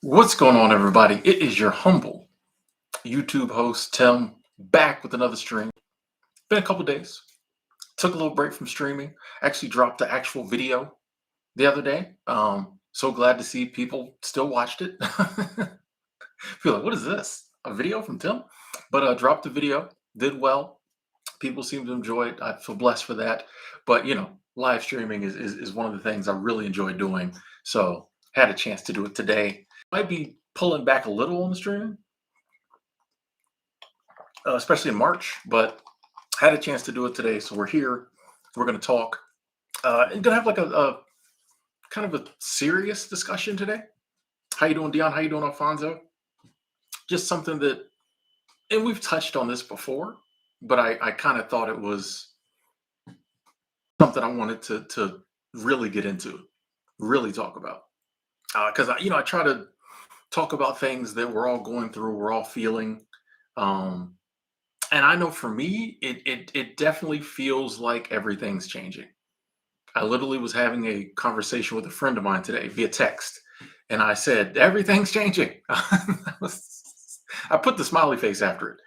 What's going on, everybody? It is your humble YouTube host, Tim, back with another stream. Been a couple days. Took a little break from streaming. Actually dropped the actual video the other day. So glad to see people still watched it. Feel like, what is this? A video from Tim? But dropped the video, did well. People seem to enjoy it. I feel blessed for that. But live streaming is one of the things I really enjoy doing. So had a chance to do it today. Might be pulling back a little on the streaming, especially in March, but had a chance to do it today. So we're here. We're going to talk and going to have like a kind of a serious discussion today. How you doing, Dion? How you doing, Alfonso? Just something that, and we've touched on this before, but I kind of thought it was something I wanted to really get into, really talk about. Because I try to talk about things that we're all going through, we're all feeling. Um, and I know for me, it definitely feels like everything's changing. I literally was having a conversation with a friend of mine today via text, and I said everything's changing. I put the smiley face after it.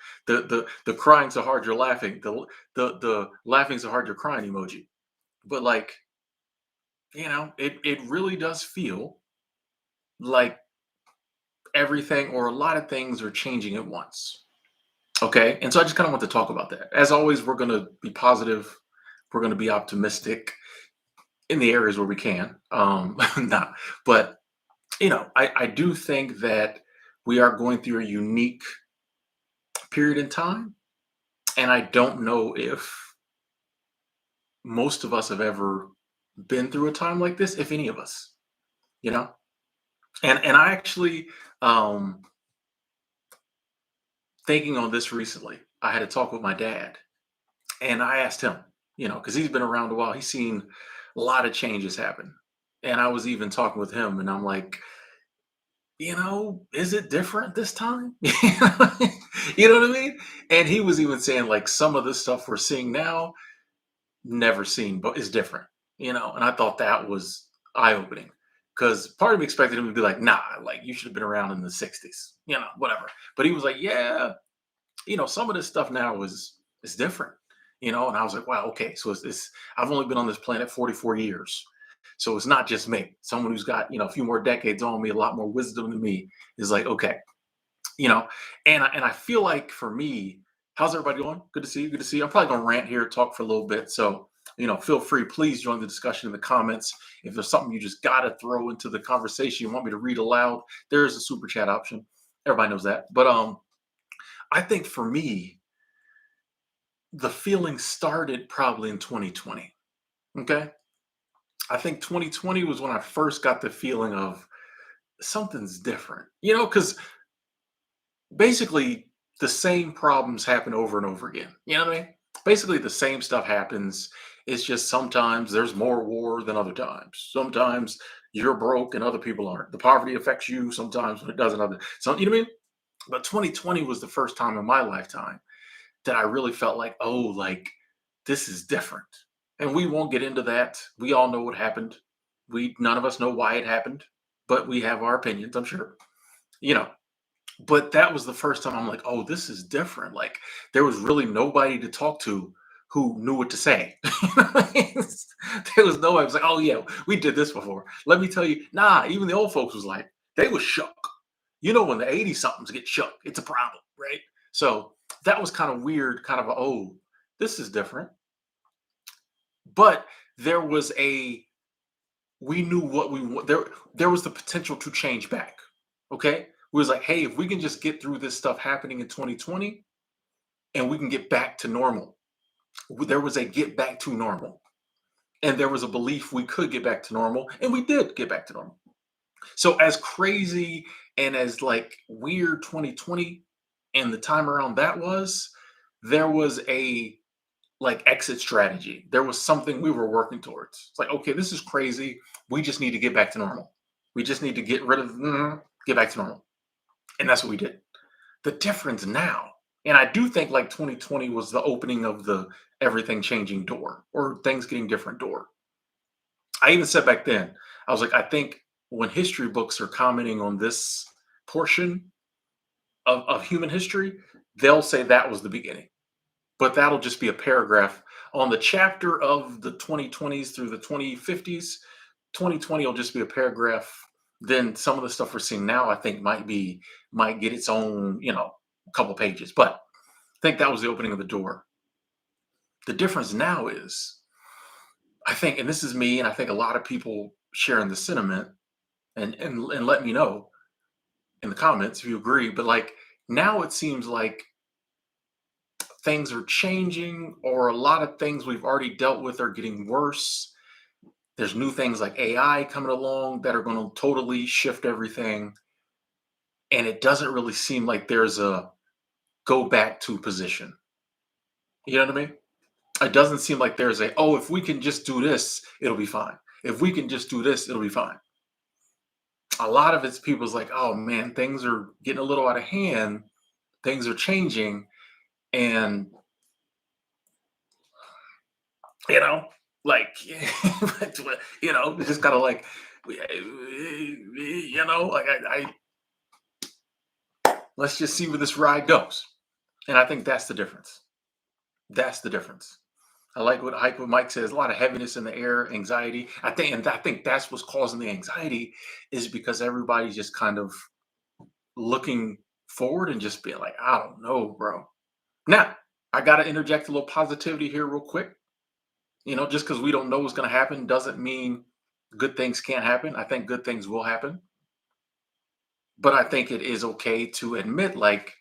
The crying so hard you're laughing. The laughing so hard you're crying emoji. But like it really does feel like everything or a lot of things are changing at once. Okay. And so I just kind of want to talk about that. As always, we're going to be positive. We're going to be optimistic in the areas where we can. Nah, but I do think that we are going through a unique period in time. And I don't know if most of us have ever been through a time like this, if any of us, you know? And I actually thinking on this recently. I had a talk with my dad, and I asked him, because he's been around a while, he's seen a lot of changes happen. And I was even talking with him, and I'm like, is it different this time? You know what I mean? And he was even saying, like, some of the stuff we're seeing now, never seen, but is different, And I thought that was eye opening because part of me expected him to be like, nah, like, you should have been around in the 60s, whatever. But he was like, yeah, some of this stuff now is different, and I was like, wow, okay, so it's I've only been on this planet 44 years. So it's not just me. Someone who's got, a few more decades on me, a lot more wisdom than me is like, okay, you know, and I feel like for me, how's everybody doing? Good to see you. Good to see you. I'm probably gonna rant here, talk for a little bit. So, feel free, please join the discussion in the comments. If there's something you just gotta throw into the conversation, you want me to read aloud, there is a super chat option. Everybody knows that. But I think for me, the feeling started probably in 2020. Okay. I think 2020 was when I first got the feeling of something's different, because basically the same problems happen over and over again. You know what I mean? Basically, the same stuff happens. It's just sometimes there's more war than other times. Sometimes you're broke and other people aren't. The poverty affects you sometimes when it doesn't. So you know what I mean? But 2020 was the first time in my lifetime that I really felt like, oh, like this is different. And we won't get into that. We all know what happened. We none of us know why it happened, but we have our opinions, I'm sure. You know, but that was the first time I'm like, oh, this is different. Like there was really nobody to talk to who knew what to say. There was nobody. I was like, oh yeah, we did this before. Let me tell you, nah, even the old folks was like, they was shook. When the 80 somethings get shook, it's a problem, right? So that was kind of weird, kind of oh, this is different. But there was we knew what we want. There was the potential to change back. Okay. We was like, hey, if we can just get through this stuff happening in 2020 and we can get back to normal. There was a get back to normal. And there was a belief we could get back to normal. And we did get back to normal. So as crazy and as like weird 2020 and the time around that was, there was a like exit strategy. There was something we were working towards. It's like, okay, this is crazy. We just need to get back to normal. We just need to get rid of, get back to normal. And that's what we did. The difference now, and I do think like 2020 was the opening of the everything changing door or things getting different door. I even said back then, I was like, I think when history books are commenting on this portion of human history, they'll say that was the beginning. But that'll just be a paragraph on the chapter of the 2020s through the 2050s. 2020 will just be a paragraph. Then some of the stuff we're seeing now, I think, might get its own, couple pages. But I think that was the opening of the door. The difference now is, I think, and this is me, and I think a lot of people sharing the sentiment, and let me know in the comments if you agree. But like now, it seems like things are changing, or a lot of things we've already dealt with are getting worse. There's new things like AI coming along that are going to totally shift everything. And it doesn't really seem like there's a go back to position. You know what I mean? It doesn't seem like there's a, oh, if we can just do this, it'll be fine. If we can just do this, it'll be fine. A lot of it's people's like, oh man, things are getting a little out of hand. Things are changing. And you know, like, just kind of like, like let's just see where this ride goes. And I think that's the difference. That's the difference. I like what Mike says. A lot of heaviness in the air, anxiety. I think that's what's causing the anxiety, is because everybody's just kind of looking forward and just being like, I don't know, bro. Now, I got to interject a little positivity here, real quick. Just because we don't know what's going to happen doesn't mean good things can't happen. I think good things will happen. But I think it is okay to admit, like,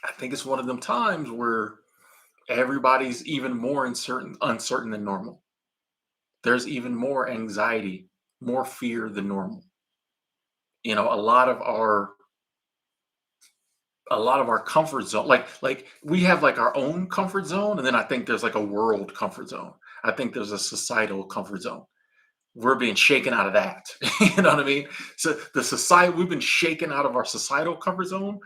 I think it's one of them times where everybody's even more uncertain than normal. There's even more anxiety, more fear than normal. A lot of our comfort zone, like we have like our own comfort zone, and then I think there's like a world comfort zone. I think there's a societal comfort zone. We're being shaken out of that. You know what I mean? So the society, we've been shaken out of our societal comfort zone,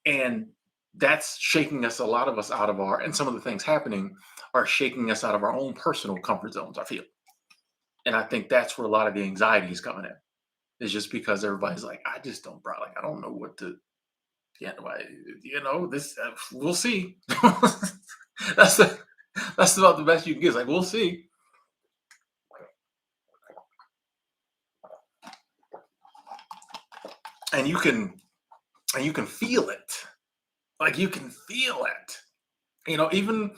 and that's shaking us, a lot of us, out of our, and some of the things happening are shaking us out of our own personal comfort zones, I feel. And I think that's where a lot of the anxiety is coming in. It's just because everybody's like, I just don't, bro, like, I don't know what to, yeah, why, this, we'll see. that's the, that's about the best you can get. It's like, we'll see. And you can feel it. Like, you can feel it. Even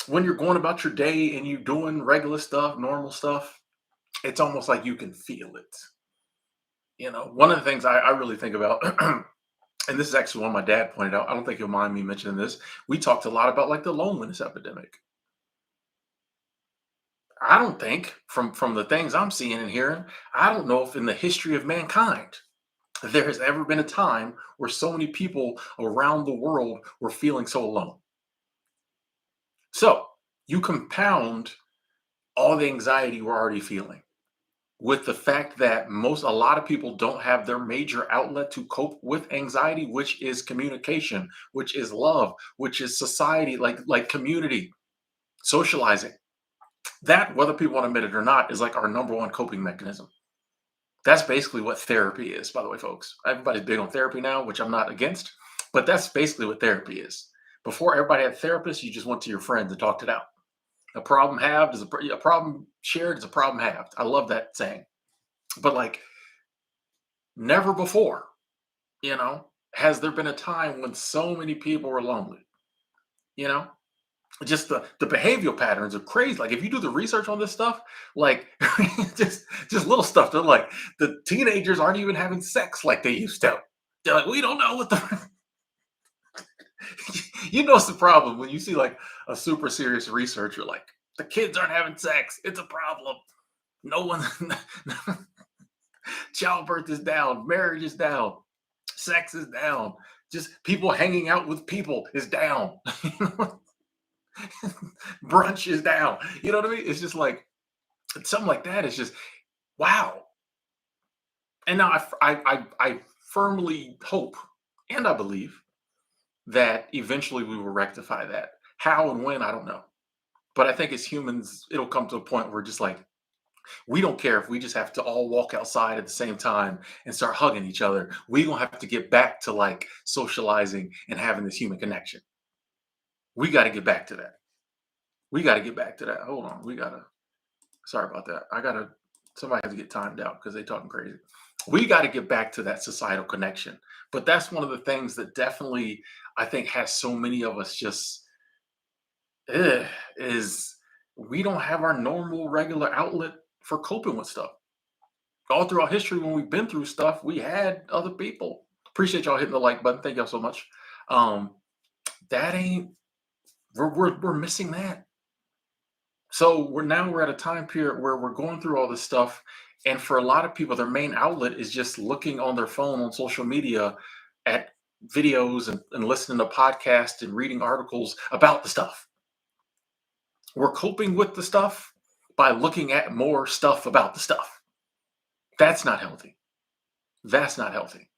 when you're going about your day and you're doing regular stuff, normal stuff, it's almost like you can feel it. One of the things I really think about, and this is actually one my dad pointed out. I don't think you'll mind me mentioning this. We talked a lot about like the loneliness epidemic. I don't think, from the things I'm seeing and hearing, I don't know if in the history of mankind there has ever been a time where so many people around the world were feeling so alone. So you compound all the anxiety we're already feeling with the fact that a lot of people don't have their major outlet to cope with anxiety, which is communication, which is love, which is society, like community, socializing. That, whether people want to admit it or not, is like our number one coping mechanism. That's basically what therapy is, by the way, folks. Everybody's big on therapy now, which I'm not against, but that's basically what therapy is. Before everybody had therapists, you just went to your friends and talked it out. A problem halved is a problem shared is a problem halved. I love that saying. But like, never before, has there been a time when so many people were lonely. You know, just the behavioral patterns are crazy. Like, if you do the research on this stuff, like, just little stuff. They're like, the teenagers aren't even having sex like they used to. They're like, we don't know what the it's the problem when you see like a super serious researcher, like, the kids aren't having sex. It's a problem. No one, childbirth is down, marriage is down, sex is down. Just people hanging out with people is down. Brunch is down. You know what I mean? It's just like, something like that is just wow. And now I firmly hope and I believe that eventually we will rectify that. How and when, I don't know. But I think as humans, it'll come to a point where just like, We don't care if we just have to all walk outside at the same time and start hugging each other. We gonna have to get back to like socializing and having this human connection. We got to get back to that. We got to get back to that. Hold on. We gotta. Sorry about that. I gotta. Somebody has to get timed out because they talking crazy. We got to get back to that societal connection. But that's one of the things that definitely I think has so many of us just eh, is we don't have our normal regular outlet for coping with stuff. All throughout history, when we've been through stuff, we had other people. Appreciate y'all hitting the like button. Thank y'all so much. Um, that ain't we're missing that. So we're at a time period where we're going through all this stuff, and for a lot of people, their main outlet is just looking on their phone on social media at videos and listening to podcasts and reading articles about the stuff. We're coping with the stuff by looking at more stuff about the stuff. That's not healthy. That's not healthy.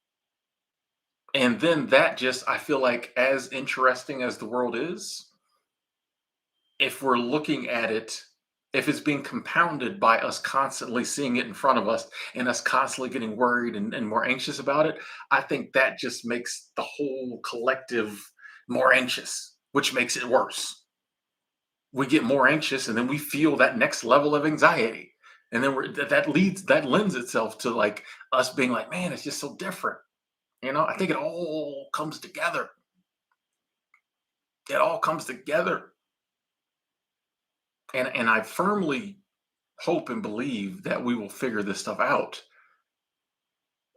And then that just, I feel like, as interesting as the world is, if we're looking at it, if it's being compounded by us constantly seeing it in front of us and us constantly getting worried and more anxious about it, I think that just makes the whole collective more anxious, which makes it worse. We get more anxious and then we feel that next level of anxiety. And then that lends itself to like us being like, man, it's just so different. I think it all comes together. It all comes together. And I firmly hope and believe that we will figure this stuff out.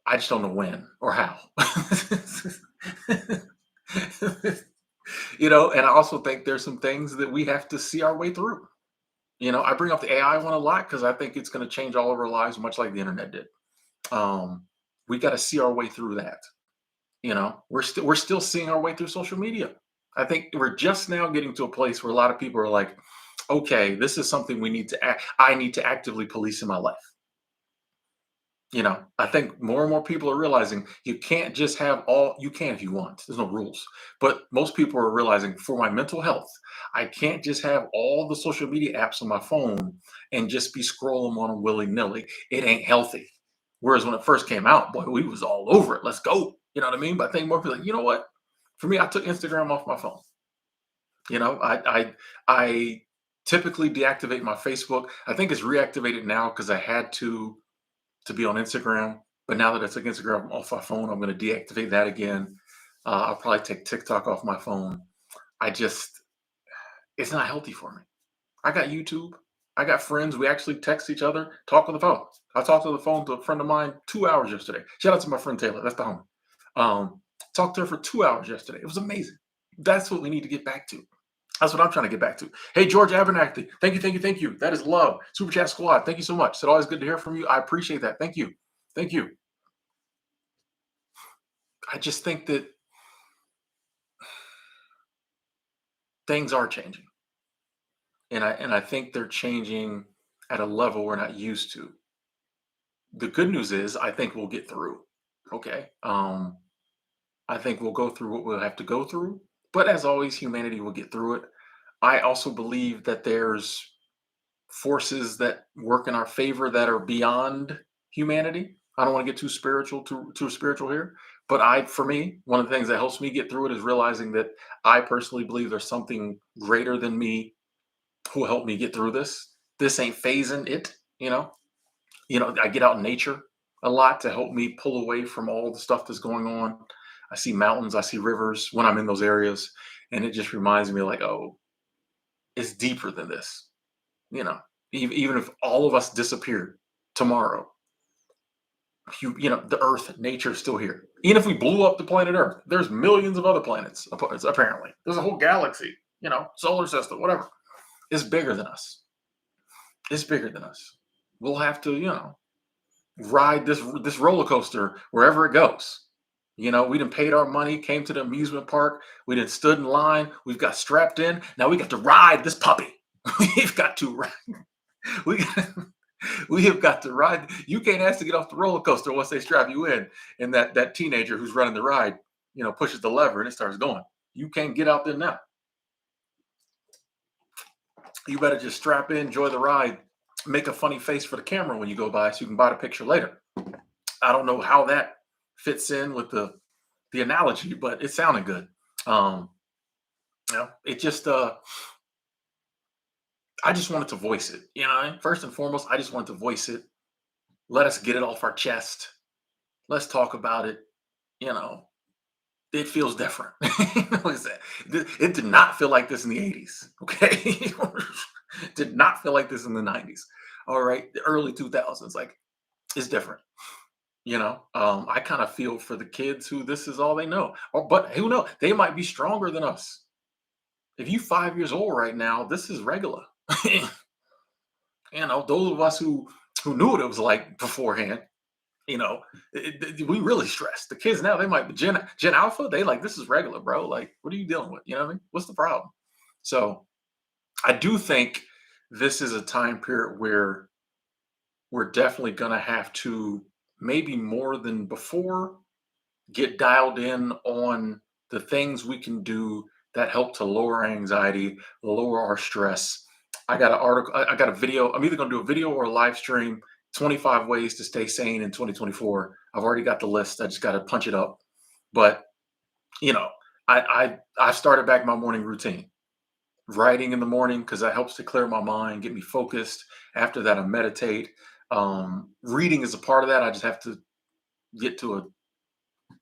I just don't know when or how. And I also think there's some things that we have to see our way through. I bring up the AI one a lot because I think it's going to change all of our lives, much like the internet did. Um, we got to see our way through that. We're still seeing our way through social media. I think we're just now getting to a place where a lot of people are like, okay, this is something I need to actively police in my life. I think more and more people are realizing you can't just have all you can if you want. There's no rules. But most people are realizing for my mental health, I can't just have all the social media apps on my phone and just be scrolling on them willy-nilly. It ain't healthy. Whereas when it first came out, boy, we was all over it. Let's go. You know what I mean? But I think more people are like, you know what? For me, I took Instagram off my phone. I typically deactivate my Facebook. I think it's reactivated now because I had to be on Instagram. But now that I took Instagram off my phone, I'm going to deactivate that again. I'll probably take TikTok off my phone. I just, it's not healthy for me. I got YouTube. I got friends. We actually text each other, talk on the phone. I talked on the phone to a friend of mine 2 hours yesterday. Shout out to my friend Taylor. That's the home. Talked to her for 2 hours yesterday. It was amazing. That's what we need to get back to. That's what I'm trying to get back to. Hey, George Abernathy. Thank you, thank you, thank you. That is love. Super Chat Squad. Thank you so much. It's always good to hear from you. I appreciate that. Thank you. Thank you. I just think that things are changing. And I think they're changing at a level we're not used to. The good news is I think we'll get through. Okay. I think we'll go through what we'll have to go through. But as always, humanity will get through it. I also believe that there's forces that work in our favor that are beyond humanity. I don't want to get too spiritual here, but for me, one of the things that helps me get through it is realizing that I personally believe there's something greater than me who will help me get through this. This ain't phasing it, you know. I get out in nature a lot to help me pull away from all the stuff that's going on. I see mountains, I see rivers when I'm in those areas, and it just reminds me like, oh, it's deeper than this. You know, even if all of us disappeared tomorrow, the Earth, nature is still here. Even if we blew up the planet Earth, there's millions of other planets. Apparently, there's a whole galaxy. Solar system, whatever. It's bigger than us. It's bigger than us. We'll have to, ride this roller coaster wherever it goes. We done paid our money, came to the amusement park. We done stood in line. We've got strapped in. Now we got to ride this puppy. We've got to ride. We got, we have got to ride. You can't ask to get off the roller coaster once they strap you in. And that teenager who's running the ride, pushes the lever and it starts going. You can't get out there now. You better just strap in, enjoy the ride, make a funny face for the camera when you go by so you can buy the picture later. I don't know how that fits in with the analogy, but it sounded good. Um, it just I just wanted to voice it. First and foremost, I just wanted to voice it. Let us get it off our chest. Let's talk about it. You know, it feels different. What is that? It did not feel like this in the 80s. Okay. It did not feel like this in the 90s. All right. The early 2000s. Like, it's different. I kind of feel for the kids who this is all they know. But who knows? They might be stronger than us. If you 5 years old right now, this is regular. Those of us who knew what it was like beforehand, you know, we really stressed. The kids now, they might be Gen Alpha. They like, this is regular, bro. Like, what are you dealing with? You know what I mean? What's the problem? So I do think this is a time period where we're definitely gonna have to, maybe more than before, get dialed in on the things we can do that help to lower our anxiety, lower our stress. I got an article, I got a video. I'm either going to do a video or a live stream, 25 ways to stay sane in 2024. I've already got the list. I just got to punch it up. But, you know, I started back my morning routine, writing in the morning because that helps to clear my mind, get me focused. After that, I meditate. Reading is a part of that. I just have to get to a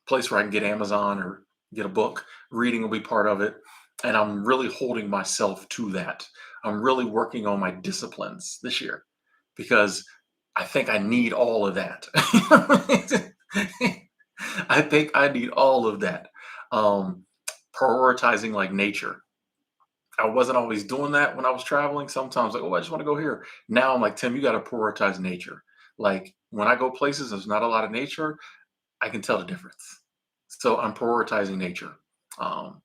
place where I can get Amazon or get a book. Reading will be part of it. And I'm really holding myself to that. I'm really working on my disciplines this year because I think I need all of that. I think I need all of that. Um, Prioritizing like nature. I wasn't always doing that when I was traveling. Sometimes like, oh, I just want to go here. Now I'm like, Tim, you got to prioritize nature. Like when I go places, there's not a lot of nature. I can tell the difference. So I'm prioritizing nature. Um,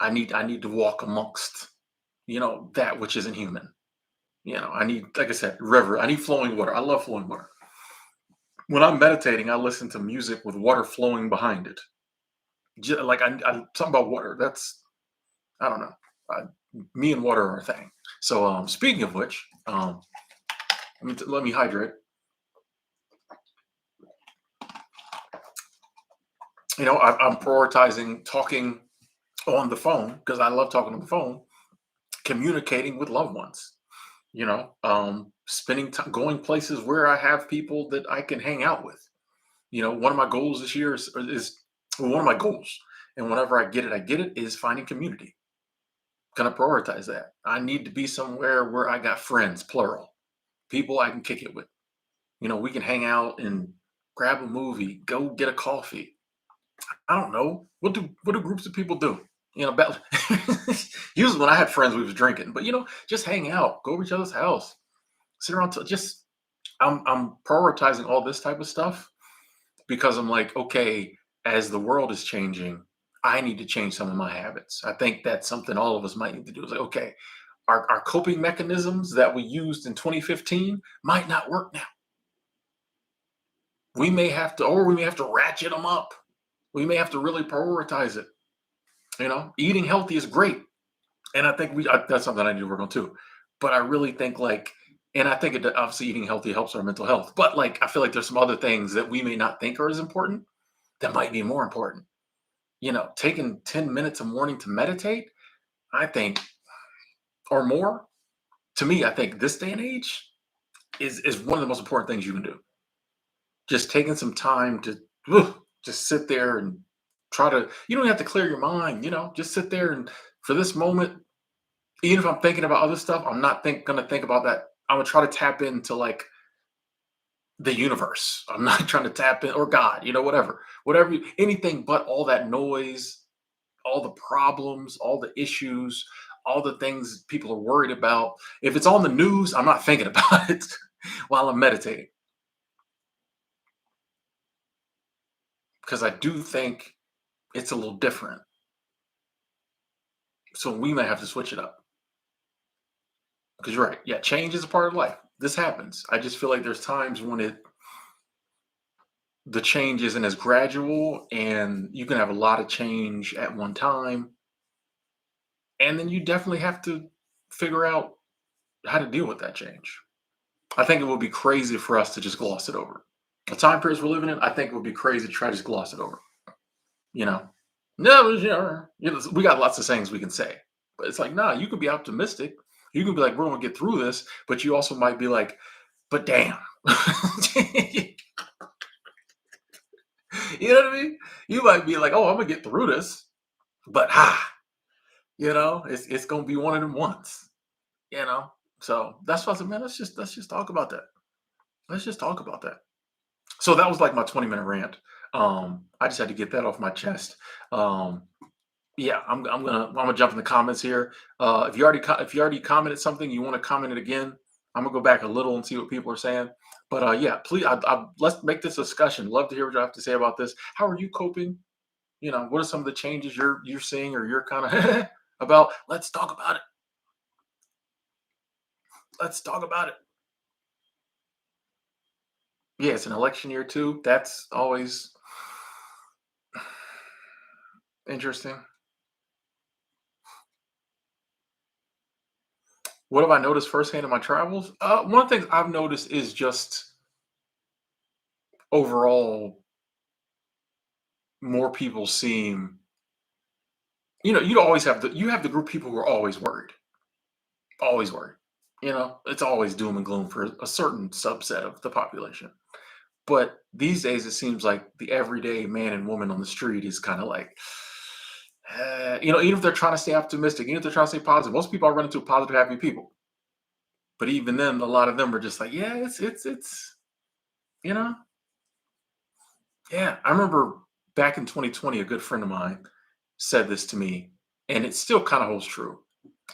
I need to walk amongst, that which isn't human. I need, like I said, river. I need flowing water. I love flowing water. When I'm meditating, I listen to music with water flowing behind it. Like something about water. That's, I don't know. Uh, Me and water are a thing. So speaking of which, let me hydrate. I'm prioritizing talking on the phone because I love talking on the phone, communicating with loved ones, spending time going places where I have people that I can hang out with. One of my goals this year is well, one of my goals, and whenever I get it, is finding community. Gonna prioritize that. I need to be somewhere where I got friends, plural, people I can kick it with. We can hang out and grab a movie, go get a coffee. I don't know. What do groups of people do? About usually when I had friends, we was drinking, but just hang out, go over each other's house, sit around. Just I'm prioritizing all this type of stuff because I'm like, okay, as the world is changing, I need to change some of my habits. I think that's something all of us might need to do. Is like, okay, our coping mechanisms that we used in 2015 might not work now. We may have to ratchet them up. We may have to really prioritize it. Eating healthy is great, and I think that's something I need to work on too. But I really think and I think obviously eating healthy helps our mental health. But I feel like there's some other things that we may not think are as important that might be more important. Taking 10 minutes a morning to meditate, I think, or more, to me, I think this day and age is one of the most important things you can do. Just taking some time to just sit there and try to, you don't have to clear your mind, just sit there and for this moment, even if I'm thinking about other stuff, I'm not gonna think about that. I'm gonna try to tap into like the universe. I'm not trying to tap in or God, whatever, anything but all that noise, all the problems, all the issues, all the things people are worried about. If it's on the news, I'm not thinking about it while I'm meditating because I do think it's a little different. So we may have to switch it up because you're right. Yeah, change is a part of life. This happens. I just feel like there's times when the change isn't as gradual and you can have a lot of change at one time. And then you definitely have to figure out how to deal with that change. I think it would be crazy for us to just gloss it over. The time periods we're living in, I think it would be crazy to try to just gloss it over. You know, no, we got lots of sayings we can say, but it's like, nah, you can be optimistic. You can be like, we're gonna get through this, but you also might be like, but damn, you know what I mean? You might be like, oh, I'm gonna get through this, but it's gonna be one of them once, you know. So that's why I said, man, let's just talk about that. Let's just talk about that. So that was like my 20-minute rant. I just had to get that off my chest. Um, Yeah, I'm gonna jump in the comments here. If you already commented something, you want to comment it again. I'm gonna go back a little and see what people are saying. But yeah, please, let's make this a discussion. Love to hear what you have to say about this. How are you coping? What are some of the changes you're seeing or you're kind of about? Let's talk about it. Let's talk about it. Yeah, it's an election year too. That's always interesting. What have I noticed firsthand in my travels? One of the things I've noticed is just overall more people seem you always have the group of people who are always worried. It's always doom and gloom for a certain subset of the population. But these days, it seems like the everyday man and woman on the street is kind of like, even if they're trying to stay optimistic, even if they're trying to stay positive, most people are running into positive, happy people. But even then, a lot of them are just like, yeah, it's, you know, yeah. I remember back in 2020, a good friend of mine said this to me, and it still kind of holds true.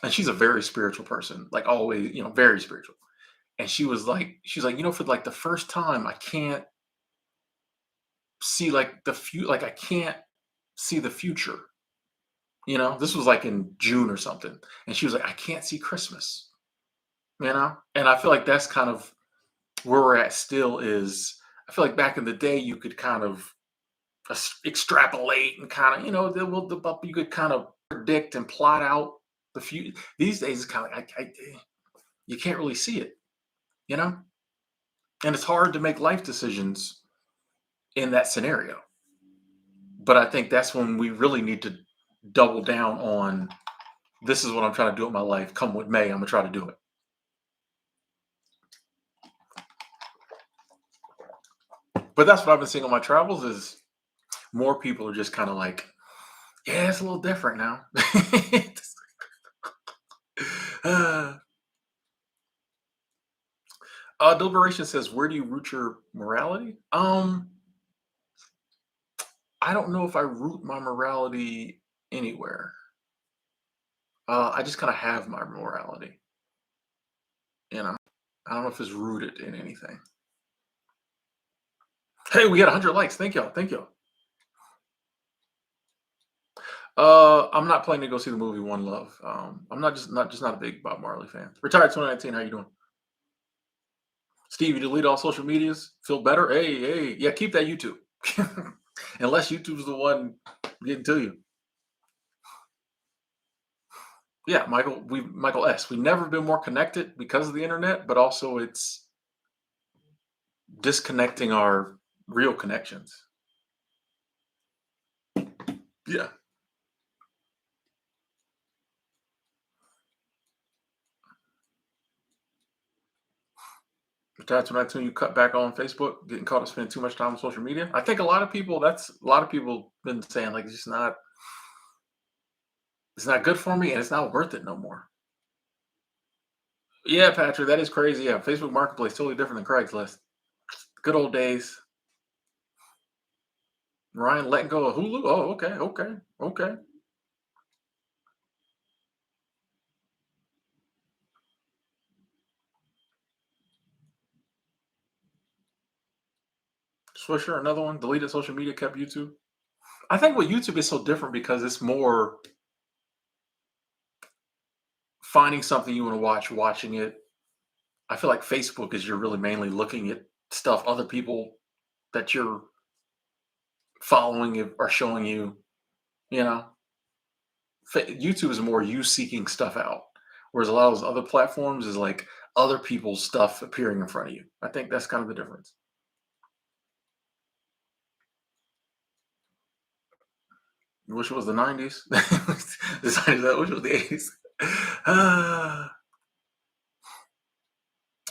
And she's a very spiritual person, like always, very spiritual. And she's like, for like the first time, I can't see like like I can't see the future. This was like in June or something, and she was like, I can't see Christmas. And I feel like that's kind of where we're at. Still, is I feel like back in the day, you could kind of extrapolate and kind of, you could kind of predict and plot out the future. These days, it's kind of like you can't really see it. You know and it's hard to make life decisions in that scenario. But I think that's when we really need to double down on, this is what I'm trying to do with my life. Come what may, I'm gonna try to do it. But that's what I've been seeing on my travels is more people are just kind of like, yeah, it's a little different now. uh, Deliberation says, where do you root your morality? I don't know if I root my morality anywhere. I just kind of have my morality. You know, I don't know if it's rooted in anything. Hey, we got 100 likes. Thank y'all. Thank y'all. I'm not planning to go see the movie One Love. I'm not a big Bob Marley fan. Retired 2019. How you doing, Steve? You delete all social medias. Feel better? Hey, hey, yeah. Keep that YouTube. Unless YouTube's the one getting to you. Yeah, Michael S. We've never been more connected because of the internet, but also it's disconnecting our real connections. Yeah. That's when you cut back on Facebook, getting caught up spending too much time on social media. I think a lot of people been saying like it's not good for me and it's not worth it no more. Yeah, Patrick, that is crazy. Yeah, Facebook Marketplace totally different than Craigslist. Good old days. Ryan letting go of Hulu. Oh, okay, okay, okay. Swisher, another one. Deleted social media, kept YouTube. I think with YouTube is so different because it's more finding something you want to watch, watching it. I feel like Facebook is you're really mainly looking at stuff other people that you're following are showing you. You know, YouTube is more you seeking stuff out, whereas a lot of those other platforms is like other people's stuff appearing in front of you. I think that's kind of the difference. Wish it was the 90s. The 90s, I wish it was the 80s.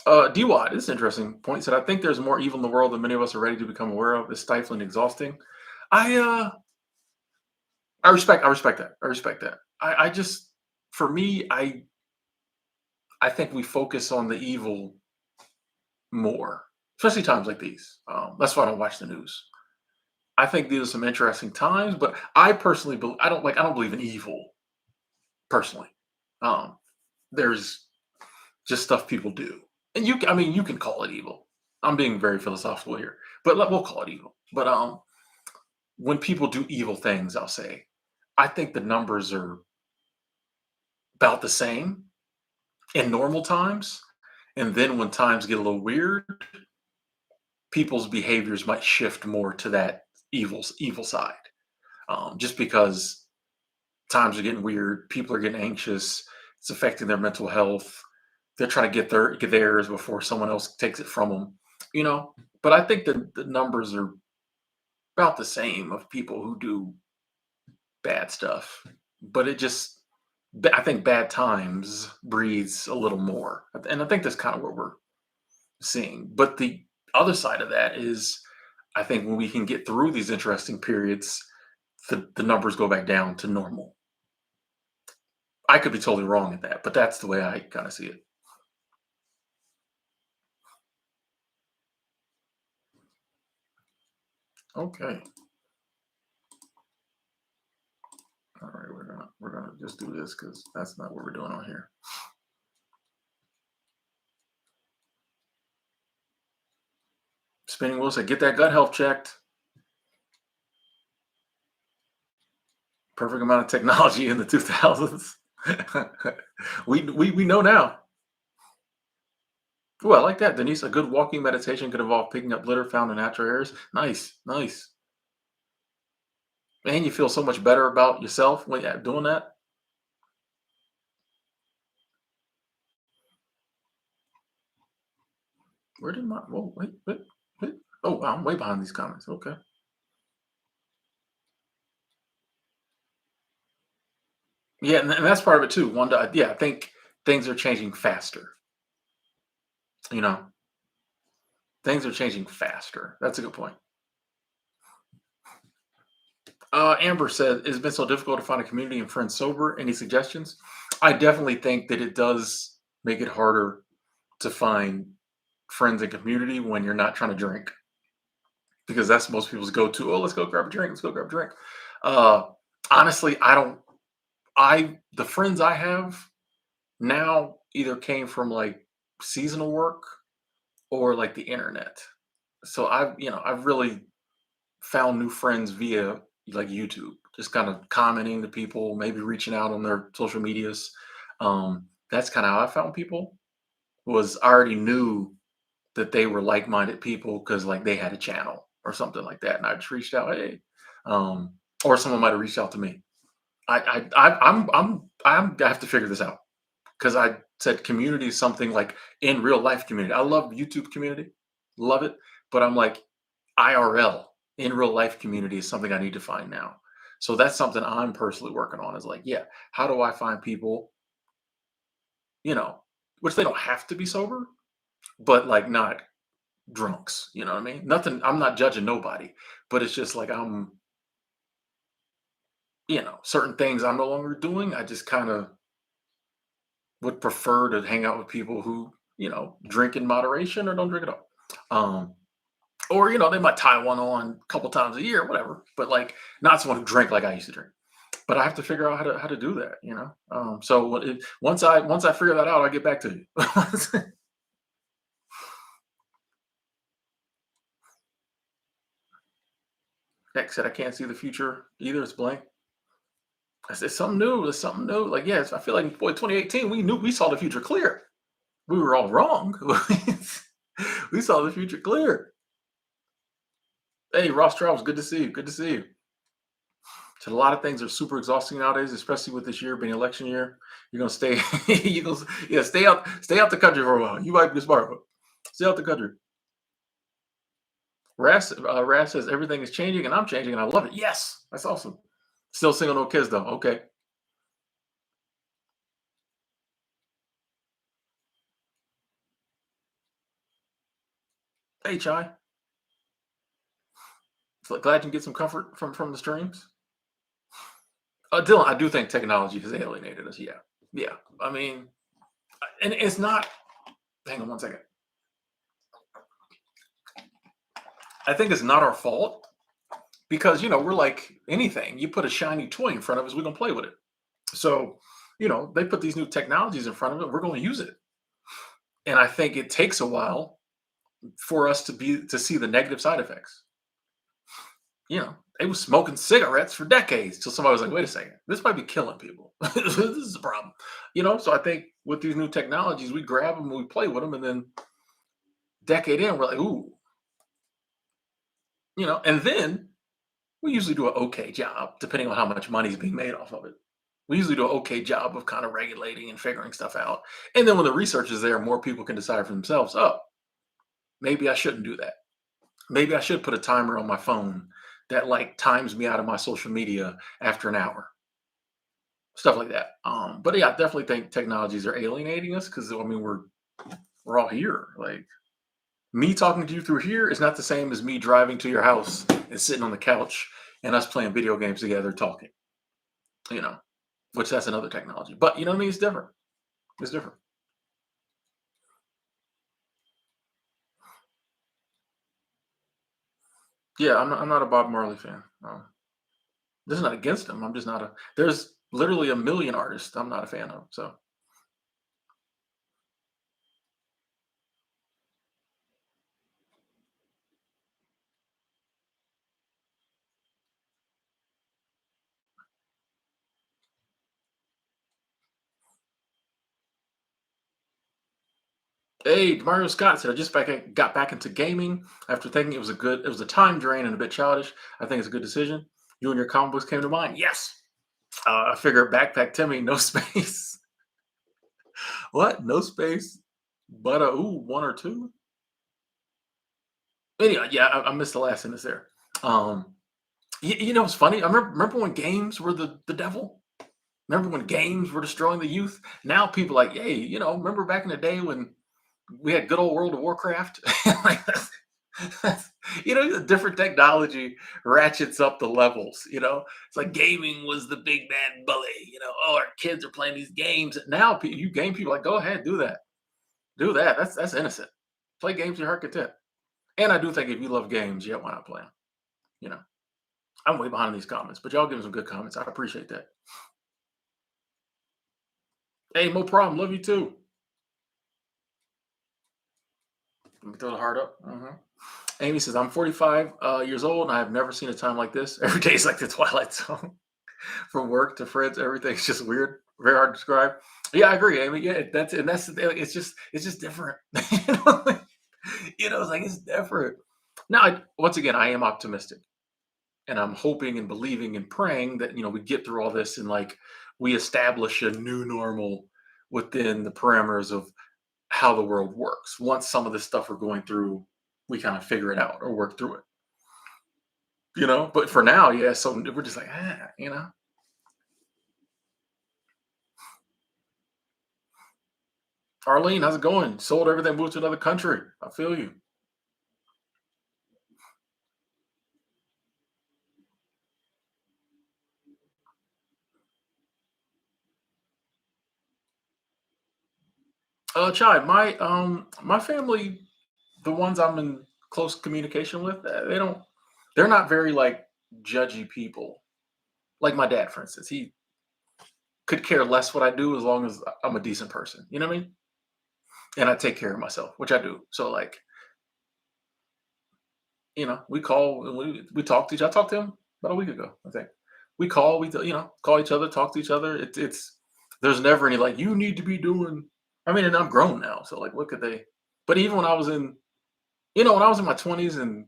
Uh, DY, this is an interesting point. Said, I think there's more evil in the world than many of us are ready to become aware of. It's stifling, exhausting. I uh I respect that. I respect that. I just for me, I think we focus on the evil more, especially times like these. That's why I don't watch the news. I think these are some interesting times, but I personally I don't believe in evil personally. Um, there's just stuff people do, and I mean you can call it evil. I'm being very philosophical here, but we'll call it evil. But when people do evil things, I'll say I think the numbers are about the same in normal times, and then when times get a little weird, people's behaviors might shift more to that evil side. Just because times are getting weird, people are getting anxious, it's affecting their mental health. They're trying to get theirs before someone else takes it from them, you know. But I think the numbers are about the same of people who do bad stuff. But I think bad times breeds a little more, and I think that's kind of what we're seeing. But the other side of that is, I think when we can get through these interesting periods, the numbers go back down to normal. I could be totally wrong at that, but that's the way I kind of see it. Okay. All right, we're gonna just do this because that's not what we're doing on here. Spinning wheel said, "Get that gut health checked." Perfect amount of technology in the 2000s. We know now. Oh, I like that, Denise. A good walking meditation could involve picking up litter found in natural areas. Nice, nice. And you feel so much better about yourself when you're doing that. Where did my? Whoa, wait. Oh, wow, I'm way behind these comments. Okay. Yeah, and that's part of it too. Yeah, I think things are changing faster. You know, things are changing faster. That's a good point. Amber said, "It's been so difficult to find a community and friends sober. Any suggestions?" I definitely think that it does make it harder to find friends and community when you're not trying to drink, because that's most people's go-to. Oh, let's go grab a drink. Let's go grab a drink. Uh, Honestly, I don't. I the friends I have now either came from like seasonal work or like the internet. So I've really found new friends via like YouTube, just kind of commenting to people, maybe reaching out on their social medias. That's kind of how I found people. Was I already knew that they were like-minded people because like they had a channel or something like that, and I just reached out, hey, um, or someone might have reached out to me. I have to figure this out because I said community is something like in real life community. I love YouTube community, love it, but I'm like IRL in real life community is something I need to find now. So that's something I'm personally working on. Is like, yeah, how do I find people, you know, which they don't have to be sober, but like not drunks. You know what I mean? Nothing. I'm not judging nobody, but it's just like certain things I'm no longer doing. I just kind of would prefer to hang out with people who, drink in moderation or don't drink at all. Or, they might tie one on a couple times a year, whatever, but like not someone who drank like I used to drink. But I have to figure out how to do that. So once I figure that out, I'll get back to you. Heck said I can't see the future either. It's blank. I said something new. It's something new. Like, yes, I feel like boy, 2018, we saw the future clear. We were all wrong. We saw the future clear. Hey, Ross Charles, good to see you. Good to see you. So a lot of things are super exhausting nowadays, especially with this year being election year. You're gonna stay, you gonna, yeah, stay out the country for a while. You might be smart, but stay out the country. Ras says everything is changing and I'm changing and I love it. Yes, that's awesome. Still single, no kids though. Okay. Hey, Chai. Glad you can get some comfort from the streams. Dylan, I do think technology has alienated us. Yeah, yeah. I mean, and it's not. Hang on one second. I think it's not our fault because we're like anything. You put a shiny toy in front of us, we're gonna play with it. So, they put these new technologies in front of it, we're gonna use it. And I think it takes a while for us to see the negative side effects. They was smoking cigarettes for decades till somebody was like, wait a second, this might be killing people. This is a problem. So I think with these new technologies, we grab them, we play with them, and then decade in, we're like, ooh, and then we usually do an okay job, depending on how much money is being made off of it. We usually do an okay job of kind of regulating and figuring stuff out. And then when the research is there, more people can decide for themselves, oh, maybe I shouldn't do that. Maybe I should put a timer on my phone that like times me out of my social media after an hour. Stuff like that. But yeah, I definitely think technologies are alienating us because I mean we're all here. Like me talking to you through here is not the same as me driving to your house and sitting on the couch and us playing video games together talking. You know, which that's another technology. But you know what I mean? It's different. It's different. Yeah, I'm not a Bob Marley fan. This is not against him. I'm just not a. There's literally a million artists I'm not a fan of. So hey, Mario Scott said, I just got back into gaming after thinking it was a time drain and a bit childish. I think it's a good decision. You and your comic books came to mind. Yes. I figure backpack Timmy, no space. What? No space, but one or two. Anyway, yeah, I missed the last sentence there. Um, it's funny. I remember when games were the devil. Remember when games were destroying the youth? Now people like, hey, remember back in the day when we had good old World of Warcraft? Like, the different technology ratchets up the levels. It's like gaming was the big bad bully. Oh, our kids are playing these games now. You game people like, go ahead, do that. That's innocent. Play games your heart content. And I do think if you love games, yeah, why not play them? You know, I'm way behind these comments, but y'all give me some good comments. I appreciate that. Hey, no problem. Love you too. Let me throw the heart up. Amy says, I'm 45 years old and I have never seen a time like this. Every day is like the Twilight Zone. From work to friends, everything's just weird. Very hard to describe. Yeah, I agree, Amy. Yeah, that's the thing. It's just different. It's like it's different. Now, once again, I am optimistic and I'm hoping and believing and praying that we get through all this and like we establish a new normal within the parameters of how the world works. Once some of this stuff we're going through, we kind of figure it out or work through it. But for now, yeah. So we're just like, Arlene, how's it going? Sold everything, moved to another country. I feel you. Chai, my family, the ones I'm in close communication with, they're not very like judgy people. Like my dad, for instance, he could care less what I do as long as I'm a decent person. You know what I mean? And I take care of myself, which I do. So like, we call and we talk to each. I talked to him about a week ago, I think. We call, call each other, talk to each other. It's there's never any like you need to be doing. I mean, and I'm grown now, so like, what could they? But even when I was in, when I was in my 20s and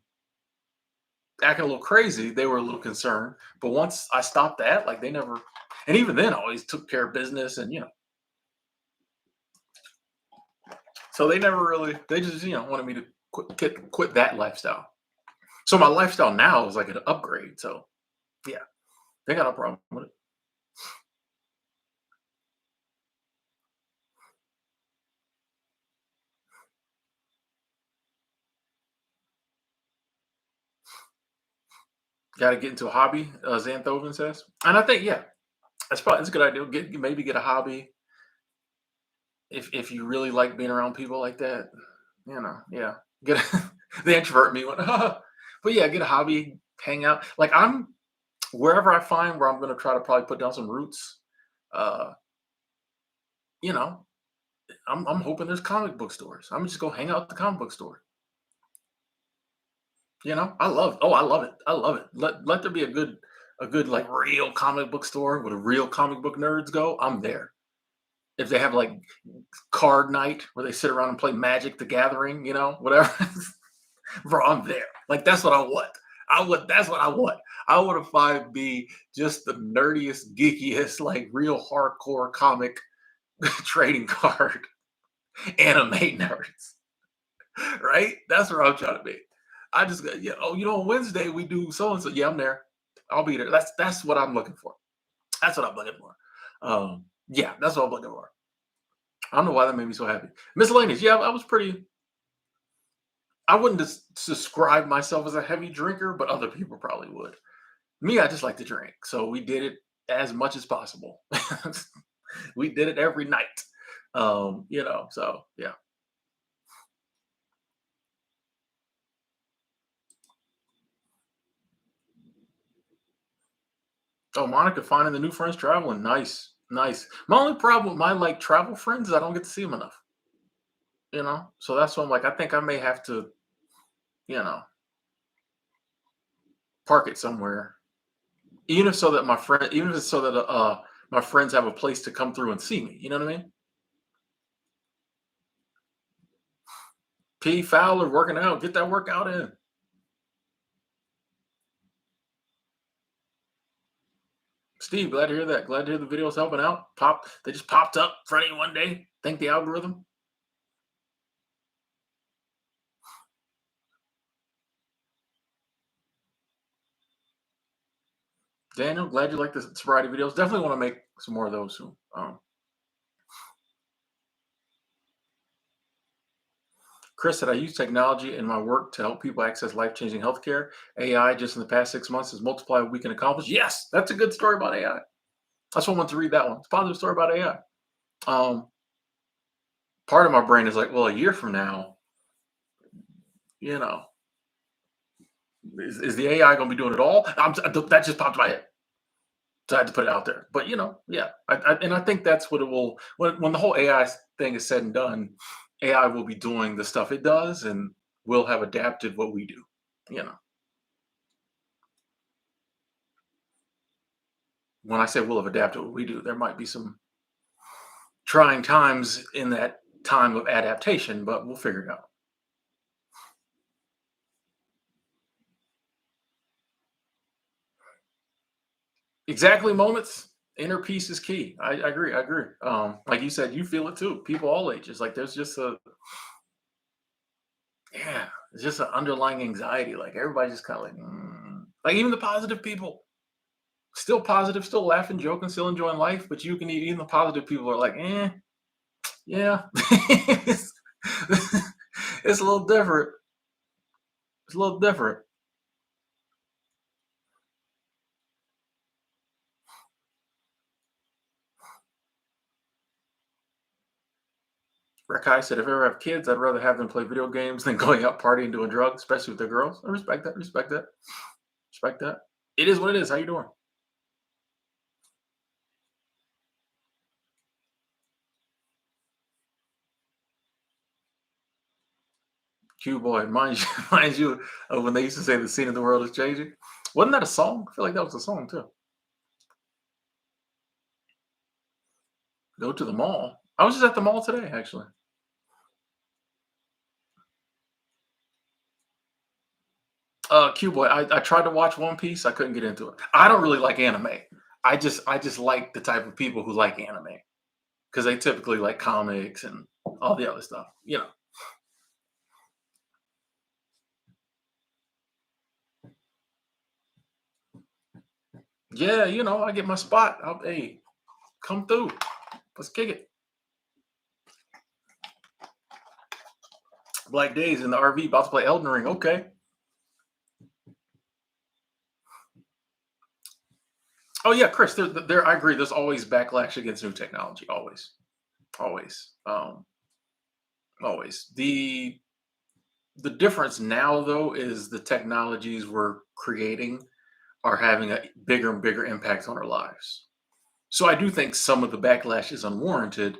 acting a little crazy, they were a little concerned. But once I stopped that, like they never, and even then, I always took care of business, and so they never really, they just wanted me to quit that lifestyle. So my lifestyle now is like an upgrade. So yeah, they got no problem with it. Got to get into a hobby, Xanthoven says, and I think that's a good idea. Maybe get a hobby if you really like being around people like that. Yeah, get the introvert me went, but yeah, get a hobby, hang out. Like I'm wherever I find where I'm going to try to probably put down some roots. Uh, you know, I'm hoping there's comic book stores. I'm just go hang out at the comic book store. I love it. I love it. Let there be a good like real comic book store where the real comic book nerds go. I'm there. If they have like card night where they sit around and play Magic the Gathering, whatever, bro, I'm there. Like that's what I want. That's what I want. I want to find be just the nerdiest, geekiest, like real hardcore comic trading card anime nerds. Right? That's where I'm trying to be. I just got, on Wednesday we do so and so. Yeah, I'm there. I'll be there. That's what I'm looking for. That's what I'm looking for. Yeah, that's what I'm looking for. I don't know why that made me so happy. Miscellaneous. Yeah, I was pretty. I wouldn't describe myself as a heavy drinker, but other people probably would. Me, I just like to drink, so we did it as much as possible. We did it every night. So yeah. Oh, Monica finding the new friends traveling. Nice, nice. My only problem with my like travel friends is I don't get to see them enough. So that's why I'm like, I think I may have to, you know, park it somewhere, even if it's so that my friends have a place to come through and see me. You know what I mean? P Fowler working out, get that workout in. Steve, glad to hear that. Glad to hear the video's helping out. They just popped up in front of you one day. Thank the algorithm. Daniel, glad you like the sobriety videos. Definitely want to make some more of those soon. Chris said, I use technology in my work to help people access life changing healthcare. AI just in the past 6 months has multiplied what we can accomplish. Yes, that's a good story about AI. That's why I want to read that one. It's a positive story about AI. Um, Part of my brain is like, well, a year from now, you know, is the AI going to be doing it all? That just popped in my head. So I had to put it out there. But, yeah. And I think that's what it will, when the whole AI thing is said and done, AI will be doing the stuff it does and we'll have adapted what we do. You know, when I say we'll have adapted what we do, there might be some trying times in that time of adaptation, but we'll figure it out. Exactly moments. Inner peace is key. I agree. I agree. Like you said, you feel it too. People all ages. Like there's just it's just an underlying anxiety. Like everybody's just kind of like, like even the positive people, still positive, still laughing, joking, still enjoying life. But you can even the positive people are like, yeah, it's, it's a little different. It's a little different. Rakai said, if I ever have kids, I'd rather have them play video games than going out partying, doing drugs, especially with their girls. I respect that. Respect that. Respect that. It is what it is. How you doing? Q boy, mind you, mind you, when they used to say the scene of the world is changing. Wasn't that a song? I feel like that was a song too. Go to the mall. I was just at the mall today, actually. Q boy, I tried to watch One Piece. I couldn't get into it. I don't really like anime. I just like the type of people who like anime because they typically like comics and all the other stuff. Yeah, I get my spot. Hey, come through. Let's kick it. Black Days in the RV, about to play Elden Ring. Okay. Oh yeah, Chris. There. I agree. There's always backlash against new technology. Always, always, always. The difference now, though, is the technologies we're creating are having a bigger and bigger impact on our lives. So I do think some of the backlash is unwarranted,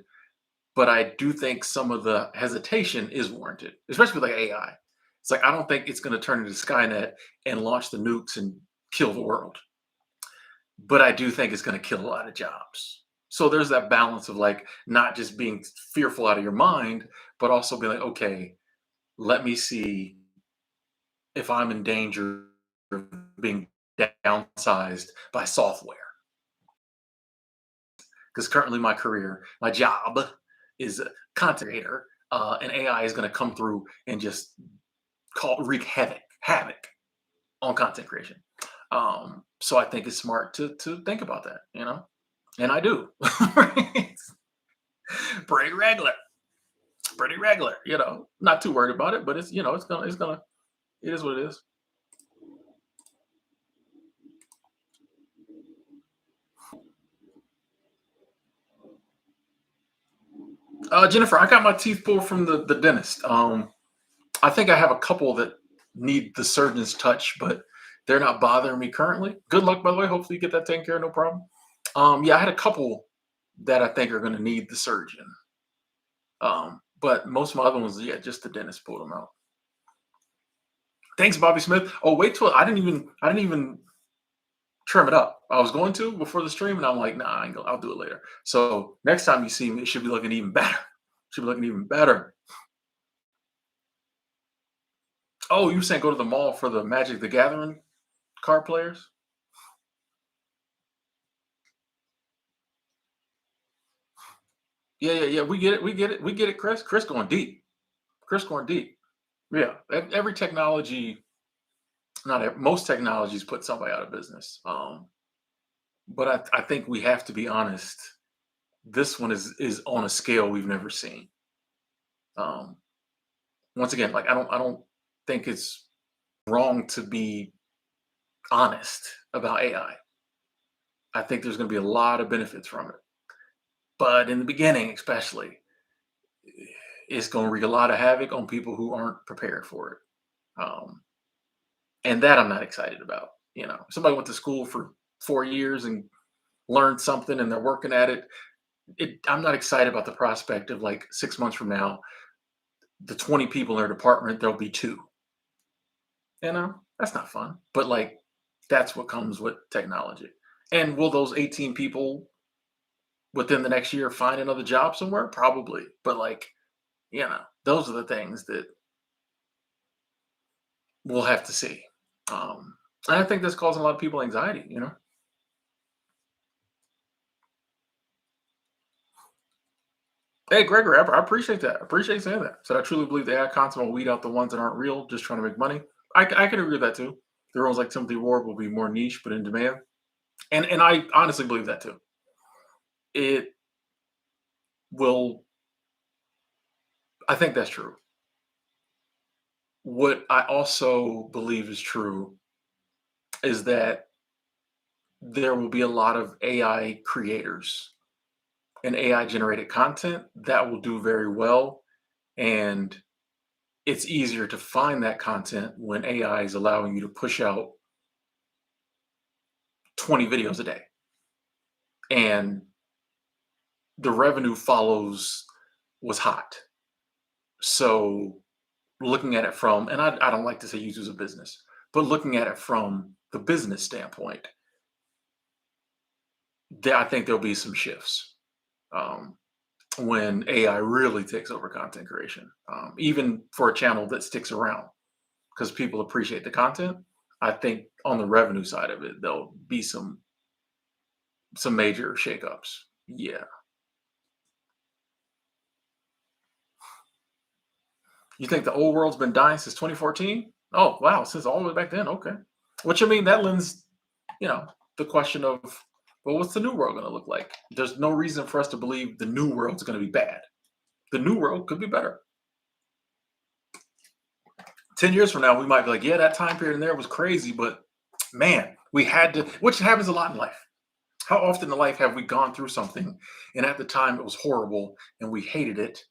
but I do think some of the hesitation is warranted, especially with like AI. It's like I don't think it's going to turn into Skynet and launch the nukes and kill the world, but I do think it's going to kill a lot of jobs. So there's that balance of like not just being fearful out of your mind, but also be like, okay, let me see if I'm in danger of being downsized by software. Because currently my career, my job is a content creator, and AI is going to come through and just wreak havoc on content creation. So I think it's smart to think about that, and I do. Pretty regular, pretty regular. Not too worried about it, but it's gonna it is what it is. Jennifer, I got my teeth pulled from the dentist. I think I have a couple that need the surgeon's touch, but they're not bothering me currently. Good luck, by the way. Hopefully, you get that taken care of, no problem. Yeah, I had a couple that I think are going to need the surgeon. But most of my other ones, yeah, just the dentist pulled them out. Thanks, Bobby Smith. Oh, wait till I didn't even trim it up. I was going to before the stream, and I'm like, nah, I'll do it later. So next time you see me, it should be looking even better. Should be looking even better. Oh, you saying go to the mall for the Magic the Gathering card players? Yeah, yeah, yeah. We get it. We get it. We get it, Chris. Chris going deep. Chris going deep. Yeah. Every technology, not ev most technologies put somebody out of business. But I think we have to be honest. This one is on a scale we've never seen. Um, Once again, like I don't think it's wrong to be honest about AI. I think there's going to be a lot of benefits from it. But in the beginning, especially, it's going to wreak a lot of havoc on people who aren't prepared for it. Um, and that I'm not excited about. Somebody went to school for 4 years and learned something and they're working at it. I'm not excited about the prospect of like 6 months from now, the 20 people in their department, there'll be two. That's not fun. But like, that's what comes with technology. And will those 18 people within the next year find another job somewhere? Probably. But like, those are the things that we'll have to see. And I think that's causing a lot of people anxiety. Hey, Gregory, I appreciate that. I appreciate you saying that. So I truly believe the AI content will weed out the ones that aren't real, just trying to make money. I can agree with that too. The roles like Timothy Ward will be more niche but in demand. And I honestly believe that too. It will, I think that's true. What I also believe is true is that there will be a lot of AI creators and AI generated content that will do very well. And it's easier to find that content when AI is allowing you to push out 20 videos a day. And the revenue follows what's hot. So looking at it from, and I don't like to say use as a business, but looking at it from the business standpoint, I think there'll be some shifts um, when AI really takes over content creation, even for a channel that sticks around. because people appreciate the content. I think on the revenue side of it, there'll be some major shakeups. Yeah. You think the old world's been dying since 2014? Oh, wow, since all the way back then. Okay. Which I mean, that lends, you know, the question of, well, what's the new world going to look like? There's no reason for us to believe the new world's going to be bad. The new world could be better. 10 years from now, we might be like, yeah, that time period in there was crazy, but man, we had to, which happens a lot in life. How often in life have we gone through something and at the time it was horrible and we hated it,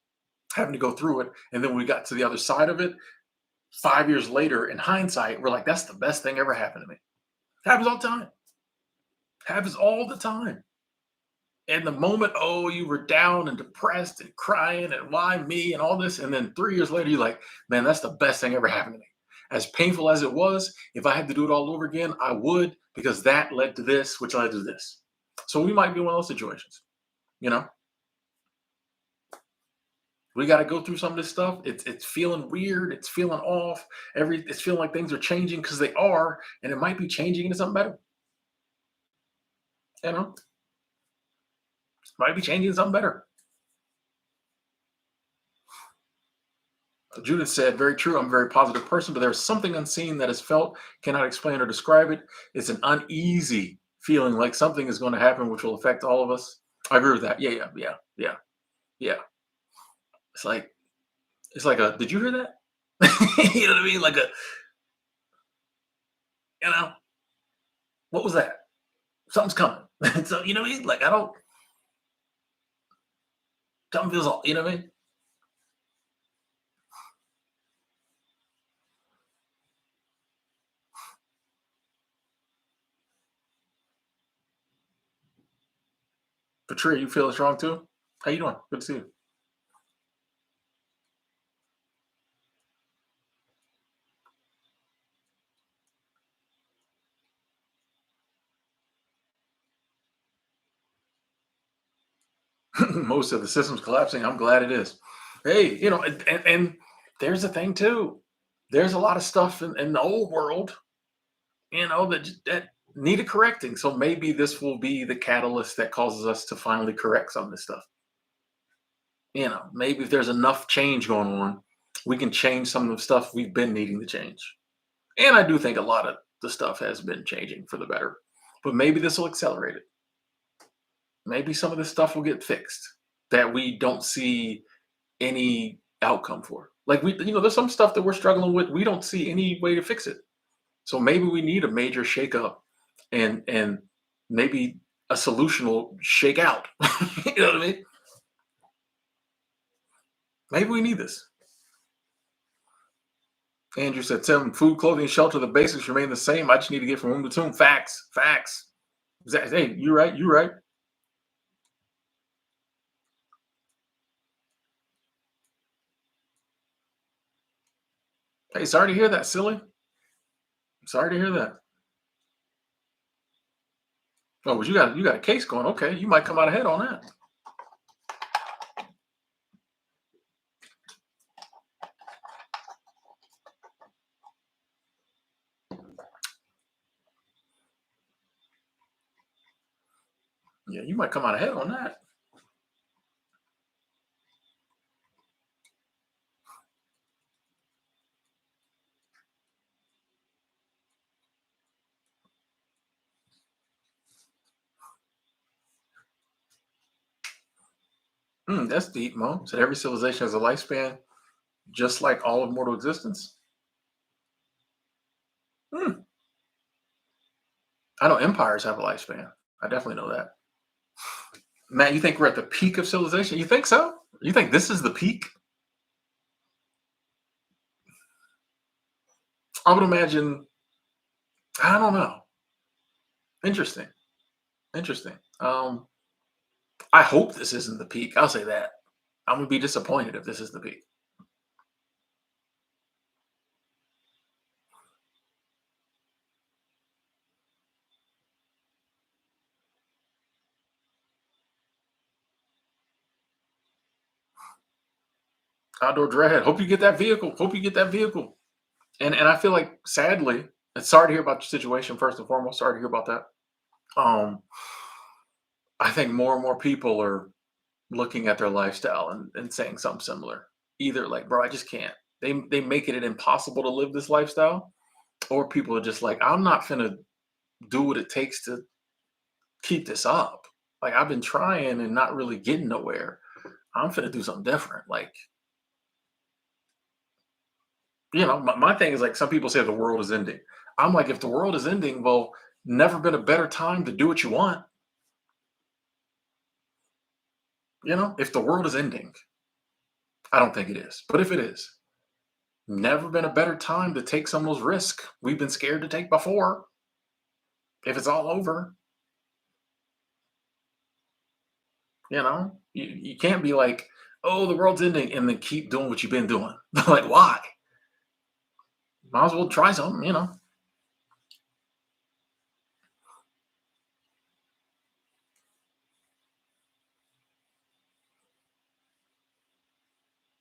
having to go through it, and then we got to the other side of it 5 years later, in hindsight, we're like, that's the best thing ever happened to me. Happens all the time. Happens all the time. And the moment, oh, you were down and depressed and crying and why me and all this. And then 3 years later, you're like, man, that's the best thing ever happened to me. As painful as it was, if I had to do it all over again, I would, because that led to this, which led to this. So we might be in one of those situations. You know, we got to go through some of this stuff. It's feeling weird. It's feeling off. It's feeling like things are changing because they are, and it might be changing into something better. You know, might be changing something better. Judith said, very true. I'm a very positive person, but there's something unseen that is felt, cannot explain or describe it. It's an uneasy feeling like something is going to happen which will affect all of us. I agree with that. Yeah. It's like did you hear that? You know what I mean? Like you know, what was that? Something's coming. So you know what I mean? Like I don't something feels all, you know what I mean? Patria, you feel strong too? How you doing? Good to see you. Most of the systems collapsing. I'm glad it is. Hey, and there's the thing too. There's a lot of stuff in the old world, that needed correcting. So maybe this will be the catalyst that causes us to finally correct some of this stuff. Maybe if there's enough change going on, we can change some of the stuff we've been needing to change. And I do think a lot of the stuff has been changing for the better. But maybe this will accelerate it. Maybe some of this stuff will get fixed that we don't see any outcome for. Like there's some stuff that we're struggling with. We don't see any way to fix it. So maybe we need a major shakeup, and maybe a solution will shake out. You know what I mean? Maybe we need this. Andrew said, "Tim, food, clothing, shelter, the basics remain the same. I just need to get from room to tomb." Facts, facts. Hey, you're right. You're right. Hey, sorry to hear that, silly. Sorry to hear that. Oh, but you got a case going. Okay, you might come out ahead on that. Yeah, you might come out ahead on that. That's deep, Mo. Said every civilization has a lifespan, just like all of mortal existence. Hmm. I know empires have a lifespan. I definitely know that. Matt, you think we're at the peak of civilization? You think so? You think this is the peak? I would imagine. I don't know. Interesting. Interesting. I hope this isn't the peak. I'll say that. I'm gonna be disappointed if this is the peak. Outdoor dread. Hope you get that vehicle. Hope you get that vehicle. And I feel like sadly, and sorry to hear about your situation first and foremost. Sorry to hear about that. Um, I think more and more people are looking at their lifestyle and saying something similar. Either like, bro, I just can't. They make it impossible to live this lifestyle, or people are just like, I'm not gonna do what it takes to keep this up. Like I've been trying and not really getting nowhere. I'm finna do something different. Like, my thing is like some people say the world is ending. I'm like, if the world is ending, well, never been a better time to do what you want. If the world is ending, I don't think it is. But if it is, never been a better time to take some of those risks we've been scared to take before. If it's all over, you can't be like, oh, the world's ending, and then keep doing what you've been doing. Like, why? Might as well try something.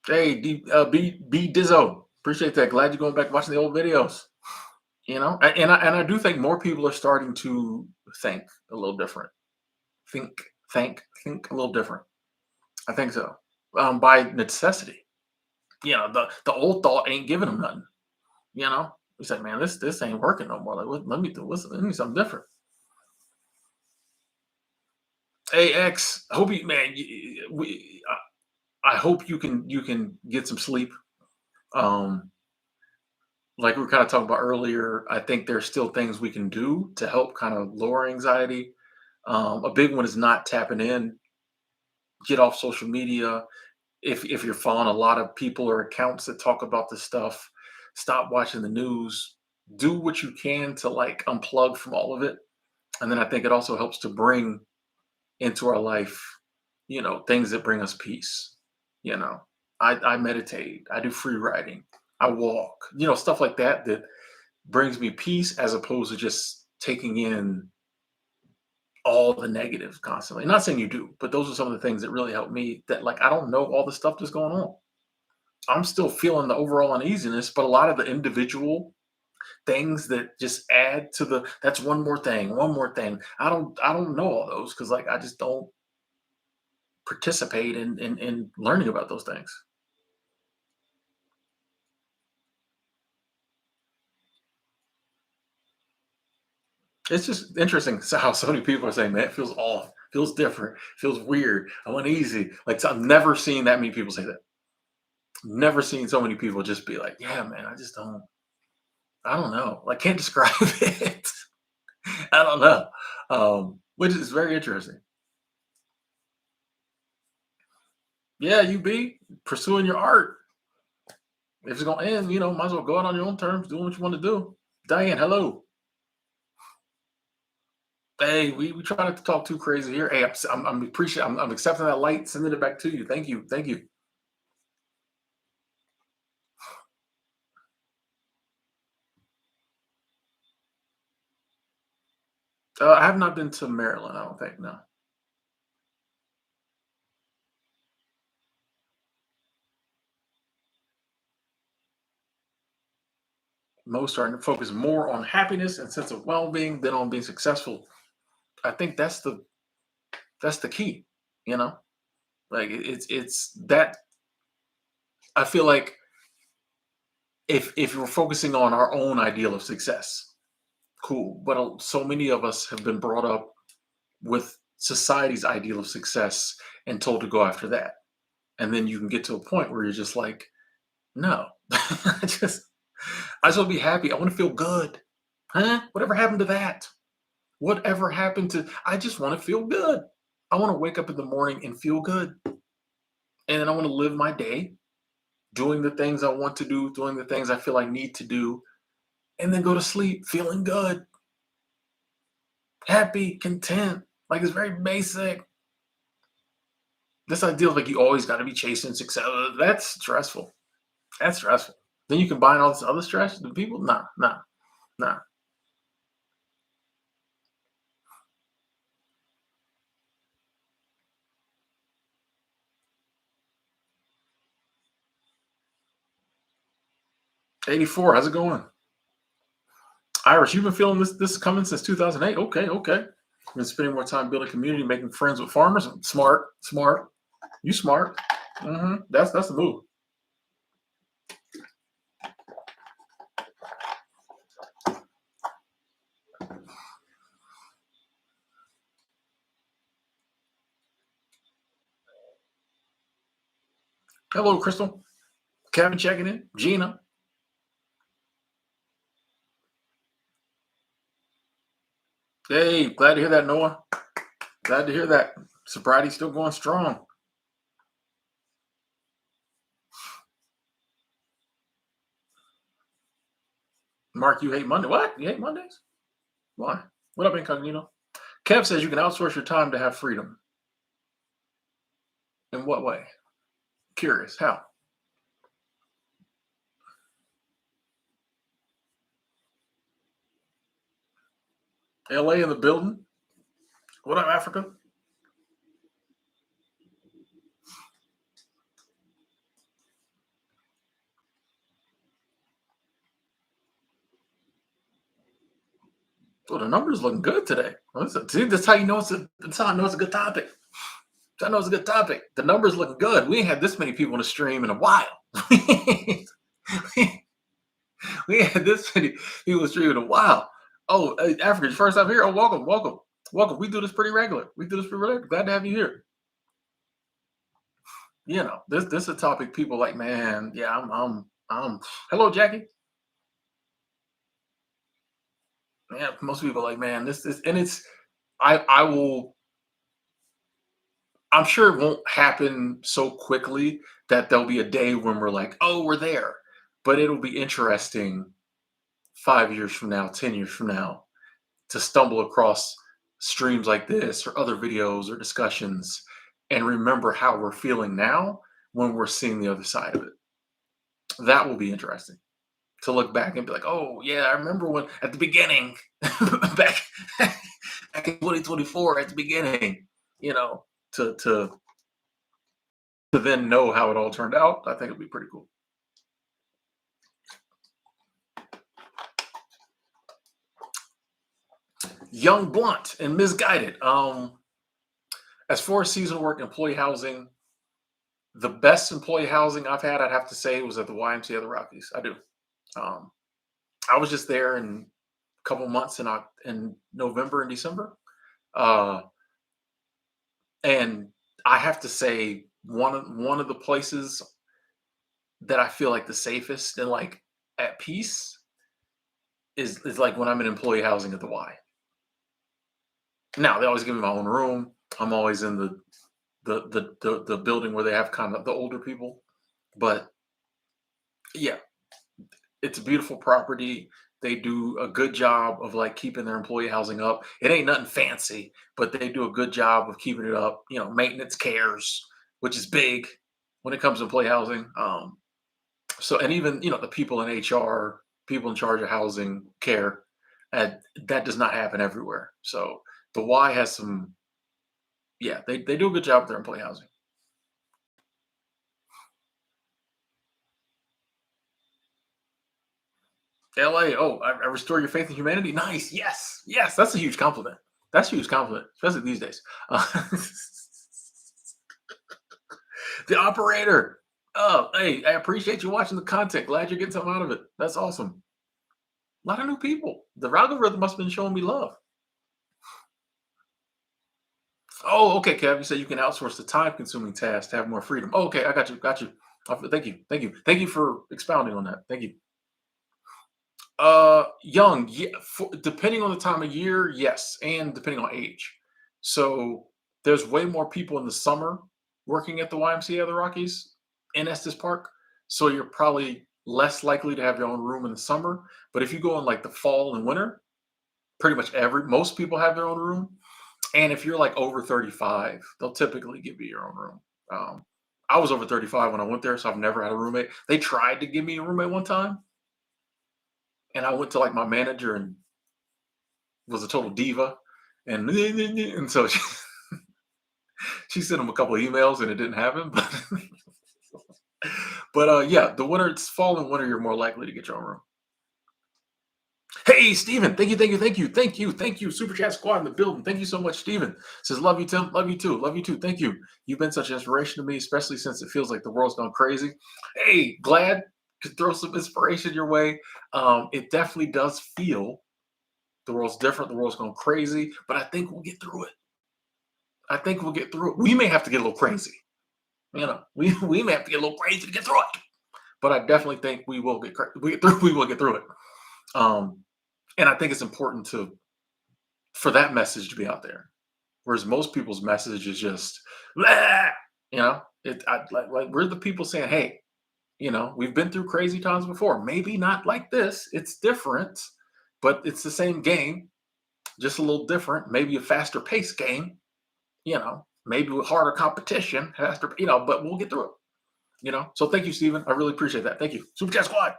Hey, B Dizzo, appreciate that. Glad you're going back watching the old videos. And I do think more people are starting to think a little different. Think, think a little different. I think so. By necessity. The old thought ain't giving them nothing. You know, he's like, man, this ain't working no more. Like, let me do let me something different. Hey X, hope you man, I hope you can get some sleep. Um, like we were kind of talking about earlier, I think there's still things we can do to help kind of lower anxiety. A big one is not tapping in. Get off social media. If you're following a lot of people or accounts that talk about this stuff, stop watching the news. Do what you can to like unplug from all of it. And then I think it also helps to bring into our life, things that bring us peace. You know, I meditate, I do free writing, I walk, stuff like that that brings me peace as opposed to just taking in all the negative constantly. Not saying you do, but those are some of the things that really help me that like I don't know all the stuff that's going on. I'm still feeling the overall uneasiness, but a lot of the individual things that just add to the that's one more thing. I don't know all those because like I just don't participate in learning about those things. It's just interesting how so many people are saying, man, it feels off, feels different, feels weird, I'm uneasy. Like so I've never seen that many people say that. Never seen so many people just be like, yeah, man, I don't know. Like can't describe it. I don't know. Which is very interesting. Yeah, you be pursuing your art. If it's gonna end, might as well go out on your own terms, doing what you want to do. Diane, hello. Hey, we try not to talk too crazy here. Hey, I'm appreciate I'm accepting that light, sending it back to you. Thank you, thank you. I have not been to Maryland. I don't think no. Most starting to focus more on happiness and sense of well-being than on being successful. I think that's the key. You know, like it's that I feel like if we're focusing on our own ideal of success, cool. But so many of us have been brought up with society's ideal of success and told to go after that. And then you can get to a point where you're just like, no, I just want to be happy. I want to feel good. Huh? Whatever happened to that? Whatever happened to, I just want to feel good. I want to wake up in the morning and feel good. And then I want to live my day doing the things I want to do, doing the things I feel I need to do, and then go to sleep feeling good, happy, content. Like it's very basic. This idea of like you always got to be chasing success, that's stressful. That's stressful. Then you combine all this other stress. The people, nah, nah, nah. 84. How's it going? Iris, you've been feeling this coming since 2008. Okay, okay. Been spending more time building community, making friends with farmers. Smart, smart. You smart. That's the move. Hello, Crystal. Kevin checking in. Gina. Hey, glad to hear that, Noah. Glad to hear that. Sobriety's still going strong. Mark, you hate Monday. What? You hate Mondays? Why? What up, Incognito? Kev says you can outsource your time to have freedom. In what way? Curious. How? LA in the building. What up, Africa? Well, the numbers looking good today. See, that's how you know that's how I know it's a good topic. I know it's a good topic. The numbers looking good. We ain't had this many people in the stream in a while. We had this many people streaming in a while. Oh, hey, Africa, first time here. Oh, welcome, welcome, welcome. We do this pretty regular. We do this pretty regular. Glad to have you here. You know, this is a topic people like, man. Yeah, I'm. Hello, Jackie. Yeah, most people are like, man, this, and it's. I will. I'm sure it won't happen so quickly that there'll be a day when we're like, oh, we're there. But it'll be interesting 5 years from now, 10 years from now, to stumble across streams like this or other videos or discussions and remember how we're feeling now when we're seeing the other side of it. That will be interesting to look back and be like, oh, yeah, I remember when at the beginning, back, back in 2024, at the beginning, you know, to then know how it all turned out. I think it'd be pretty cool. Young, blunt, and misguided. As far as seasonal work, employee housing, the best employee housing I've had, I'd have to say, was at the YMCA of the Rockies. I do. Um, I was just there in a couple months in November and December, uh, and I have to say one of the places that I feel like the safest and like at peace is like when I'm in employee housing at the Y. Now they always give me my own room. I'm always in the building where they have kind of the older people, but yeah, it's a beautiful property. They do a good job of like keeping their employee housing up. It ain't nothing fancy, but they do a good job of keeping it up. You know, maintenance cares, which is big when it comes to employee housing. So, and even the people in HR, people in charge of housing care, that does not happen everywhere. So the Y has some, yeah, they do a good job with their employee housing. LA, oh, I restore your faith in humanity. Nice. Yes. Yes. That's a huge compliment. That's a huge compliment, especially these days. The operator. Oh, hey, I appreciate you watching the content. Glad you're getting something out of it. That's awesome. A lot of new people. The algorithm must have been showing me love. Oh, okay, Kev. You said you can outsource the time consuming tasks to have more freedom. Oh, okay, I got you. Got you. Thank you. Thank you. Thank you for expounding on that. Thank you. Young, yeah, depending on the time of year, yes, and depending on age. So there's way more people in the summer working at the YMCA of the Rockies in Estes Park. So you're probably less likely to have your own room in the summer. But if you go in like the fall and winter, pretty much most people have their own room. And if you're like over 35, they'll typically give you your own room. Um, I was over 35 when I went there, so I've never had a roommate. They tried to give me a roommate one time, and I went to like my manager and was a total diva, and so she sent him a couple of emails and it didn't happen. But But yeah, the winter, it's fall and winter, you're more likely to get your own room. Hey, Steven, thank you, thank you, thank you, thank you, thank you. Super Chat Squad in the building. Thank you so much, Steven. Says, love you, Tim. Love you too. Love you too. Thank you. You've been such an inspiration to me, especially since it feels like the world's gone crazy. Hey, glad to throw some inspiration your way. It definitely does feel the world's different, the world's going crazy, but I think we'll get through it. I think we'll get through it. We may have to get a little crazy. We may have to get a little crazy to get through it. But I definitely think we will we will get through it. Um, and I think it's important to for that message to be out there. Whereas most people's message is just, "Blah," like we're the people saying, hey, we've been through crazy times before. Maybe not like this. It's different, but it's the same game, just a little different. Maybe a faster paced game. Maybe with harder competition, faster. But we'll get through it. So thank you, Stephen. I really appreciate that. Thank you, Super Chat Squad.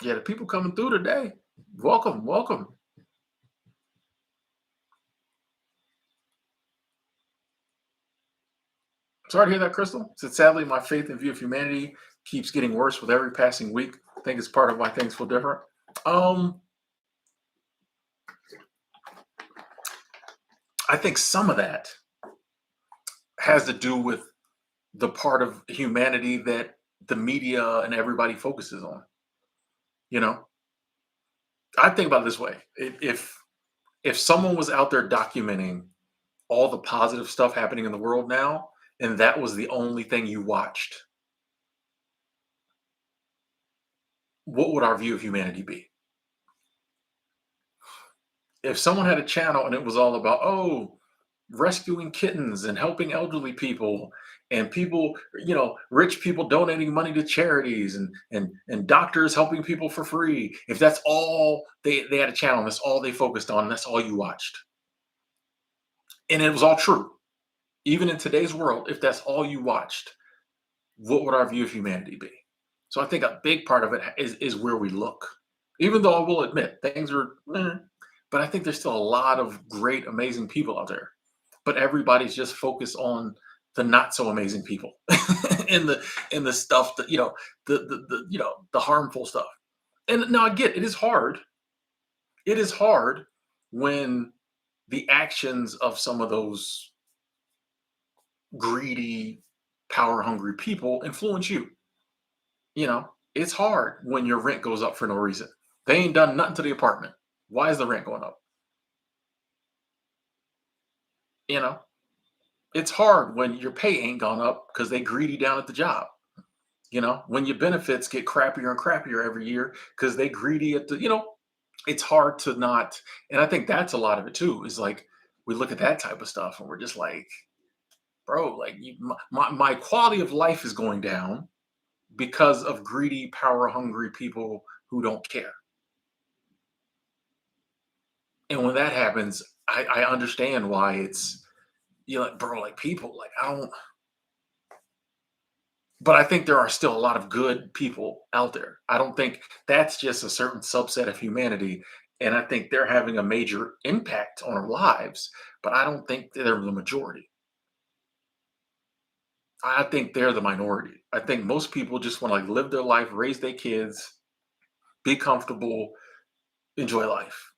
Yeah, the people coming through today. Welcome, welcome. Sorry to hear that, Crystal. Said sadly, my faith and view of humanity keeps getting worse with every passing week. I think it's part of why things feel different. Um, I think some of that has to do with the part of humanity that the media and everybody focuses on. You know, I think about it this way: if someone was out there documenting all the positive stuff happening in the world now, and that was the only thing you watched, what would our view of humanity be? If someone had a channel and it was all about, oh, rescuing kittens and helping elderly people and people, rich people donating money to charities and doctors helping people for free, if that's all they had a channel and that's all they focused on, and that's all you watched, and it was all true, even in today's world, if that's all you watched, what would our view of humanity be? So I think a big part of it is where we look. Even though I will admit things are, but I think there's still a lot of great, amazing people out there. But everybody's just focused on the not so amazing people and the stuff that the harmful stuff. And now I get it is hard. It is hard when the actions of some of those greedy, power hungry people influence you. It's hard when your rent goes up for no reason. They ain't done nothing to the apartment. Why is the rent going up? You know, it's hard when your pay ain't gone up because they greedy down at the job. When your benefits get crappier and crappier every year because they greedy at it's hard to not. And I think that's a lot of it too. Is like we look at that type of stuff and we're just like, bro, like my quality of life is going down because of greedy, power hungry people who don't care. And when that happens, I understand why it's like, bro, like people, like I don't. But I think there are still a lot of good people out there. I don't think that's just a certain subset of humanity. And I think they're having a major impact on our lives, but I don't think they're the majority. I think they're the minority. I think most people just want to like live their life, raise their kids, be comfortable, enjoy life.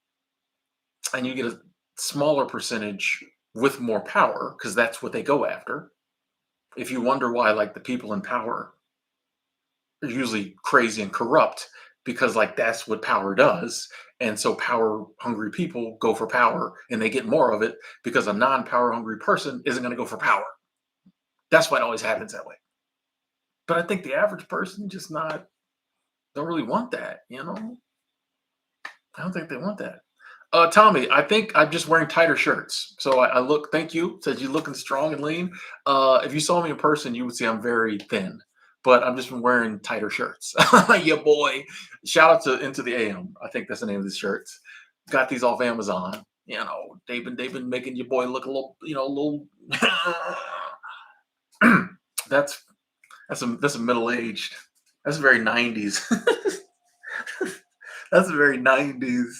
And you get a smaller percentage with more power because that's what they go after. If you wonder why, like the people in power are usually crazy and corrupt because like that's what power does. And so power hungry people go for power and they get more of it because a non-power hungry person isn't going to go for power. That's why it always happens that way. But I think the average person just not don't really want that. I don't think they want that. Tommy, I think I'm just wearing tighter shirts. So I look, thank you. Says you looking strong and lean. If you saw me in person, you would see I'm very thin, but I'm just been wearing tighter shirts. Yeah, boy. Shout out to Into the AM. I think that's the name of the shirts. Got these off Amazon. They've been making your boy look a little, a little. that's that's a middle aged. That's very 90s. That's very 90s.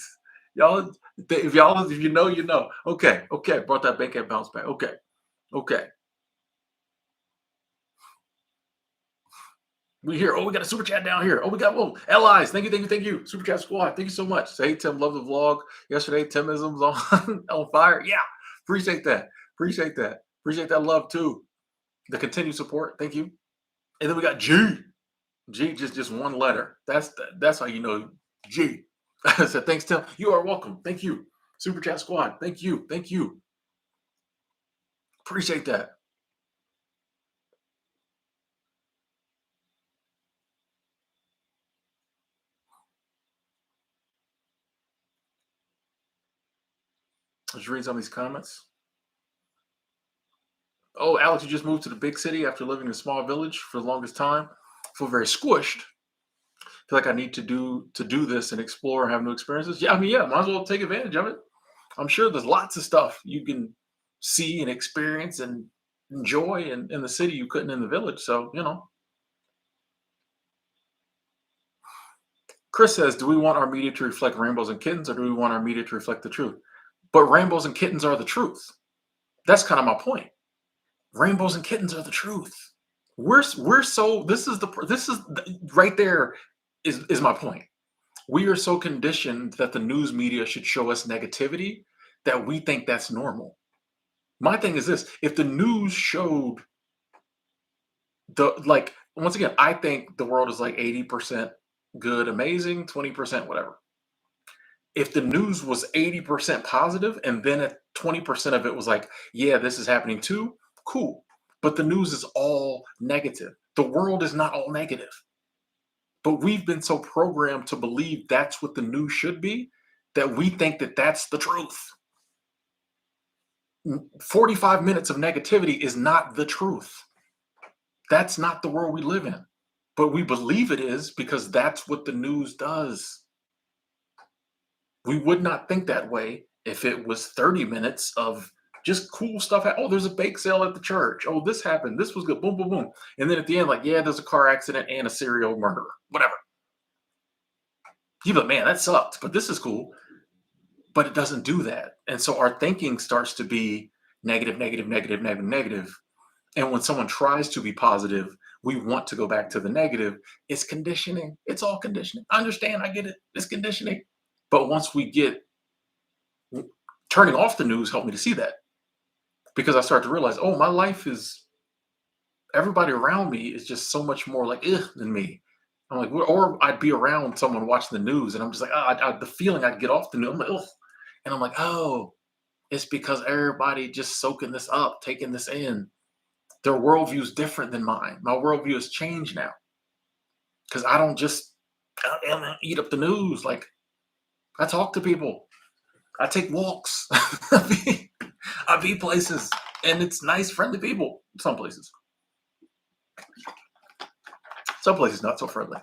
Y'all, if you know, you know. Okay, okay. Brought that bank bounce back. Okay. Okay. We here. Oh, we got a super chat down here. Oh, we got whoa. Allies. Thank you, thank you, thank you. Super chat squad. Thank you so much. Say Tim, love the vlog. Yesterday, Timism's on on fire. Yeah. Appreciate that. Appreciate that. Appreciate that love too. The continued support. Thank you. And then we got G. G just one letter. That's how you know G. I said, thanks, Tim. You are welcome. Thank you. Super chat squad. Thank you. Thank you. Appreciate that. Let's read some of these comments. Oh, Alex, you just moved to the big city after living in a small village for the longest time. Feel very squished. Feel like I need to do this and explore and have new experiences. Yeah, I mean, yeah, might as well take advantage of it. I'm sure there's lots of stuff you can see and experience and enjoy in the city you couldn't in the village. So, Chris says, do we want our media to reflect rainbows and kittens or do we want our media to reflect the truth? But rainbows and kittens are the truth. That's kind of my point. Rainbows and kittens are the truth. We're so right there is my point. We are so conditioned that the news media should show us negativity that we think that's normal. My thing is this: if the news showed once again, I think the world is like 80% good, amazing, 20% whatever. If the news was 80% positive and then at 20% of it was like, yeah, this is happening too, cool. But the news is all negative. The world is not all negative. But we've been so programmed to believe that's what the news should be that we think that that's the truth. 45 minutes of negativity is not the truth. That's not the world we live in. But we believe it is because that's what the news does. We would not think that way if it was 30 minutes of just cool stuff. Oh, there's a bake sale at the church. Oh, this happened. This was good. Boom, boom, boom. And then at the end, like, yeah, there's a car accident and a serial murderer. Whatever. You're like, man, that sucked. But this is cool. But it doesn't do that. And so our thinking starts to be negative, negative, negative, negative, negative. And when someone tries to be positive, we want to go back to the negative. It's conditioning. It's all conditioning. I understand. I get it. It's conditioning. But once we get turning off the news, helped me to see that because I start to realize, oh, my life is everybody around me is just so much more like ugh than me. I'm like, or I'd be around someone watching the news, and I'm just like, the feeling I'd get off the news, I'm like, ugh, and I'm like, oh, it's because everybody just soaking this up, taking this in. Their worldview is different than mine. My worldview has changed now because I don't just eat up the news. Like I talk to people, I take walks, I be places, and it's nice, friendly people. Some places not so friendly.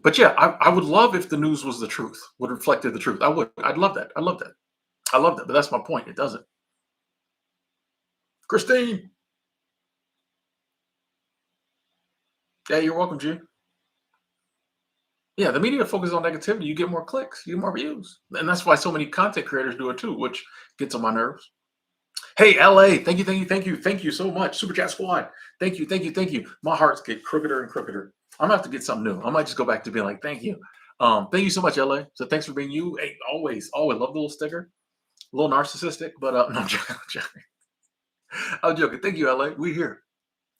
But yeah, I would love if the news was the truth, would reflected the truth. I would. I'd love that. I love that. I love that. But that's my point. It doesn't. Christine. Yeah, you're welcome, G. Yeah, the media focuses on negativity. You get more clicks, you get more views. And that's why so many content creators do it too, which gets on my nerves. Hey, LA, thank you, thank you, thank you, thank you so much. Super Chat Squad. Thank you, thank you, thank you. My hearts get crookeder and crookeder. I'm gonna have to get something new. I might just go back to being like, thank you. Thank you so much, LA. So thanks for being you. Hey, always, always love the little sticker. A little narcissistic, but no, I'm joking. I'm joking. I'm joking. Thank you, LA. We here.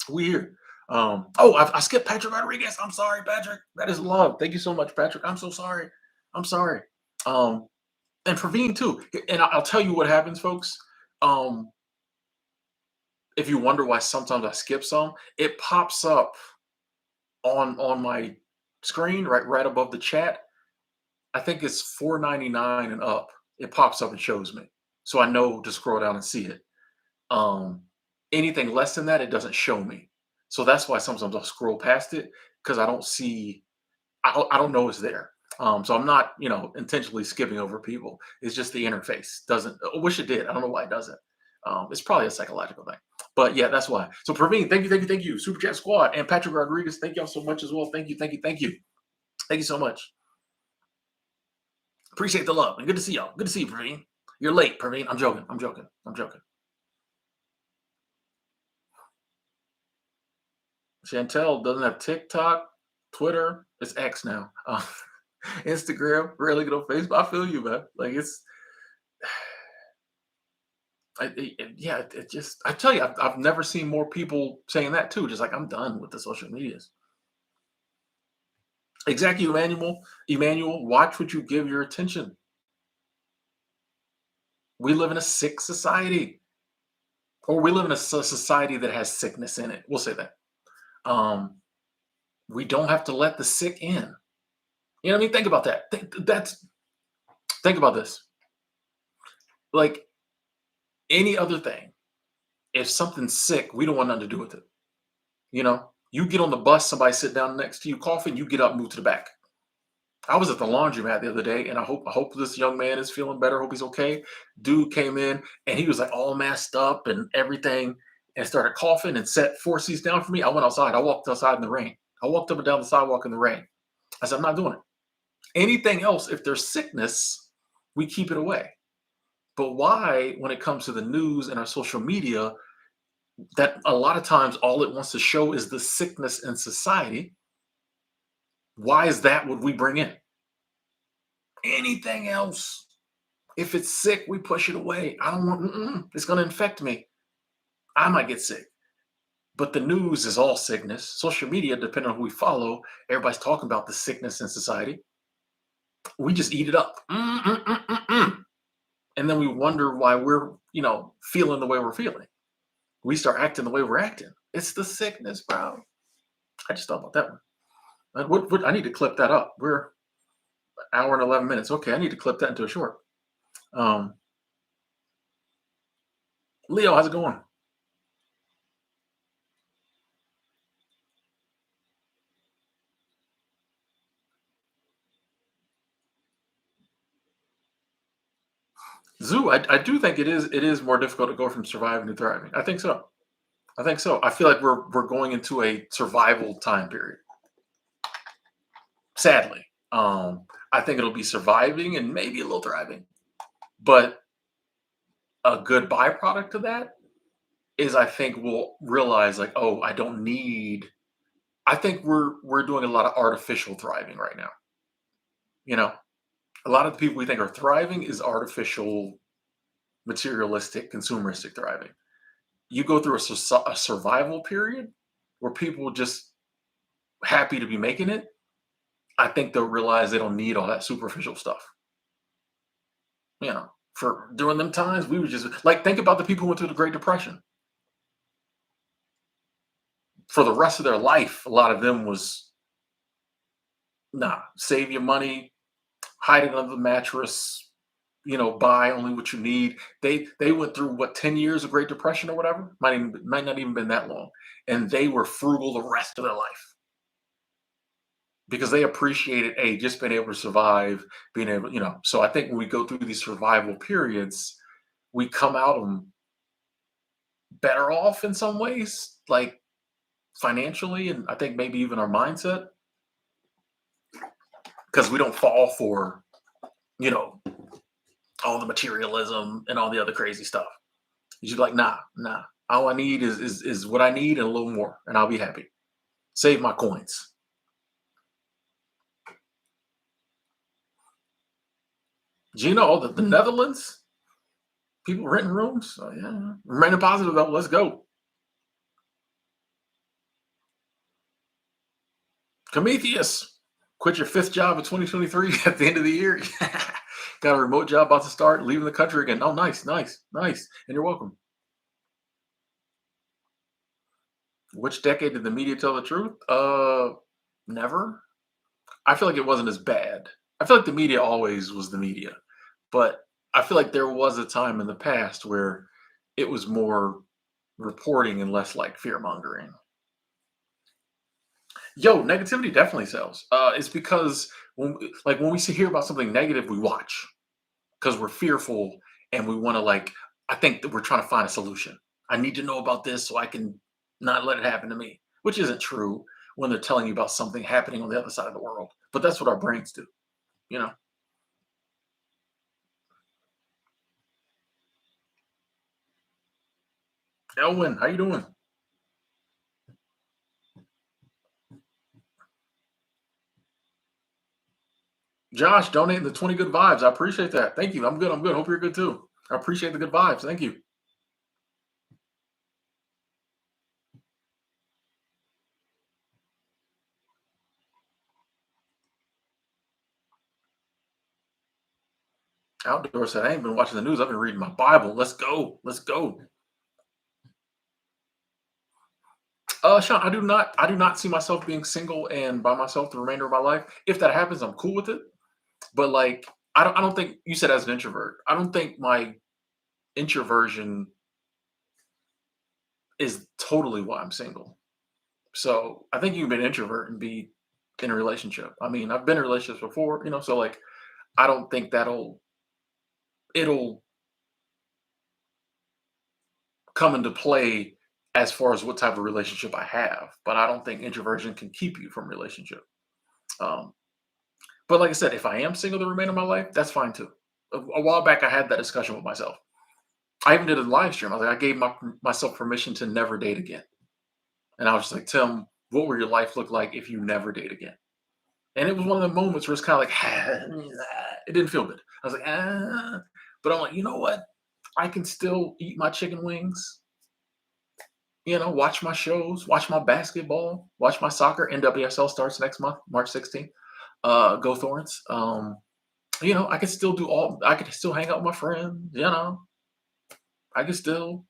We here. I skipped Patrick Rodriguez. I'm sorry, Patrick. That is love. Thank you so much, Patrick. I'm so sorry. I'm sorry. Um, and Praveen too. And I'll tell you what happens, folks. Um, if you wonder why sometimes I skip some, it pops up on my screen right above the chat. I think it's 4.99 and up. It pops up and shows me, so I know to scroll down and see it. Um, Anything less than that, it doesn't show me. So that's why sometimes I'll scroll past it because I don't see, I don't know it's there. So I'm not, intentionally skipping over people. It's just the interface doesn't. I wish it did. I don't know why it doesn't. It's probably a psychological thing. But yeah, that's why. So Praveen, thank you, thank you, thank you. Super Chat Squad and Patrick Rodriguez, thank y'all so much as well. Thank you, thank you, thank you. Thank you so much. Appreciate the love and good to see y'all. Good to see you, Praveen. You're late, Praveen. I'm joking. I'm joking. I'm joking. Chantel doesn't have TikTok, Twitter. It's X now. Instagram. Rarely get on Facebook. I feel you, man. Like it's, yeah. It just. I tell you, I've never seen more people saying that too. Just like I'm done with the social medias. Exactly, Emmanuel. Emmanuel, watch what you give your attention. We live in a sick society, or we live in a society that has sickness in it. We'll say that. Um, we don't have to let the sick in. You know what I mean? Think about that. Think about this. Like any other thing, if something's sick, we don't want nothing to do with it. You know, you get on the bus, somebody sit down next to you coughing, you get up, and move to the back. I was at the laundromat the other day, and I hope this young man is feeling better. Hope he's okay. Dude came in, and he was like all messed up and everything, and started coughing and set 4 seats down for me. I went outside. I walked outside in the rain. I walked up and down the sidewalk in the rain. I said, I'm not doing it. Anything else, if there's sickness, we keep it away. But why, when it comes to the news and our social media, that a lot of times all it wants to show is the sickness in society? Why is that what we bring in? Anything else, if it's sick, we push it away. I don't want, it's going to infect me. I might get sick. But the news is all sickness. Social media, depending on who we follow, everybody's talking about the sickness in society. We just eat it up. And then we wonder why we're, feeling the way we're feeling. We start acting the way we're acting. It's the sickness, bro. I just thought about that one. I need to clip that up. We're an hour and 11 minutes. Okay, I need to clip that into a short. Um, Leo, how's it going? Zoo, I do think it is more difficult to go from surviving to thriving. I think so. I think so. I feel like we're going into a survival time period. Sadly, I think it'll be surviving and maybe a little thriving. But a good byproduct of that is I think we'll realize like, oh, I don't need. I think we're doing a lot of artificial thriving right now. You know, a lot of the people we think are thriving is artificial, materialistic, consumeristic thriving. You go through a survival period where people just happy to be making it. I think they'll realize they don't need all that superficial stuff. For during them times, we were just like think about the people who went through the Great Depression. For the rest of their life, a lot of them was nah, save your money, hide it under the mattress, buy only what you need. They went through what 10 years of Great Depression or whatever. Might not even been that long. And they were frugal the rest of their life because they appreciated just being able to survive, being able, So I think when we go through these survival periods, we come out of them better off in some ways, like financially, and I think maybe even our mindset, because we don't fall for, you know, all the materialism and all the other crazy stuff. You should be like, nah, nah. All I need is what I need and a little more, and I'll be happy. Save my coins. Do you know the Netherlands? People renting rooms? Oh, yeah. Remaining positive though. Let's go. Prometheus. Quit your fifth job in 2023 at the end of the year. Got a remote job about to start, leaving the country again. Oh, nice, nice, nice. And you're welcome. Which decade did the media tell the truth? Never. I feel like it wasn't as bad. I feel like the media always was the media, but I feel like there was a time in the past where it was more reporting and less like fear mongering. Yo, negativity definitely sells. It's because when we hear about something negative, we watch because we're fearful and we want to like. I think that we're trying to find a solution. I need to know about this so I can not let it happen to me, which isn't true when they're telling you about something happening on the other side of the world. But that's what our brains do, you know. Elwin, how you doing? Josh donating the 20 good vibes. I appreciate that. Thank you. I'm good. I'm good. Hope you're good too. I appreciate the good vibes. Thank you. Outdoor said, I ain't been watching the news. I've been reading my Bible. Let's go. Let's go. Sean, I do not see myself being single and by myself the remainder of my life. If that happens, I'm cool with it. But like, I don't think you said as an introvert. I don't think my introversion is totally why I'm single. So I think you can be an introvert and be in a relationship. I mean, I've been in relationships before, so like I don't think it'll come into play as far as what type of relationship I have. But I don't think introversion can keep you from relationship. Um, but like I said, if I am single the remainder of my life, that's fine too. A while back, I had that discussion with myself. I even did a live stream. I was like, I gave myself permission to never date again. And I was just like, Tim, what will your life look like if you never date again? And it was one of the moments where it's kind of like, it didn't feel good. I was like, ah. But I'm like, you know what? I can still eat my chicken wings, watch my shows, watch my basketball, watch my soccer. NWSL starts next month, March 16th. Go Thorns. I could still I could still hang out with my friends. I could still,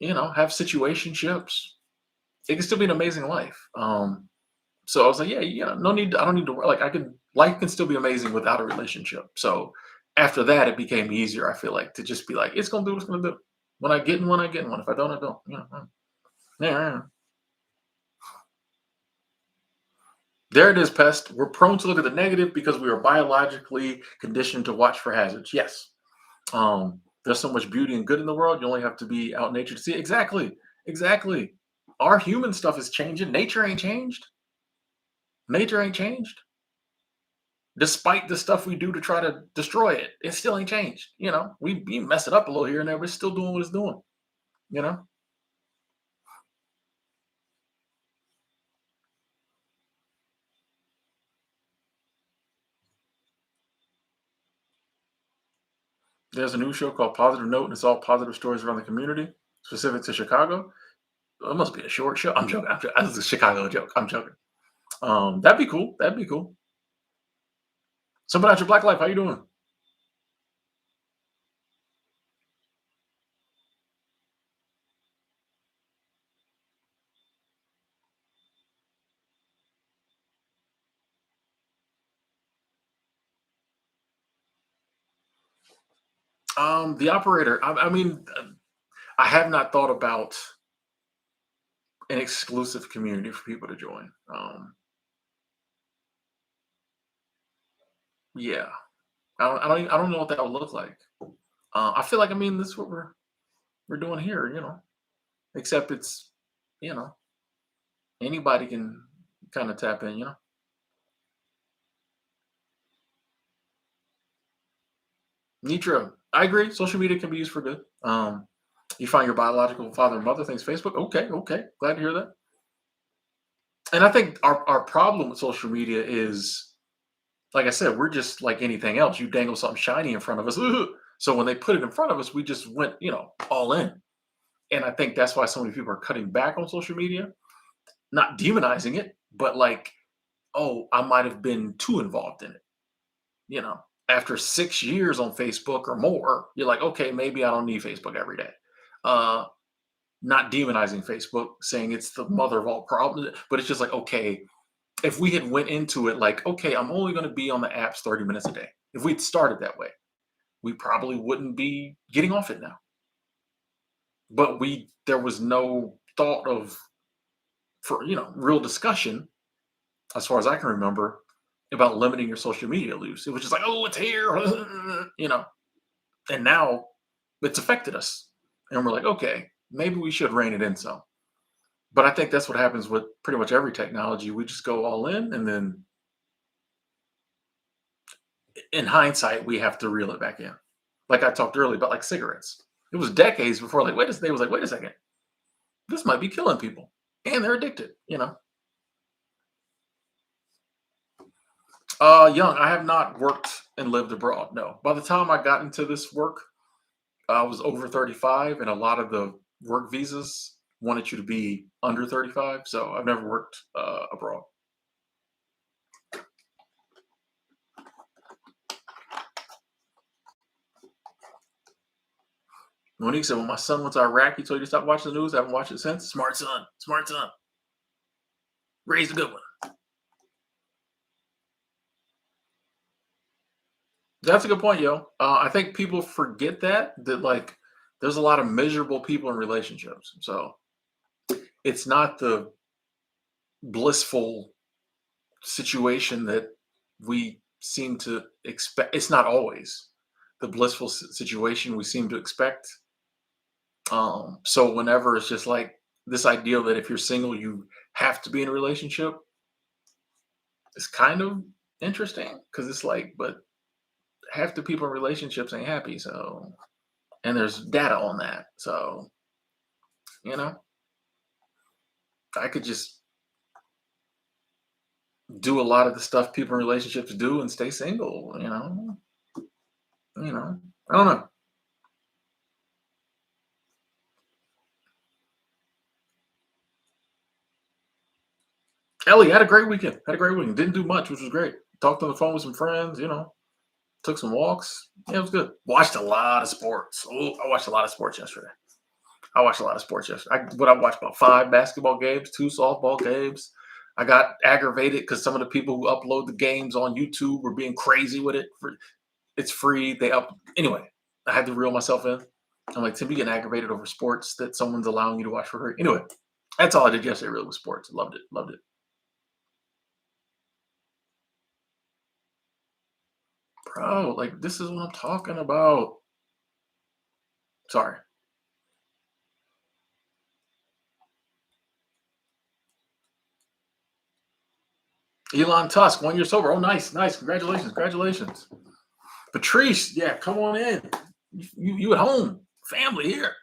have situationships. It can still be an amazing life. So I was like, yeah, no need. I don't need to. Like, life can still be amazing without a relationship. So after that, it became easier. I feel like to just be like, it's gonna do what it's gonna do. When I get in one, I get in one. If I don't, I don't. Yeah, yeah. There it is, pest. We're prone to look at the negative because we are biologically conditioned to watch for hazards. Yes. There's so much beauty and good in the world. You only have to be out in nature to see it. Exactly. Exactly. Our human stuff is changing. Nature ain't changed. Nature ain't changed. Despite the stuff we do to try to destroy it, it still ain't changed. We mess it up a little here and there, but it's still doing what it's doing. You know, there's a new show called Positive Note, and it's all positive stories around the community, specific to Chicago. It must be a short show. I'm joking. This is a Chicago joke. I'm joking. That'd be cool. That'd be cool. Somebody out your Black Life. How you doing? The operator. I mean, I have not thought about an exclusive community for people to join. Yeah, I don't know what that would look like. I feel like, I mean, this is what we're doing here. Except it's, you know anybody can kind of tap in. Nitra, I agree. Social media can be used for good. You find your biological father and mother. Thanks, Facebook. Okay, okay. Glad to hear that. And I think our problem with social media is, like I said, we're just like anything else. You dangle something shiny in front of us. "Ugh." So when they put it in front of us, we just went, all in. And I think that's why so many people are cutting back on social media, not demonizing it, but like, oh, I might have been too involved in it. You know, After 6 years on Facebook or more, you're like, okay, maybe I don't need Facebook every day. Uh, Not demonizing Facebook, saying it's the mother of all problems, but it's just like, okay, if we had went into it like, okay, I'm only going to be on the apps 30 minutes a day. If we'd started that way, we probably wouldn't be getting off it now. But there was no thought of, for real discussion, as far as I can remember, about limiting your social media use. It was just like, oh, it's here, and now it's affected us, and we're like, okay, maybe we should rein it in some. But I think that's what happens with pretty much every technology. We just go all in, and then in hindsight, we have to reel it back in. Like I talked earlier about, like cigarettes. It was decades before, like, they was like, wait a second, this might be killing people, and they're addicted. Young. I have not worked and lived abroad. No. By the time I got into this work, I was over 35, and a lot of the work visas wanted you to be under 35. So I've never worked abroad. Monique said, "When my son went to Iraq, he told you to stop watching the news. I haven't watched it since. Smart son. Smart son. Raised a good one." That's a good point, yo. I think people forget that like there's a lot of miserable people in relationships. So it's not the blissful situation that we seem to expect. It's not always the blissful situation we seem to expect. So whenever it's just like this idea that if you're single, you have to be in a relationship, it's kind of interesting because it's like, but half the people in relationships ain't happy. So, and there's data on that. So, you know, I could just do a lot of the stuff people in relationships do and stay single. I don't know. Ellie had a great weekend. Had a great weekend. Didn't do much, which was great. Talked on the phone with some friends. Took some walks. Yeah, it was good. Watched a lot of sports. Oh, I watched a lot of sports yesterday. I watched a lot of sports yesterday. I watched about 5 basketball games, 2 softball games. I got aggravated because some of the people who upload the games on YouTube were being crazy with it. It's free. They up anyway. I had to reel myself in. I'm like, Tim, you getting aggravated over sports that someone's allowing you to watch for free. Anyway, that's all I did yesterday. Really, with sports. Loved it. Loved it. Bro, like this is what I'm talking about. Sorry. Elon Tusk, 1 year sober. Oh, nice, nice. Congratulations, congratulations. Patrice, yeah, come on in. You at home. Family here.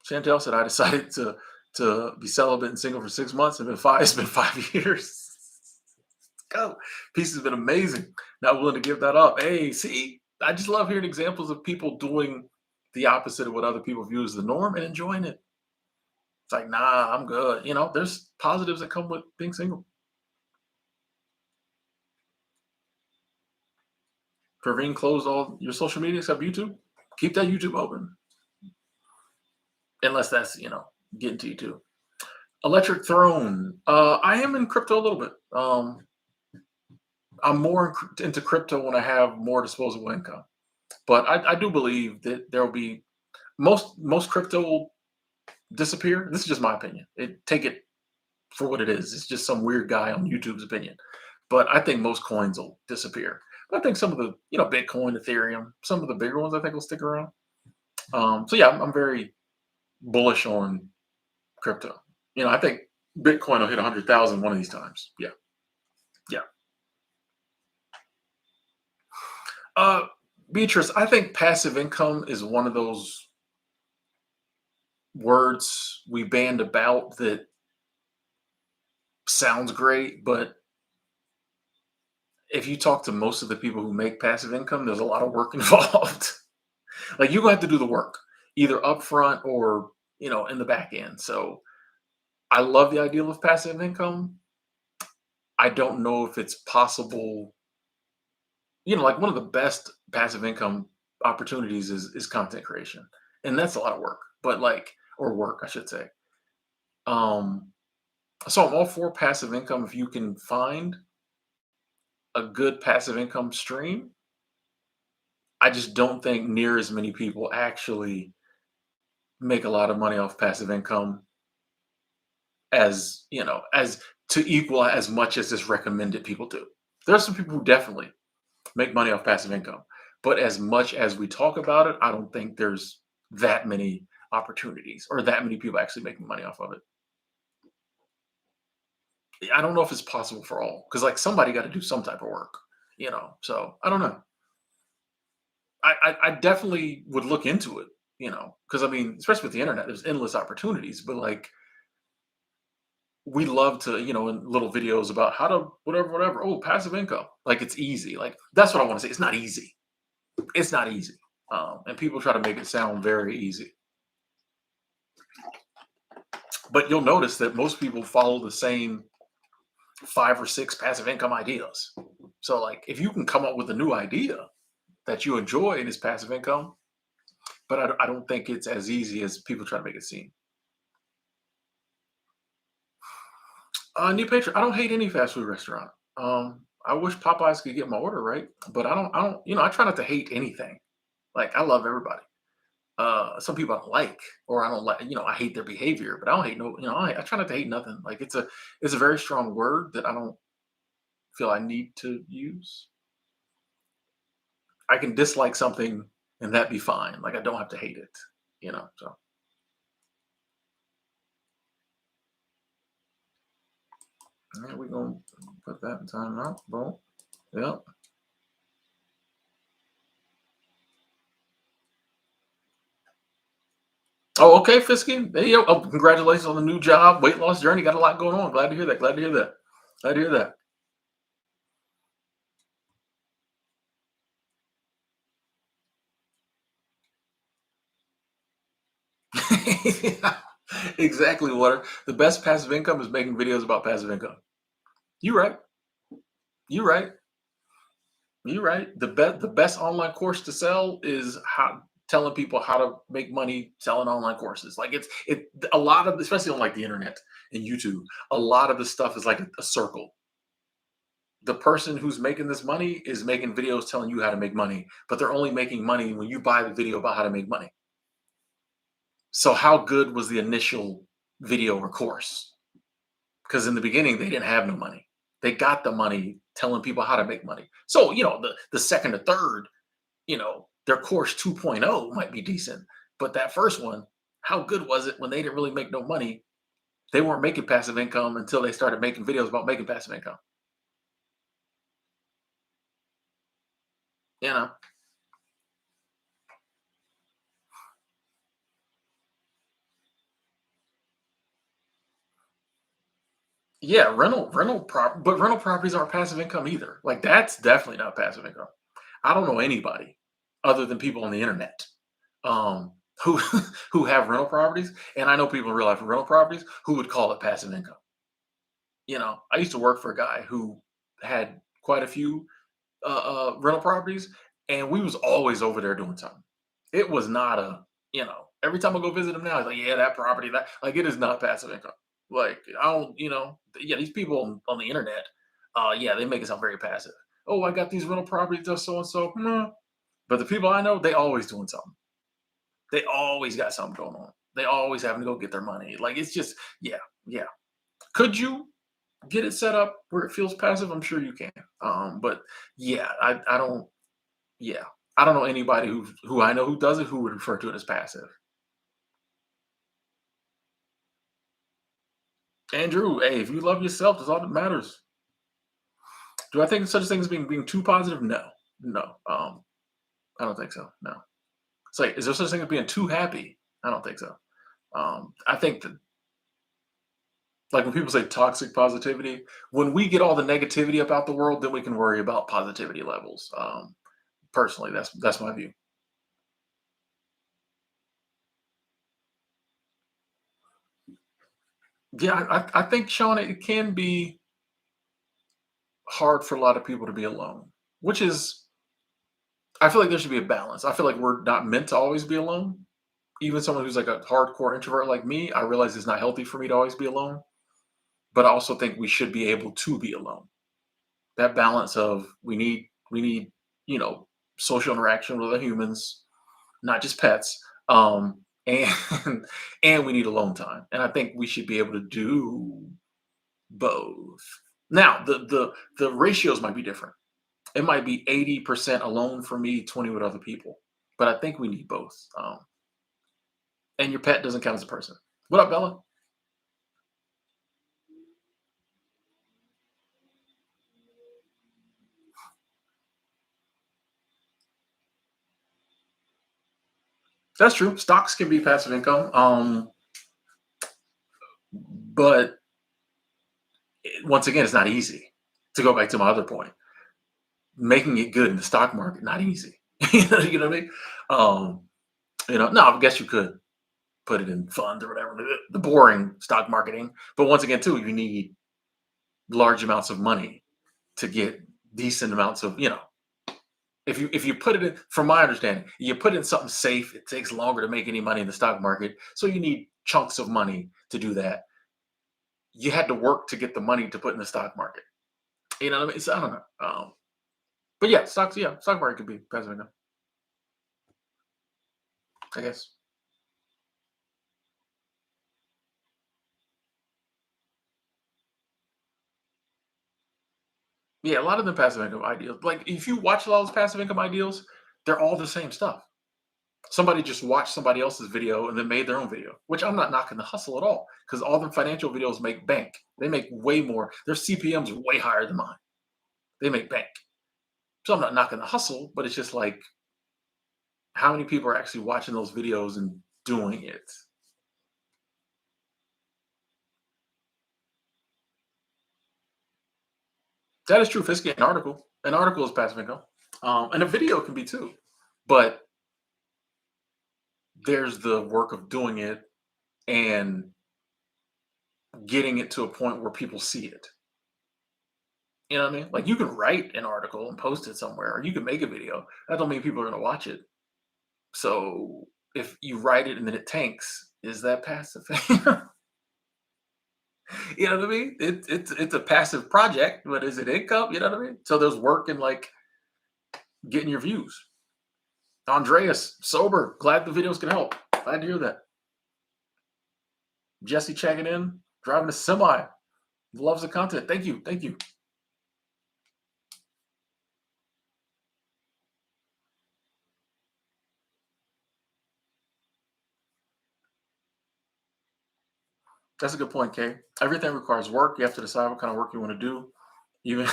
Chantel said I decided to be celibate and single for 6 months. It's been 5 years. Go. Peace has been amazing. Not willing to give that up. Hey, see, I just love hearing examples of people doing the opposite of what other people view as the norm and enjoying it. It's like, nah, I'm good. There's positives that come with being single. Praveen closed all your social media except YouTube. Keep that YouTube open. Unless that's, getting to you too. Electric Throne. I am in crypto a little bit. I'm more into crypto when I have more disposable income. But I do believe that there will be most crypto will disappear. This is just my opinion. Take it for what it is. It's just some weird guy on YouTube's opinion. But I think most coins will disappear. But I think some of the, Bitcoin, Ethereum, some of the bigger ones I think will stick around. So yeah, I'm very bullish on crypto. I think Bitcoin will hit 100,000 one of these times. Yeah, yeah. Uh, Beatrice, I think passive income is one of those words we band about that sounds great, but if you talk to most of the people who make passive income, there's a lot of work involved. Like you're gonna have to do the work, either upfront or in the back end. So I love the idea of passive income. I don't know if it's possible. Like one of the best passive income opportunities is content creation, and that's a lot of work. But like, or work, I should say. Um, so I'm all for passive income if you can find a good passive income stream. I just don't think near as many people actually make a lot of money off passive income as to equal as much as is recommended people do. There's some people who definitely make money off passive income, but as much as we talk about it, I don't think there's that many opportunities or that many people actually making money off of it. I don't know if it's possible for all because like somebody got to do some type of work, So I don't know. I definitely would look into it, because I mean, especially with the internet, there's endless opportunities. But like, we love to, in little videos about how to whatever, whatever. Oh, passive income. Like it's easy. Like that's what I want to say. It's not easy. It's not easy. And people try to make it sound very easy. But you'll notice that most people follow the same five or six passive income ideas. So, like, if you can come up with a new idea that you enjoy and is passive income, but I don't think it's as easy as people try to make it seem. New patron. I don't hate any fast food restaurant. I wish Popeyes could get my order right, but I don't. I try not to hate anything. Like, I love everybody. Some people I don't like, or I don't like. I hate their behavior, but I don't hate no. I try not to hate nothing. Like, it's a very strong word that I don't feel I need to use. I can dislike something and that be fine. Like, I don't have to hate it. So yeah, we gonna put that in time out. Boom. Yep. Oh, okay, Fisky. Hey, yo. Oh, congratulations on the new job, weight loss journey. Got a lot going on. Glad to hear that. Glad to hear that. Glad to hear that. Exactly, Water. The best passive income is making videos about passive income. You right. You right. You right. The best online course to sell is how telling people how to make money selling online courses. Like it a lot of, especially on like the internet and YouTube, a lot of the stuff is like a circle. The person who's making this money is making videos telling you how to make money, but they're only making money when you buy the video about how to make money. So how good was the initial video or course? Because in the beginning they didn't have no money. They got the money telling people how to make money. So, the second or third, their course 2.0 might be decent, but that first one, how good was it when they didn't really make no money? They weren't making passive income until they started making videos about making passive income. You know, yeah, but rental properties aren't passive income either. Like that's definitely not passive income. I don't know anybody other than people on the internet um, who who have rental properties, and I know people in real life with rental properties who would call it passive income. I used to work for a guy who had quite a few rental properties, and we was always over there doing something. It was not every time I go visit him now, he's like, yeah, that property, that like it is not passive income. Like I don't, yeah, these people on the internet, yeah, they make it sound very passive. Oh, I got these rental properties, just so and so. But the people I know, they always doing something. They always got something going on. They always having to go get their money. Like it's just, yeah, yeah. Could you get it set up where it feels passive? I'm sure you can. But yeah, I don't. Yeah, I don't know anybody who I know who does it who would refer to it as passive. Andrew, hey, if you love yourself, that's all that matters. Do I think such a thing as being too positive? No, no. I don't think so. No. It's like, is there such thing as being too happy? I don't think so. I think that like when people say toxic positivity, when we get all the negativity about the world, then we can worry about positivity levels. Personally, that's my view. Yeah, I think Sean, it can be hard for a lot of people to be alone, which is I feel like there should be a balance. I feel like we're not meant to always be alone. Even someone who's like a hardcore introvert like me, I realize it's not healthy for me to always be alone. But I also think we should be able to be alone. That balance of we need you know social interaction with other humans, not just pets, and and we need alone time. And I think we should be able to do both. Now the ratios might be different. It might be 80% alone for me, 20 with other people. But I think we need both. And your pet doesn't count as a person. What up, Bella? That's true. Stocks can be passive income. But once again, it's not easy. To go back to my other point, making it good in the stock market, not easy. You know what I mean? Um, no, I guess you could put it in funds or whatever, the boring stock marketing. But once again, too, you need large amounts of money to get decent amounts of, if you put it in, from my understanding, you put in something safe, it takes longer to make any money in the stock market. So you need chunks of money to do that. You had to work to get the money to put in the stock market. You know what I mean? So I don't know. But yeah, stock market could be passive income, I guess. Yeah, a lot of the passive income ideals. Like if you watch a lot of those passive income ideals, they're all the same stuff. Somebody just watched somebody else's video and then made their own video, which I'm not knocking the hustle at all because all the financial videos make bank. They make way more. Their CPMs are way higher than mine. They make bank. So I'm not knocking the hustle, but it's just like how many people are actually watching those videos and doing it? That is true. If it's an article, an article is passive income, and a video can be too. But there's the work of doing it and getting it to a point where people see it. You know what I mean? Like you can write an article and post it somewhere, or you can make a video. That don't mean people are going to watch it. So if you write it and then it tanks, is that passive? You know what I mean? It's a passive project, but is it income? You know what I mean? So there's work in like getting your views. Andreas, sober. Glad the videos can help. Glad to hear that. Jesse checking in, driving a semi. Loves the content. Thank you. Thank you. That's a good point, Kay. Everything requires work. You have to decide what kind of work you want to do. Even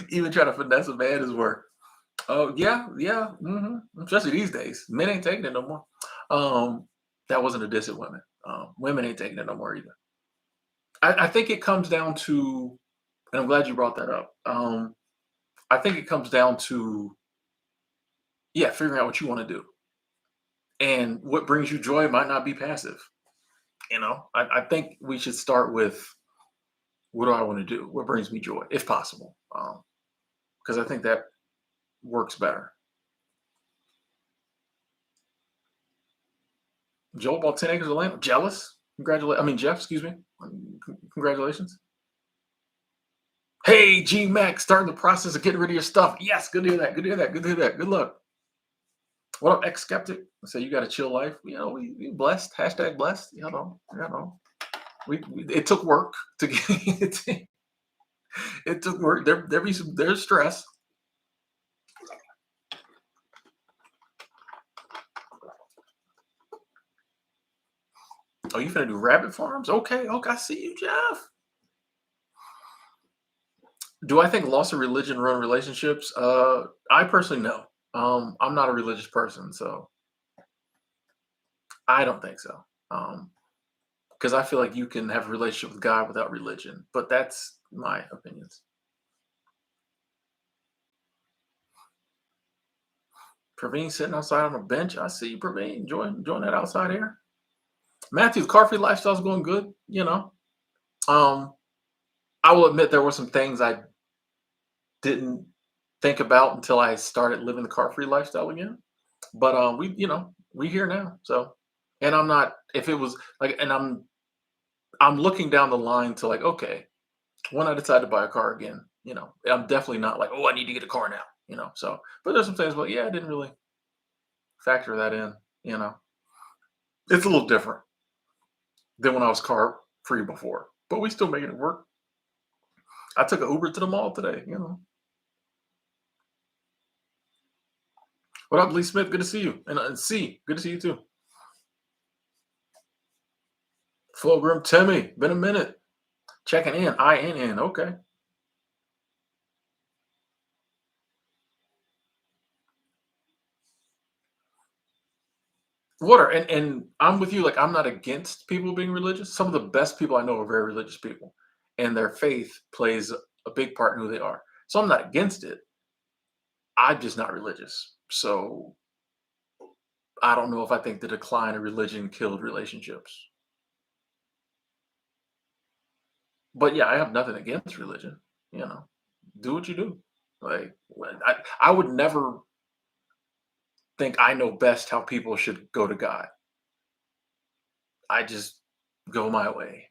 even trying to finesse a man is work. Oh yeah, yeah. Especially these days, men ain't taking it no more. Um, that wasn't a diss at women. Women ain't taking it no more either. I think it comes down to, and I'm glad you brought that up. I think it comes down to, yeah, figuring out what you want to do and what brings you joy might not be passive. I think we should start with what do I want to do? What brings me joy, if possible? Because I think that works better. Joel bought 10 acres of land. Jealous? Congratulations. I mean, Jeff, excuse me. Congratulations. Hey, G Max, starting the process of getting rid of your stuff. Yes, good to hear that. Good to hear that. Good to hear that. Good luck. What up, ex skeptic? So you got a chill life. We blessed. Hashtag blessed. We it took work to get it. It took work. There's stress. Oh, you finna do rabbit farms? Okay, okay. I see you, Jeff. Do I think loss of religion ruin relationships? I personally no. I'm not a religious person, so I don't think so. Because I feel like you can have a relationship with God without religion, but that's my opinions. Praveen sitting outside on a bench. I see you, Praveen. Enjoying that outside air. Matthew's car free lifestyle's going good. Um, I will admit there were some things I didn't think about until I started living the car free lifestyle again. But we here now. So, and I'm not. If it was like, and I'm looking down the line to like, okay, when I decide to buy a car again, I'm definitely not like, oh, I need to get a car now. So, but there's some things, but yeah, I didn't really factor that in. You know, it's a little different than when I was car free before, but we still making it work. I took an Uber to the mall today. What up, Lee Smith? Good to see you. And C, good to see you too. Fulgrim Timmy, been a minute. Checking in. INN. Okay. What are and I'm with you, like, I'm not against people being religious. Some of the best people I know are very religious people, and their faith plays a big part in who they are. So I'm not against it. I'm just not religious. So I don't know if I think the decline of religion killed relationships. But yeah, I have nothing against religion, you know. Do what you do. Like I would never think I know best how people should go to God. I just go my way.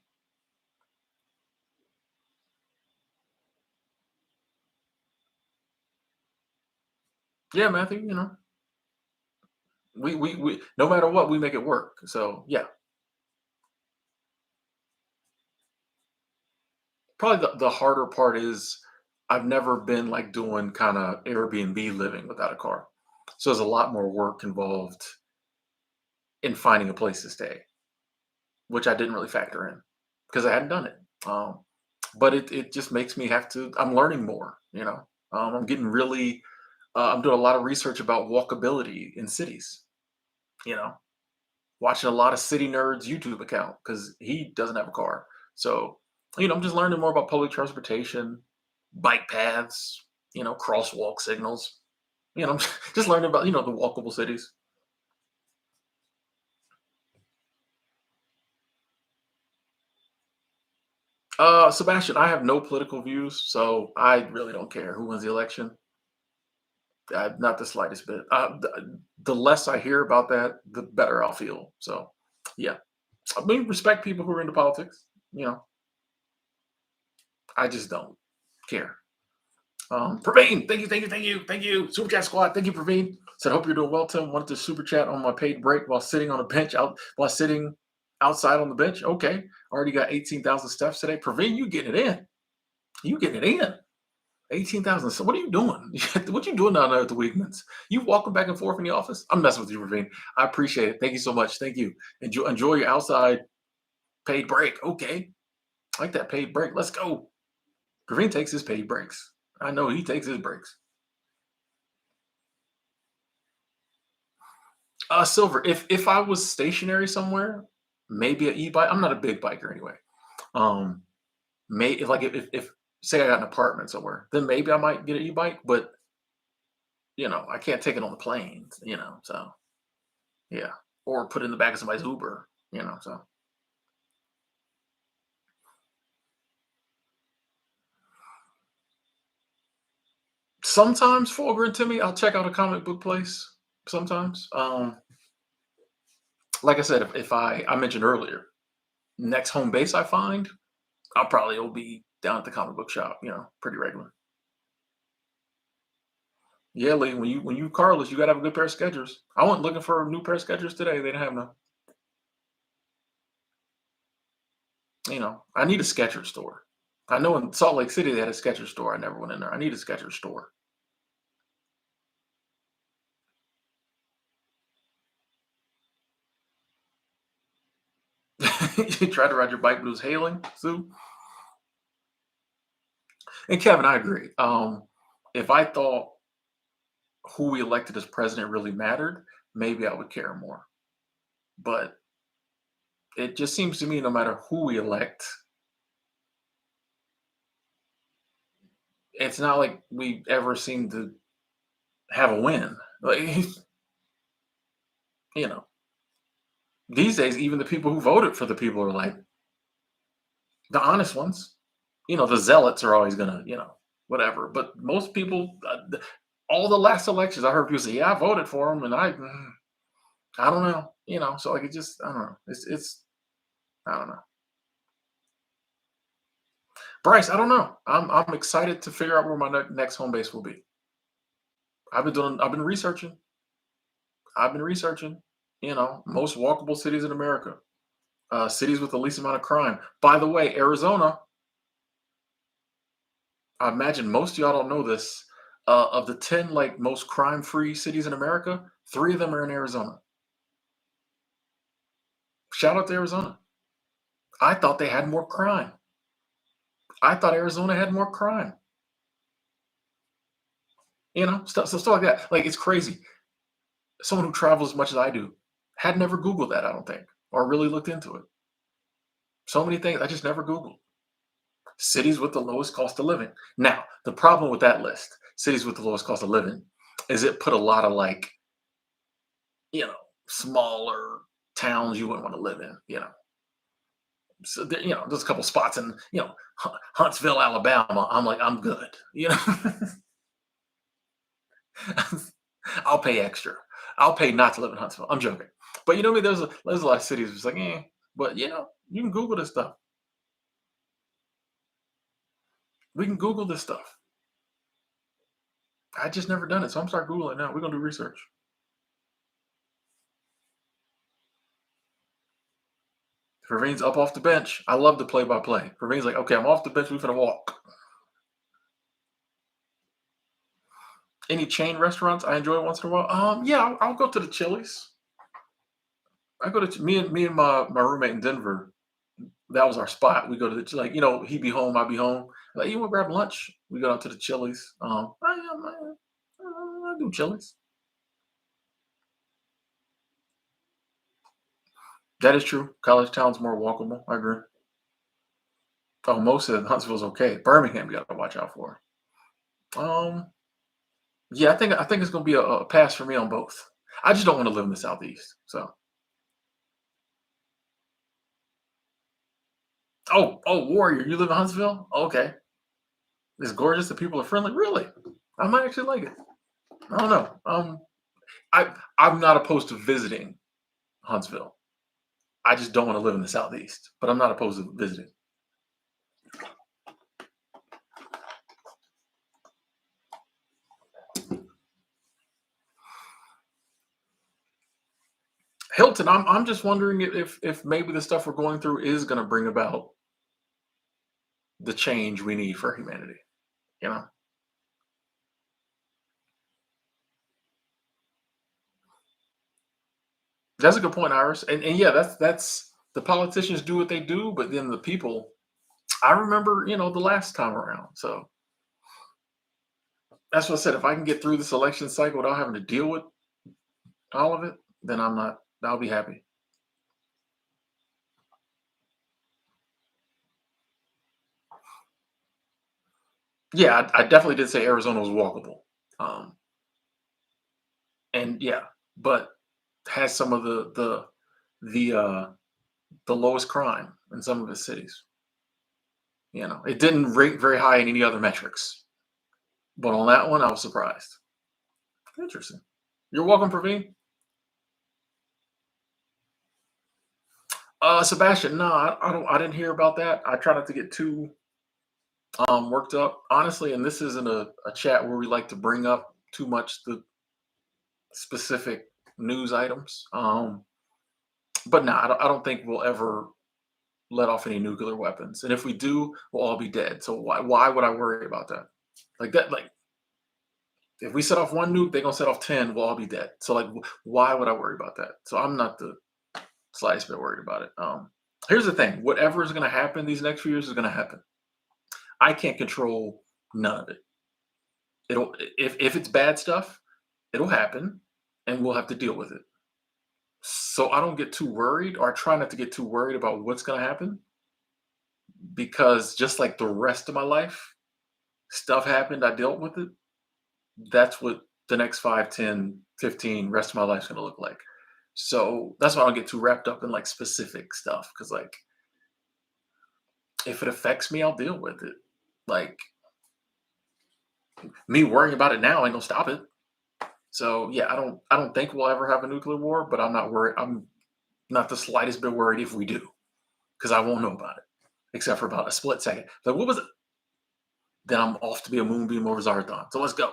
Yeah, Matthew, we no matter what, we make it work. So yeah. Probably the harder part is I've never been like doing kind of Airbnb living without a car. So there's a lot more work involved in finding a place to stay, which I didn't really factor in because I hadn't done it. But it just makes me have to. I'm learning more. I'm getting really. I'm doing a lot of research about walkability in cities. You know, watching a lot of City Nerds YouTube account because he doesn't have a car. So I'm just learning more about public transportation, bike paths, crosswalk signals. Just learning about the walkable cities. Sebastian, I have no political views, so I really don't care who wins the election. Not the slightest bit. The less I hear about that, the better I'll feel. So, yeah, I mean, respect people who are into politics. You know, I just don't care. Praveen, thank you, thank you, thank you, thank you. Super chat squad, thank you, Praveen. Said, hope you're doing well, Tim. Wanted to super chat on my paid break while sitting on a bench while sitting outside on the bench. Okay, already got 18,000 steps today. Praveen, you getting it in? You getting it in? 18,000. So what are you doing? What you doing down there at the Weekmans? You walking back and forth in the office? I'm messing with you, Ravine. I appreciate it. Thank you so much. Thank you. Enjoy your outside paid break. Okay. I like that paid break. Let's go. Ravine takes his paid breaks. I know he takes his breaks. Silver, if I was stationary somewhere, maybe an e-bike. I'm not a big biker anyway. Um, may if like if say I got an apartment somewhere, then maybe I might get an e-bike, but I can't take it on the plane. So yeah, or put it in the back of somebody's Uber. So sometimes Fulgur to me, I'll check out a comic book place sometimes. Like I said, if I mentioned earlier, next home base I find, I'll probably will be down at the comic book shop, pretty regular. Yeah, Lee, when you Carlos, you gotta have a good pair of Skechers. I went looking for a new pair of Skechers today. They didn't have none. I need a Skechers store. I know in Salt Lake City they had a Skechers store. I never went in there. I need a Skechers store. You tried to ride your bike, but it was hailing, Sue. And Kevin, I agree. If I thought who we elected as president really mattered, maybe I would care more. But it just seems to me no matter who we elect, it's not like we ever seem to have a win. Like, you know, these days, even the people who voted for the people are like the honest ones. The zealots are always gonna, whatever. But most people, all the last elections, I heard people say, "Yeah, I voted for him," and I don't know. So like it just, I don't know. It's, I don't know. Bryce, I don't know. I'm excited to figure out where my next home base will be. I've been researching. I've been researching. Most walkable cities in America, cities with the least amount of crime. By the way, Arizona. I imagine most of y'all don't know this. Of the 10 like most crime-free cities in America, three of them are in Arizona. Shout out to Arizona. I thought they had more crime. I thought Arizona had more crime. Stuff like that. Like it's crazy. Someone who travels as much as I do. Had never Googled that, I don't think, or really looked into it. So many things I just never Googled. Cities with the lowest cost of living. Now, the problem with that list, cities with the lowest cost of living, is it put a lot of like, you know, smaller towns you wouldn't want to live in. So there, there's a couple spots in, Huntsville, Alabama. I'm like, I'm good. I'll pay extra. I'll pay not to live in Huntsville. I'm joking. But you know what I mean? There's a lot of cities it's like, but you can Google this stuff. We can Google this stuff. I just never done it, so I'm start Googling now. We're gonna do research. Praveen's up off the bench. I love the play by play. Praveen's like, okay, I'm off the bench. We're gonna walk. Any chain restaurants I enjoy once in a while? Yeah, I'll go to the Chili's. I go to me and my roommate in Denver. That was our spot. We go to the like, he'd be home, I'd be home. Like, you want to grab lunch? We go out to the Chili's. I do Chili's. That is true. College town's more walkable. I agree. Oh, most of Huntsville's okay. Birmingham, you got to watch out for. Um, yeah, I think it's gonna be a pass for me on both. I just don't want to live in the southeast. So, oh, Warrior, you live in Huntsville? Okay, it's gorgeous. The people are friendly. Really, I might actually like it. I don't know. I'm not opposed to visiting Huntsville. I just don't want to live in the southeast, but I'm not opposed to visiting. Hilton, I'm just wondering if maybe the stuff we're going through is going to bring about the change we need for humanity. You know, that's a good point, Iris. And yeah, that's the politicians do what they do, but then the people. I remember, the last time around. So that's what I said. If I can get through this election cycle without having to deal with all of it, then I'm not. I'll be happy. Yeah, I definitely did say Arizona was walkable. Um, and yeah, but has some of the lowest crime in some of its cities. It didn't rate very high in any other metrics, but on that one, I was surprised. Interesting. You're welcome, Praveen. Sebastian, no, I don't. I didn't hear about that. I try not to get too worked up, honestly. And this isn't a chat where we like to bring up too much the specific news items. But no, I don't think we'll ever let off any nuclear weapons. And if we do, we'll all be dead. So why would I worry about that? Like that, like if we set off one nuke, they're gonna set off 10, we'll all be dead. So like why would I worry about that? So I'm not the slightest bit worried about it. Here's the thing: whatever is gonna happen these next few years is gonna happen. I can't control none of it. It'll if it's bad stuff, it'll happen and we'll have to deal with it. So I don't get too worried, or I try not to get too worried about what's gonna happen because just like the rest of my life, stuff happened, I dealt with it. That's what the next 5, 10, 15 rest of my life's gonna look like. So that's why I don't get too wrapped up in like specific stuff. Cause like if it affects me, I'll deal with it. Like me worrying about it now ain't gonna stop it. So yeah, I don't think we'll ever have a nuclear war, but I'm not worried. I'm not the slightest bit worried if we do, because I won't know about it. Except for about a split second. Like what was it? Then I'm off to be a moonbeam over Zarthon. So let's go.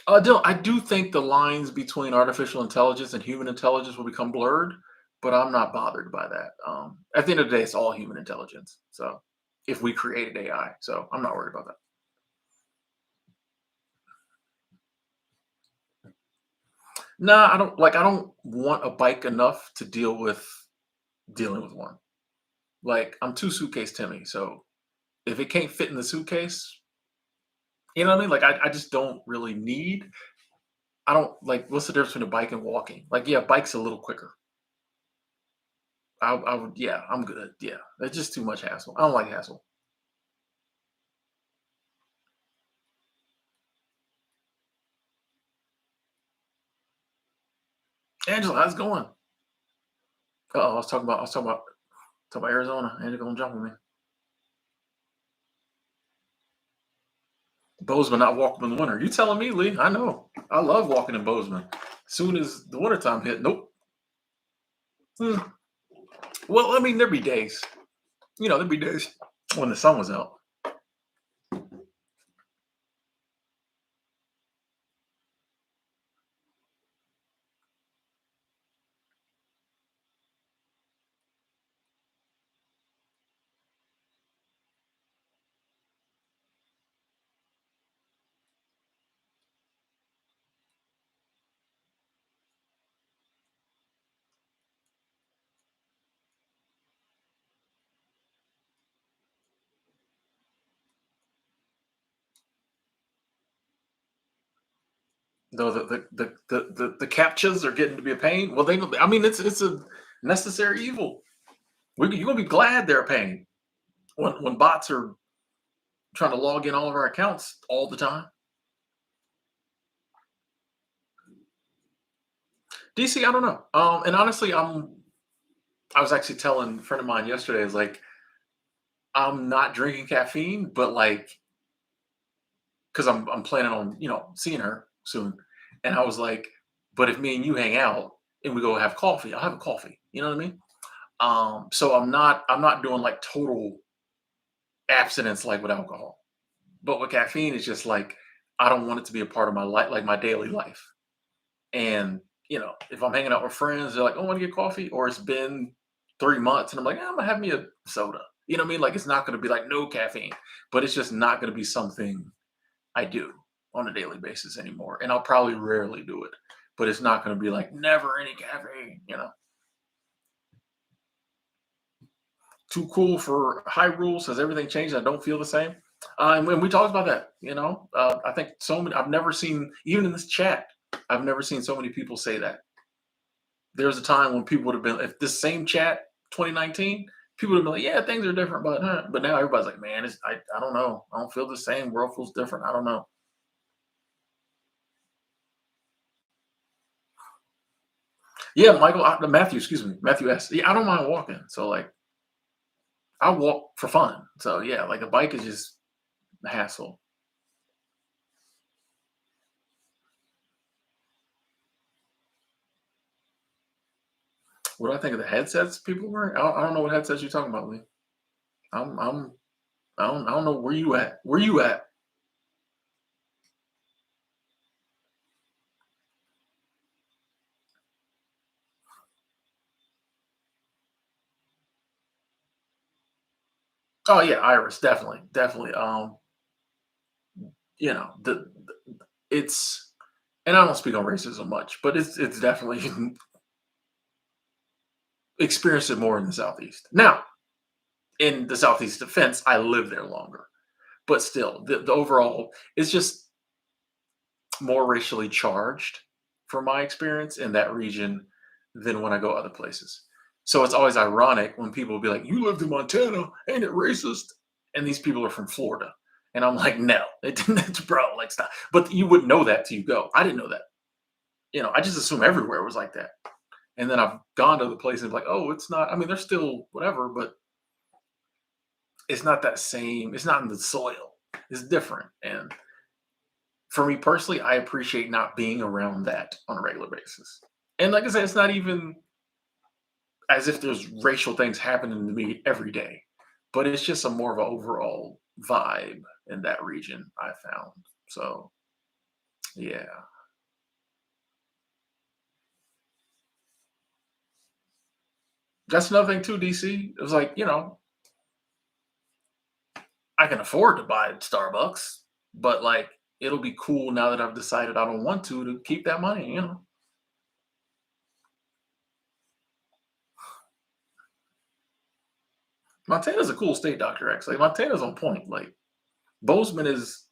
Dylan, I do think the lines between artificial intelligence and human intelligence will become blurred, but I'm not bothered by that. At the end of the day, it's all human intelligence. So if we created AI, so I'm not worried about that. Nah, I don't like. I don't want a bike enough to deal with dealing with one. Like I'm two suitcase Timmy, so if it can't fit in the suitcase, you know what I mean. Like I just don't really need. I don't like. What's the difference between a bike and walking? Like, yeah, bike's a little quicker. I would, yeah, I'm good. Yeah, it's just too much hassle. I don't like hassle. Angela, how's it going? Oh, talking about Arizona. Angela gonna jump on me. Bozeman not walking in the winter. You telling me, Lee? I know. I love walking in Bozeman. Soon as the wintertime hit, nope. Hmm. Well, I mean, there'd be days. There'd be days when the sun was out. Though the captchas are getting to be a pain. Well, I mean, it's a necessary evil. You're gonna be glad they're a pain when bots are trying to log in all of our accounts all the time. DC, I don't know. And honestly, I was actually telling a friend of mine yesterday, is like, I'm not drinking caffeine, but like, because I'm planning on seeing her soon, and I was like, but if me and you hang out and we go have coffee, I'll have a coffee. You know what I mean? So I'm not doing like total abstinence like with alcohol, but with caffeine, it's just like I don't want it to be a part of my life, like my daily life. And if I'm hanging out with friends, they're like, "Oh, want to get coffee?" Or it's been 3 months, and I'm like, "I'm gonna have me a soda." You know what I mean? Like it's not gonna be like no caffeine, but it's just not gonna be something I do on a daily basis anymore. And I'll probably rarely do it, but it's not gonna be like never any caffeine. Too cool for high rules. Has everything changed? I don't feel the same. And when we talked about that, I think so many. I've never seen, even in this chat, I've never seen so many people say that. There's a time when people would have been, if this same chat, 2019, people would have been like, "Yeah, things are different," but now everybody's like, "Man, I don't know. I don't feel the same. World feels different. I don't know." Yeah, Michael, Matthew, excuse me, Matthew S. Yeah, I don't mind walking. So like, I walk for fun. So yeah, like a bike is just a hassle. What do I think of the headsets people wearing? I don't know what headsets you're talking about, Lee. I'm I don't know where you at. Where you at? Oh yeah, Iris, definitely, definitely. It's, and I don't speak on racism much, but it's definitely experienced it more in the Southeast. Now, in the Southeast defense, I live there longer, but still, the overall, it's just more racially charged from my experience in that region than when I go other places. So it's always ironic when people will be like, "You lived in Montana, ain't it racist?" And these people are from Florida. And I'm like, "No, it didn't, bro, like stop." But you wouldn't know that till you go. I didn't know that. I just assume everywhere was like that. And then I've gone to the places like, "Oh, it's not." I mean, they're still whatever, but it's not that same. It's not in the soil. It's different. And for me personally, I appreciate not being around that on a regular basis. And like I said, it's not even as if there's racial things happening to me every day, but it's just a more of an overall vibe in that region I found. So yeah, that's another thing too. DC, it was like I can afford to buy at Starbucks, but like it'll be cool now that I've decided I don't want to keep that money. Montana's a cool state, Doctor X. Like Montana's on point. Like Bozeman is,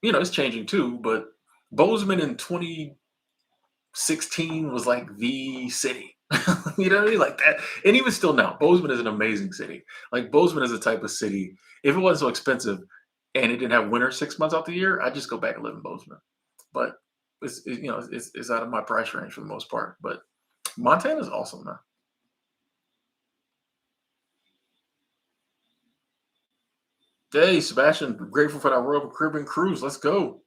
it's changing too, but Bozeman in 2018. 16 was like the city. You know what I mean? Like that. And even still now, Bozeman is an amazing city. Like Bozeman is a type of city. If it wasn't so expensive and it didn't have winter 6 months out the year, I'd just go back and live in Bozeman. But it's out of my price range for the most part. But Montana's awesome, man. Hey, Sebastian, grateful for that Royal Caribbean cruise. Let's go.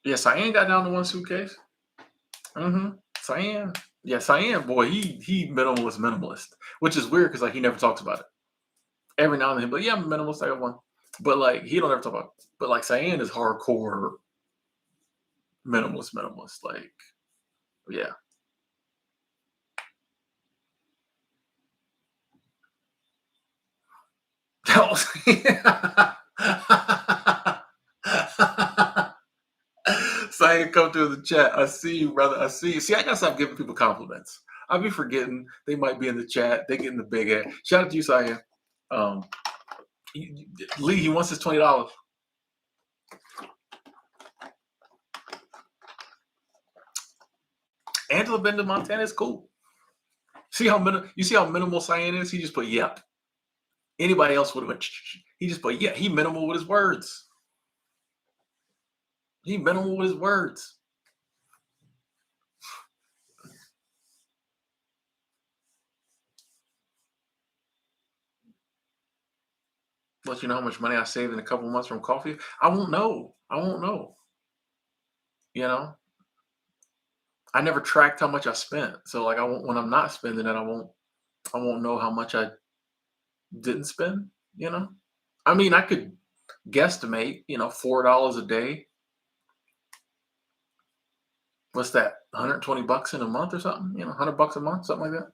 Yes, I ain't got down to one suitcase. Mm-hmm. Cyan. Yeah, Cyan, boy, he minimalist, which is weird because like he never talks about it. Every now and then, but yeah, I'm a minimalist. I got one, but like he don't ever talk about it. But like Cyan is hardcore minimalist. Like, yeah. That was- Cyan come through the chat. I see you, brother. I see you. See, I gotta stop giving people compliments. I be forgetting they might be in the chat. They getting the big head. Shout out to you, Cyan. Um, Lee, he wants his $20. Angela been to Montana is cool. You see how minimal Cyan is? He just put yep. Anybody else would have went. He just put yeah. He minimal with his words. He minimal with his words. Let you know how much money I saved in a couple months from coffee. I won't know. I won't know. You know, I never tracked how much I spent. So like I won't when I'm not spending it, I won't know how much I didn't spend. You know, I mean I could guesstimate. $4 a day. What's that? 120 bucks in a month or something? 100 bucks a month, something like that.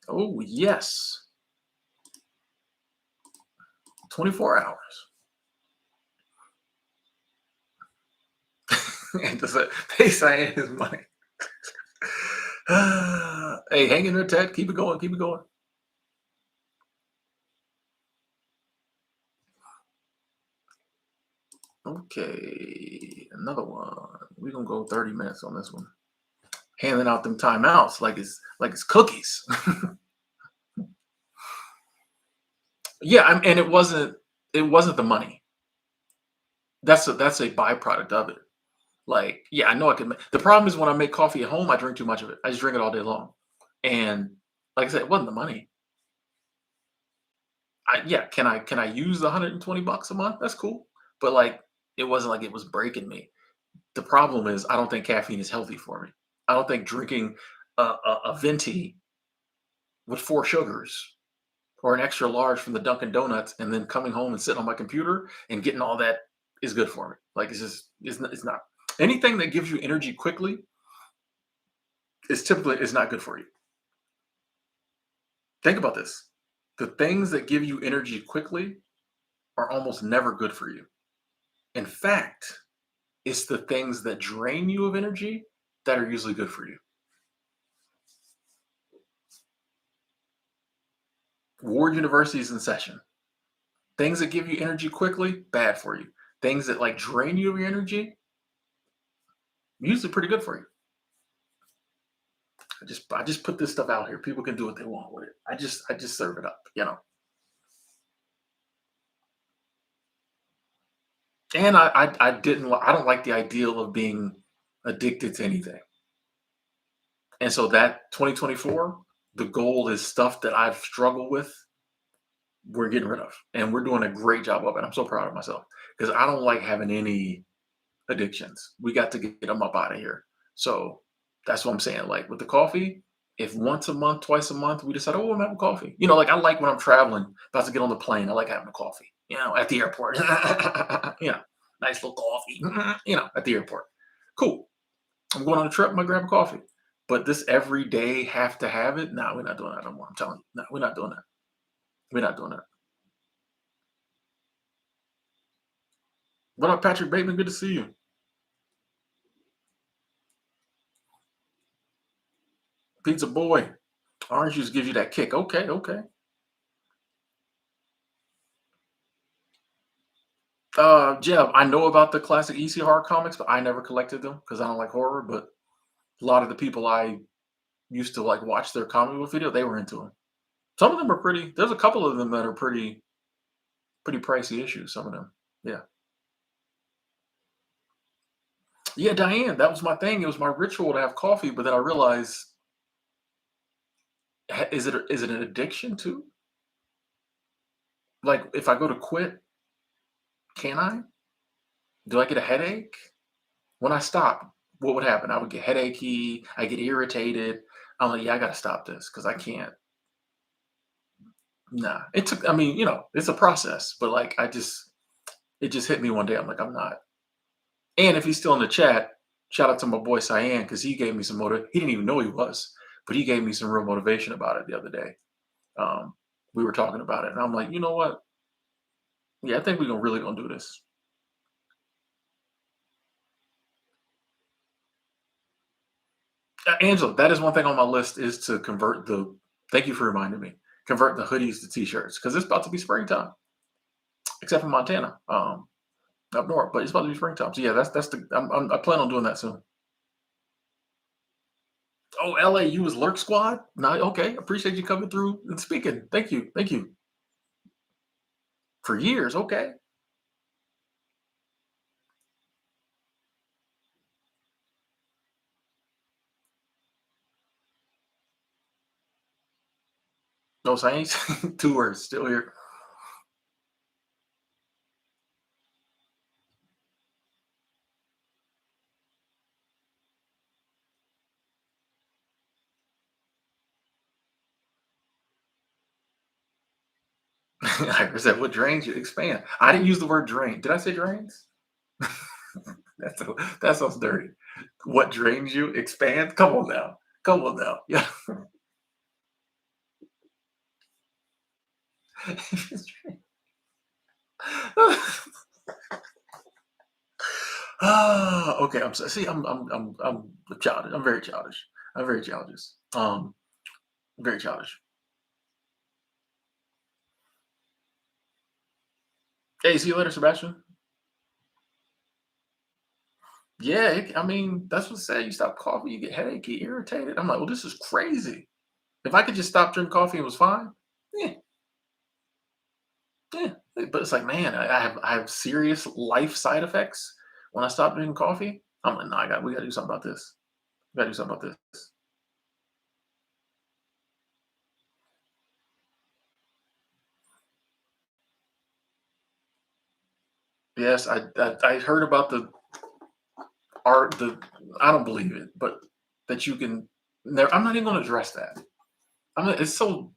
Oh yes, 24 hours. And just they saying his money. Hey, hang in there, Ted. Keep it going. Keep it going. Okay, another one. We're gonna go 30 minutes on this one. Handing out them timeouts like it's cookies. Yeah, and it wasn't the money. That's a byproduct of it. Like, yeah, I know I can. The problem is when I make coffee at home, I drink too much of it. I just drink it all day long, and like I said, it wasn't the money. Yeah, can I use the 120 bucks a month? That's cool, but like it wasn't like it was breaking me. The problem is I don't think caffeine is healthy for me. I don't think drinking a venti with 4 sugars or an extra large from the Dunkin' Donuts and then coming home and sitting on my computer and getting all that is good for me. Like it's not. Anything that gives you energy quickly is not good for you. Think about this. The things that give you energy quickly are almost never good for you. In fact, it's the things that drain you of energy that are usually good for you. Ward University is in session. Things that give you energy quickly, bad for you. Things that like drain you of your energy, usually pretty good for you. I just put this stuff out here. People can do what they want with it. I just serve it up. And I don't like the ideal of being addicted to anything. And so that 2024, the goal is stuff that I've struggled with, we're getting rid of. And we're doing a great job of it. I'm so proud of myself because I don't like having any addictions. We got to get them up out of here. So that's what I'm saying. Like with the coffee, if once a month, twice a month, we decide, oh, I'm having coffee. Like I like when I'm traveling, about to get on the plane, I like having a coffee, at the airport. Nice little coffee, at the airport. Cool. I'm going on a trip, I'm gonna grab a coffee. But this every day have to have it? No, we're not doing that no more. I'm telling you. No, we're not doing that. We're not doing that. What up, Patrick Bateman? Good to see you. Pizza boy. Orange juice gives you that kick. Okay, okay. Yeah, I know about the classic EC horror comics, but I never collected them because I don't like horror. But a lot of the people I used to like watch their comic book video, they were into them. Some of them are pretty. There's a couple of them that are pretty pricey issues. Some of them, yeah, yeah. Diane, that was my thing. It was my ritual to have coffee, but then I realized, is it an addiction too? Like if I go to quit, can I? Do I get a headache when I stop? What would happen? I would get headachy. I get irritated. I'm like, yeah, I gotta stop this because I can't. Nah, it took. I mean, it's a process, but like, it just hit me one day. I'm like, I'm not. And if he's still in the chat, shout out to my boy Cyan because he gave me some motive. He didn't even know he was, but he gave me some real motivation about it the other day. Um, we were talking about it, and I'm like, you know what? Yeah, I think we're gonna really gonna do this. Angela, that is one thing on my list is to convert the. Thank you for reminding me. Convert the hoodies to t-shirts because it's about to be springtime, except for Montana, up north. But it's about to be springtime, so yeah, that's the. I plan on doing that soon. Oh, LA, you was Lurk Squad? No, okay. Appreciate you coming through and speaking. Thank you. Thank you. For years, okay. No Saints. Two words still here. I said, what drains you? Expand. I didn't use the word drain. Did I say drains? That sounds dirty. What drains you? Expand? Come on now. Come on now. Yeah. Ah, okay. I'm so, see. I'm childish. I'm very childish. I'm very childish. Very childish. Hey, see you later, Sebastian. Yeah, I mean, that's what said. You stop coffee, you get headache, you irritated. I'm like, well, this is crazy. If I could just stop drinking coffee and it was fine, yeah, yeah. But it's like, man, I have serious life side effects when I stop drinking coffee. I'm like, no, we gotta do something about this. We gotta do something about this. Yes, I heard about the art. I don't believe it, but that you can. I'm not even gonna address that. It's so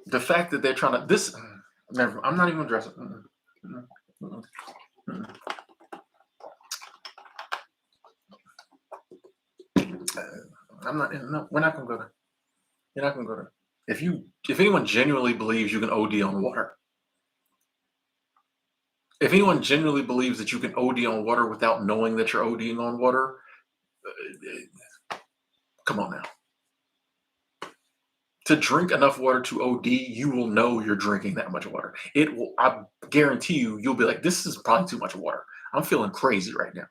the fact that they're trying to this. Never. I'm not even addressing. Mm, mm, mm, mm. I'm not. No, we're not gonna go there. You're not gonna go there. If anyone genuinely believes you can OD on water, if anyone genuinely believes that you can OD on water without knowing that you're ODing on water, come on now. To drink enough water to OD, you will know you're drinking that much water. It will. I guarantee you, you'll be like, "This is probably too much water. I'm feeling crazy right now."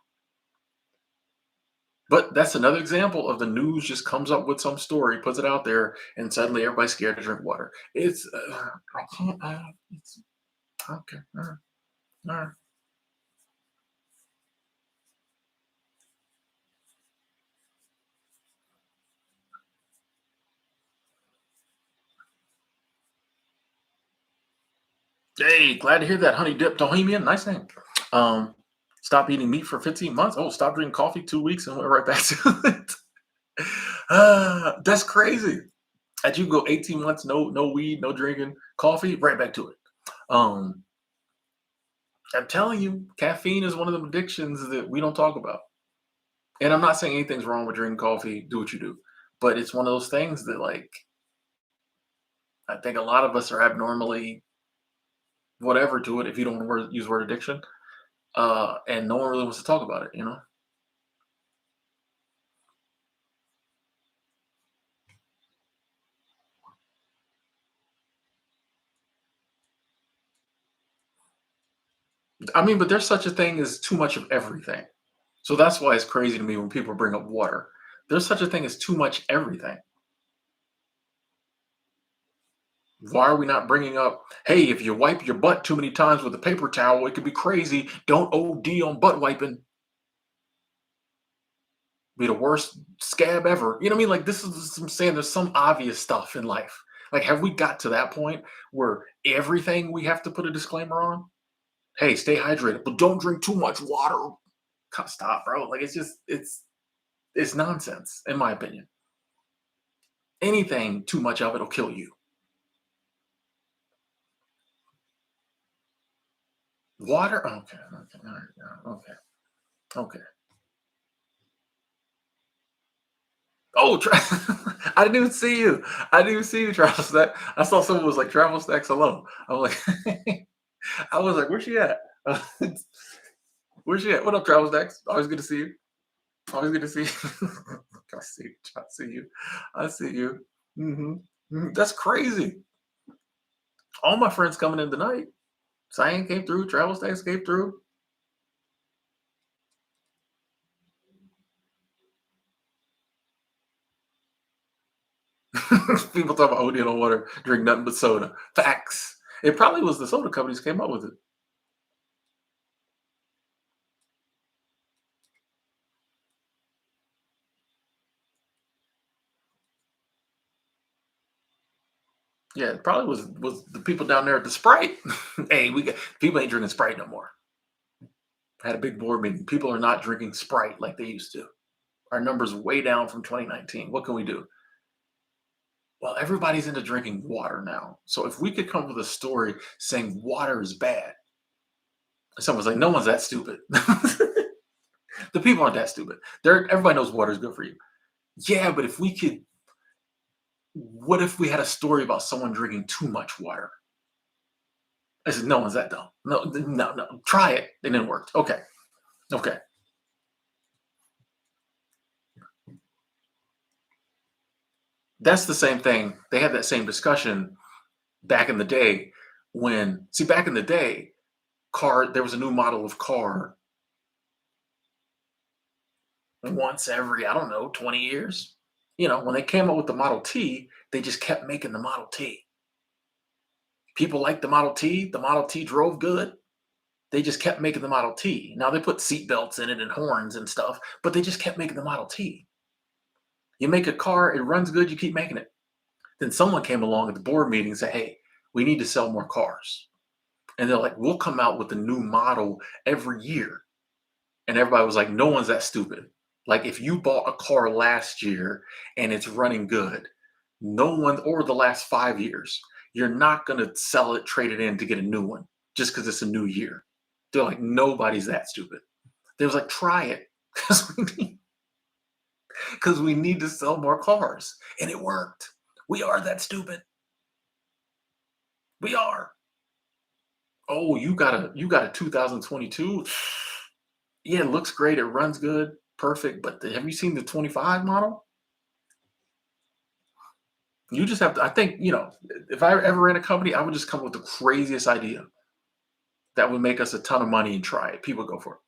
But that's another example of the news just comes up with some story, puts it out there, and suddenly everybody's scared to drink water. I can't. It's okay. All right. All right. Hey, glad to hear that, honey dip Bohemian. Nice name. Um, stop eating meat for 15 months. Oh, stop drinking coffee 2 weeks and went right back to it. That's crazy. As you go 18 months, no weed, no drinking, coffee, right back to it. Um, I'm telling you, caffeine is one of the addictions that we don't talk about. And I'm not saying anything's wrong with drinking coffee, do what you do. But it's one of those things that like I think a lot of us are abnormally whatever to it if you don't use the word addiction. And no one really wants to talk about it. I mean, but there's such a thing as too much of everything. So that's why it's crazy to me when people bring up water. There's such a thing as too much everything. Why are we not bringing up, hey, if you wipe your butt too many times with a paper towel, it could be crazy. Don't OD on butt wiping. Be the worst scab ever. You know what I mean? Like this is I'm saying there's some obvious stuff in life. Like, have we got to that point where everything we have to put a disclaimer on? Hey, stay hydrated, but don't drink too much water. Stop, bro. Like it's nonsense, in my opinion. Anything too much of it'll kill you. Water? Okay, okay, all right, yeah, okay, okay. Oh, I didn't even see you. I didn't even see you, travel stack. I saw someone was like travel stacks alone. I'm like, I was like, where's she at? Where's she at? What up, travel stacks? Always good to see you. Always good to see you. I see you. I see you. I see you. That's crazy. All my friends coming in tonight. Cyan came through. Travel stacks came through. People talk about OD on water, drink nothing but soda. Facts. It probably was the soda companies came up with it. Yeah, it probably was the people down there at the Sprite. Hey, we got people ain't drinking Sprite no more. Had a big board meeting. People are not drinking Sprite like they used to. Our numbers way down from 2019. What can we do? Well, everybody's into drinking water now. So if we could come up with a story saying water is bad, someone's like, no one's that stupid. The people aren't that stupid. Everybody knows water is good for you. Yeah, but if we could, what if we had a story about someone drinking too much water? I said, no one's that dumb. No, no, no. Try it. It didn't work. Okay. Okay. That's the same thing. They had that same discussion back in the day back in the day, there was a new model of car once every, I don't know, 20 years. When they came up with the Model T, they just kept making the Model T. People liked the Model T. The Model T drove good. They just kept making the Model T. Now they put seat belts in it and horns and stuff, but they just kept making the Model T. You make a car, it runs good, you keep making it. Then someone came along at the board meeting and said, hey, we need to sell more cars. And they're like, we'll come out with a new model every year. And everybody was like, no one's that stupid. Like if you bought a car last year and it's running good, no one, or the last 5 years, you're not going to sell it, trade it in to get a new one just because it's a new year. They're like, nobody's that stupid. They was like, try it because we need to sell more cars. And it worked. We are that stupid. We are. Oh, you got a 2022. Yeah, it looks great. It runs good. Perfect. But have you seen the 25 model? You just have to, I think, if I ever ran a company, I would just come up with the craziest idea that would make us a ton of money and try it. People go for it.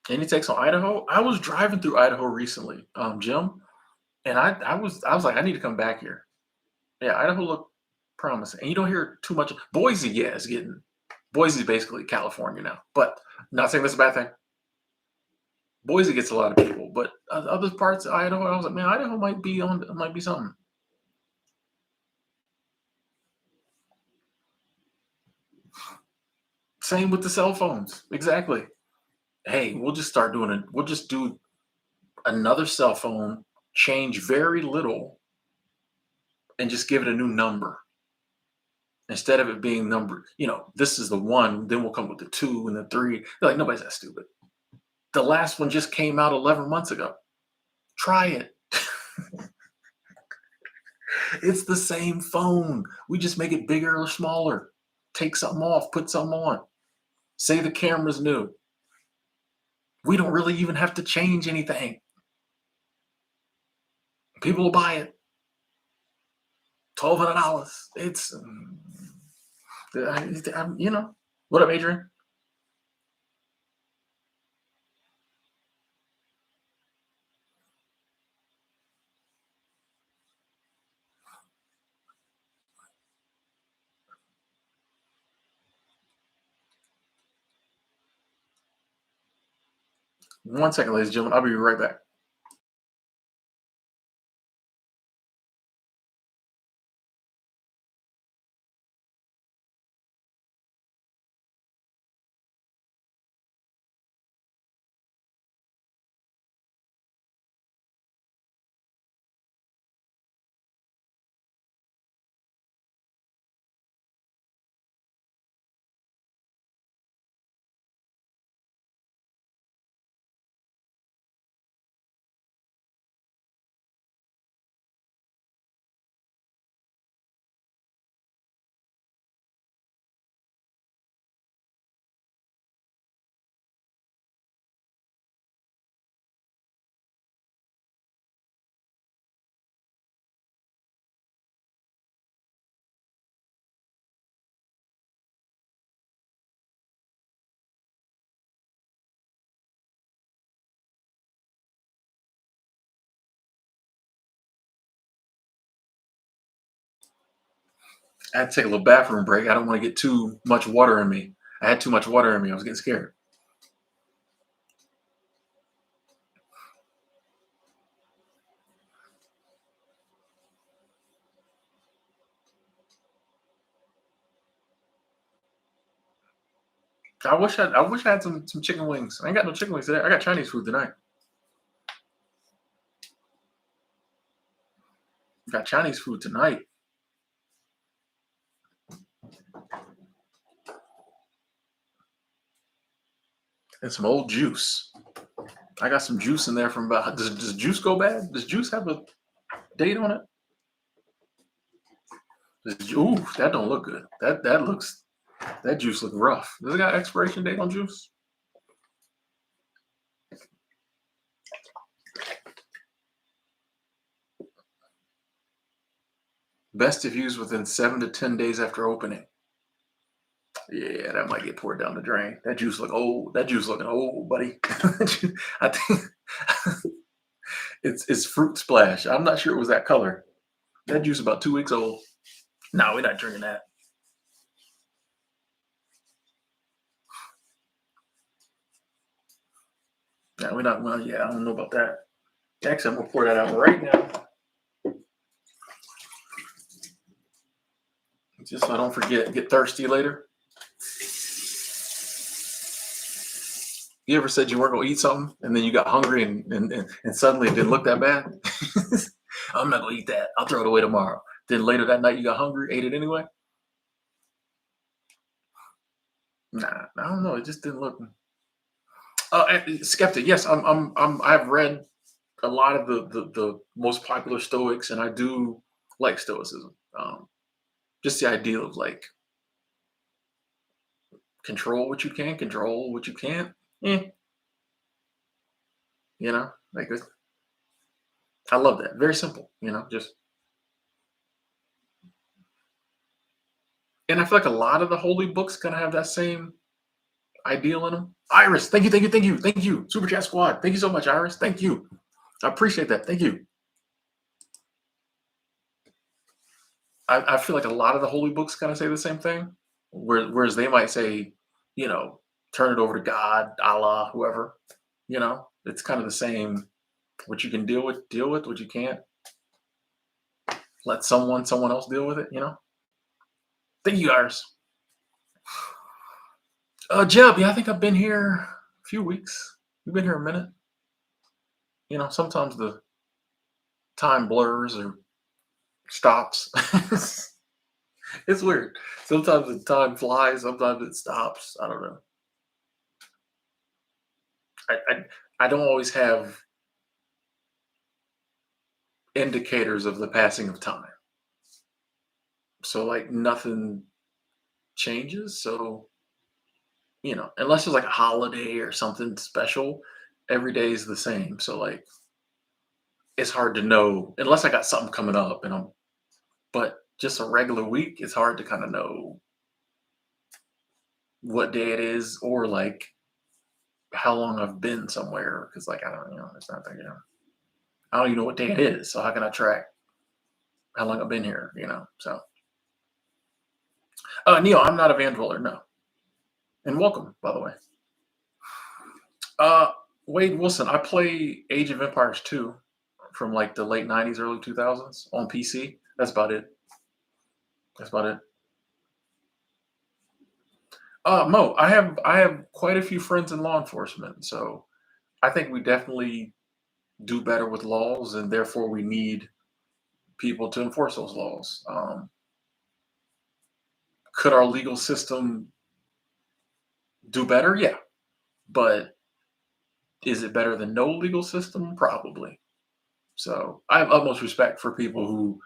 Any takes on Idaho? I was driving through Idaho recently, Jim, and I was like, I need to come back here. Yeah, Idaho looked promising. And you don't hear too much. Boise, yeah, is getting Boise's basically California now. But not saying that's a bad thing. Boise gets a lot of people, but other parts of Idaho, I was like, man, Idaho might be something. Same with the cell phones. Exactly. Hey, we'll just start doing it. We'll just do another cell phone, change very little, and just give it a new number. Instead of it being number, this is the one, then we'll come with the two and the three. They're like, nobody's that stupid. The last one just came out 11 months ago. Try it. It's the same phone. We just make it bigger or smaller. Take something off, put something on. Say the camera's new. We don't really even have to change anything. People will buy it. $1,200. It's what up, Adrian? One second, ladies and gentlemen. I'll be right back. I had to take a little bathroom break. I don't want to get too much water in me. I had too much water in me. I was getting scared. I wish I had some chicken wings. I ain't got no chicken wings today. I got Chinese food tonight. Got Chinese food tonight and some old juice. I got some juice in there from about. Does juice go bad? Does juice have a date on it? Ooh, that don't look good. That juice look rough. Does it got expiration date on juice? Best if used within 7 to 10 days after opening. Yeah, that might get poured down the drain. That juice look old. That juice looking old, buddy. I think it's fruit splash. I'm not sure it was that color. That juice about 2 weeks old. No, we're not drinking that. No, we're not. Well, yeah, I don't know about that. Actually, I'm gonna pour that out right now, just so I don't forget. Get thirsty later. You ever said you weren't gonna eat something and then you got hungry and suddenly it didn't look that bad? I'm not gonna eat that. I'll throw it away tomorrow. Then later that night you got hungry, ate it anyway. Nah, I don't know. It just didn't look. Skeptic. Yes, I've read a lot of the most popular Stoics, and I do like Stoicism. Just the idea of like control what you can, control what you can't. Eh, like I love that. Very simple. Just and I feel like a lot of the holy books kind of have that same ideal in them. Iris, thank you, thank you, thank you, thank you. Super Chat Squad, thank you so much, Iris. Thank you. I appreciate that. Thank you. I feel like a lot of the holy books kind of say the same thing, whereas they might say, you know, turn it over to God, Allah, whoever. It's kind of the same. What you can deal with, deal with. What you can't, let someone else deal with it. Thank you, Iris. Jeb, yeah, I think I've been here a few weeks. We've been here a minute. Sometimes the time blurs or stops. It's weird. Sometimes the time flies, sometimes it stops. I don't know. I don't always have indicators of the passing of time. So like nothing changes. So, unless it's like a holiday or something special, every day is the same. So like it's hard to know unless I got something coming up but just a regular week, it's hard to kind of know what day it is or like how long I've been somewhere because like I don't it's not that I don't even know what day it is. So how can I track how long I've been here? So Neil, I'm not a van dweller, no. And welcome, by the way. Uh Wade Wilson, I play Age of Empires 2 from like the late 90s, early 2000s on PC. That's about it. That's about it. Mo, I have quite a few friends in law enforcement, so I think we definitely do better with laws, and therefore we need people to enforce those laws. Could our legal system do better? Yeah, but is it better than no legal system? Probably. So I have utmost respect for people who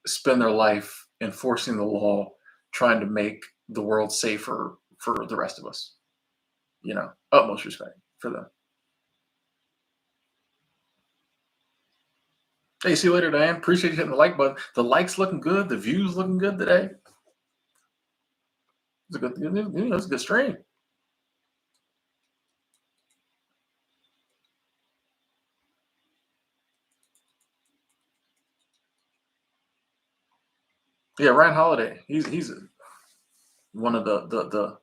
spend their life enforcing the law, trying to make the world safer for the rest of us. Utmost respect for them. Hey, see you later, Diane. Appreciate you hitting the like button. The likes looking good. The views looking good today. It's a it's a good stream. Yeah, Ryan Holiday. He's one of the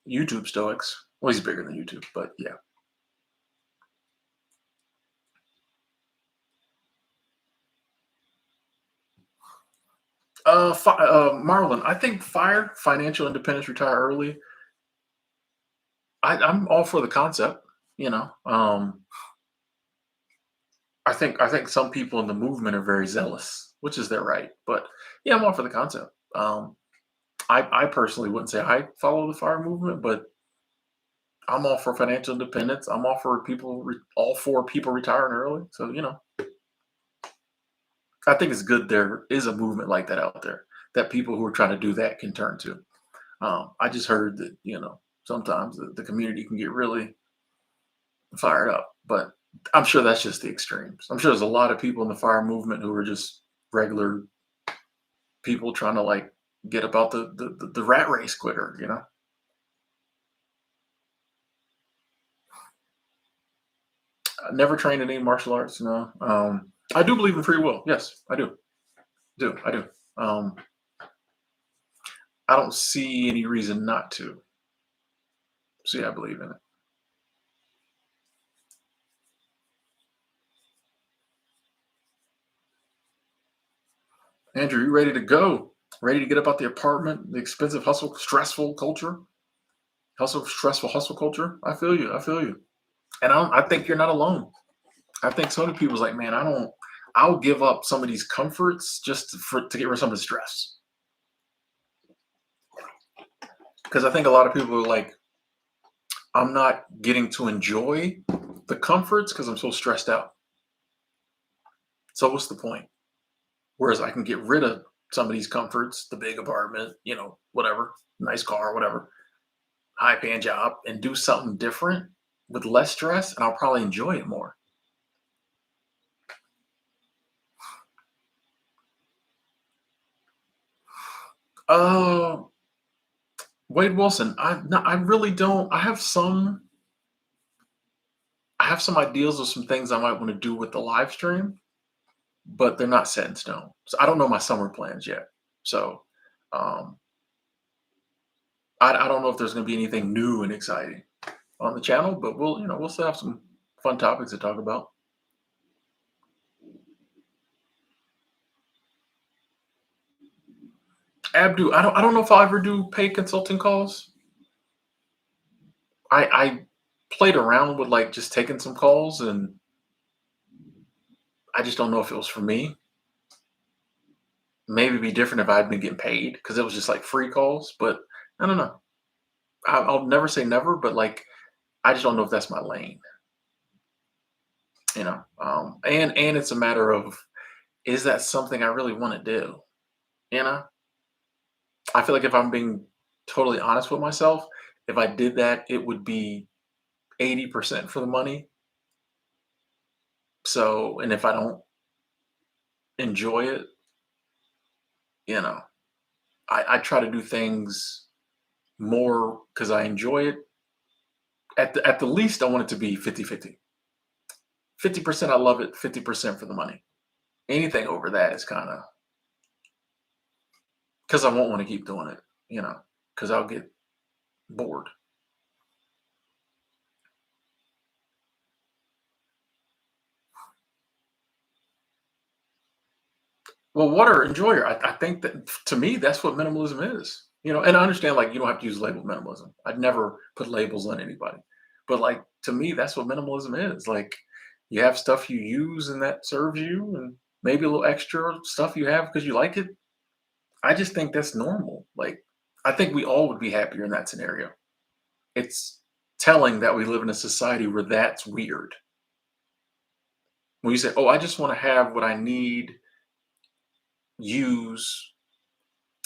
YouTube Stoics. Well, he's bigger than YouTube, but yeah. Marlon, I think financial independence, retire early. I'm all for the concept. You know, I think some people in the movement are very zealous, which is their right. But yeah, I'm all for the concept. I personally wouldn't say I follow the fire movement, but I'm all for financial independence. I'm all for people retiring early. So I think it's good there is a movement like that out there that people who are trying to do that can turn to. I just heard that sometimes the community can get really fired up, but I'm sure that's just the extremes. I'm sure there's a lot of people in the fire movement who are just regular people trying to like get about the rat race quicker. I never trained in any martial arts. No, I do believe in free will. Yes, I do. I do. Um, I don't see any reason not to. See, I believe in it. Andrew, you ready to go? Ready to get up out the apartment? The expensive hustle, stressful culture, stressful hustle culture. I feel you. I feel you. And I think you're not alone. I think so many people's like, man, I don't. I'll give up some of these comforts just to get rid of some of the stress. Because I think a lot of people are like, I'm not getting to enjoy the comforts because I'm so stressed out. So what's the point? Whereas I can get rid of some of these comforts, the big apartment, whatever, nice car, whatever, high paying job, and do something different with less stress, and I'll probably enjoy it more. Uh, Wade Wilson, I really don't. I have some ideas of some things I might want to do with the live stream, but they're not set in stone. So I don't know my summer plans yet. So um, I don't know if there's going to be anything new and exciting on the channel, but we'll still have some fun topics to talk about. Abdu, I don't know if I'll ever do paid consulting calls. I played around with like just taking some calls, and I just don't know if it was for me. Maybe it'd be different if I'd been getting paid because it was just like free calls. But I don't know. I'll never say never, but like I just don't know if that's my lane. And it's a matter of, is that something I really want to do? You know, I feel like if I'm being totally honest with myself, if I did that, it would be 80% for the money. So, and if I don't enjoy it, You know, I try to do things more because I enjoy it. At the least, I want it to be 50-50. 50% I love it, 50% for the money. Anything over that is kind of because I won't want to keep doing it, because I'll get bored. Well, water enjoyer. I think that to me, that's what minimalism is. And I understand like you don't have to use the label minimalism. I'd never put labels on anybody. But like to me, that's what minimalism is. Like you have stuff you use and that serves you, and maybe a little extra stuff you have because you like it. I just think that's normal. Like I think we all would be happier in that scenario. It's telling that we live in a society where that's weird. When you say, "Oh, I just want to have what I need, use,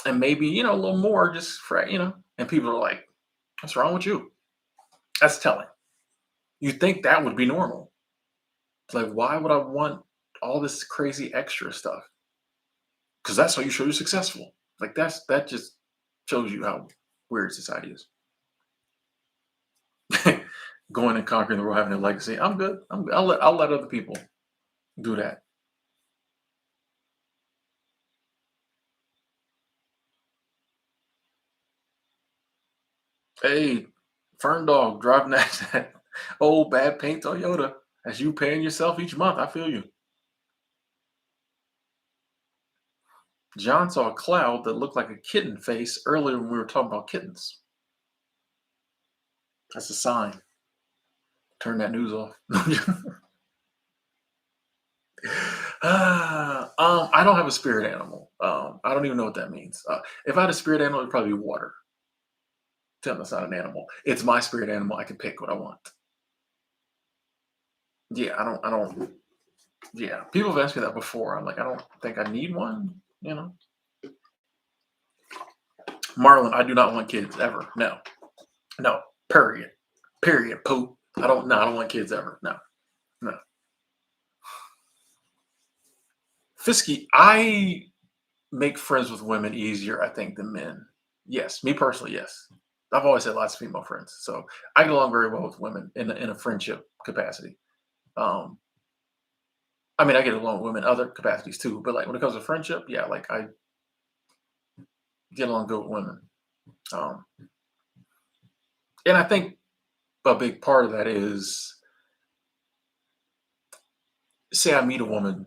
and maybe, a little more just for, and people are like, what's wrong with you? That's telling. You think that would be normal. It's like, why would I want all this crazy extra stuff? Because that's how you show you're successful. Like that just shows you how weird society is. Going and conquering the world, having a legacy. I'm good. I'll let other people do that. Hey, Fern Dog driving that old bad paint Toyota as you paying yourself each month. I feel you. John saw a cloud that looked like a kitten face earlier when we were talking about kittens. That's a sign. Turn that news off. I don't have a spirit animal. I don't even know what that means. If I had a spirit animal, it'd probably be water. Tell me that's not an animal. It's my spirit animal. I can pick what I want. Yeah, I don't. Yeah, people have asked me that before. I'm like, I don't think I need one. Marlon, I do not want kids ever. No, no. Period. Period. Poop. I don't. No, I don't want kids ever. No, no. Fisky, I make friends with women easier, I think, than men. Yes, me personally, yes. I've always had lots of female friends, so I get along very well with women in a friendship capacity. Um, I mean, I get along with women in other capacities too, but like when it comes to friendship, yeah, like I get along good with women. Um, and I think a big part of that is, say, I meet a woman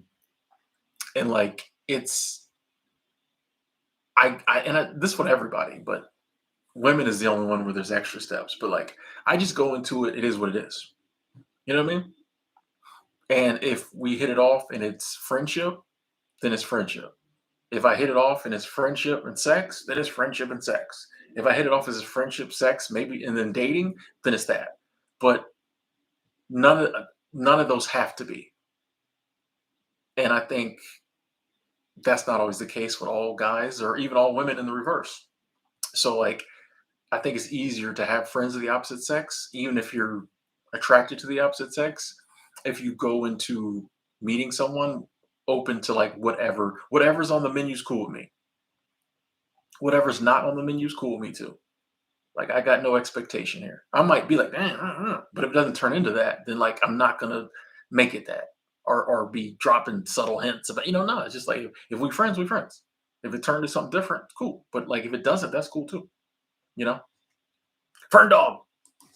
and like this for everybody, but women is the only one where there's extra steps. But like I just go into it. It is what it is. You know what I mean? And if we hit it off and it's friendship, then it's friendship. If I hit it off and it's friendship and sex, then it's friendship and sex. If I hit it off as friendship, sex, maybe, and then dating, then it's that. But none of none of those have to be. And I think that's not always the case with all guys or even all women in the reverse. So like I think it's easier to have friends of the opposite sex, even if you're attracted to the opposite sex, if you go into meeting someone open to like whatever's on the menu's cool with me. Whatever's not on the menu's cool with me too. Like I got no expectation here. I might be like, but if it doesn't turn into that, then like I'm not gonna make it that or be dropping subtle hints about, no, it's just like if we friends, we friends. If it turned to something different, cool. But like if it doesn't, that's cool too. You know? Fern Dog.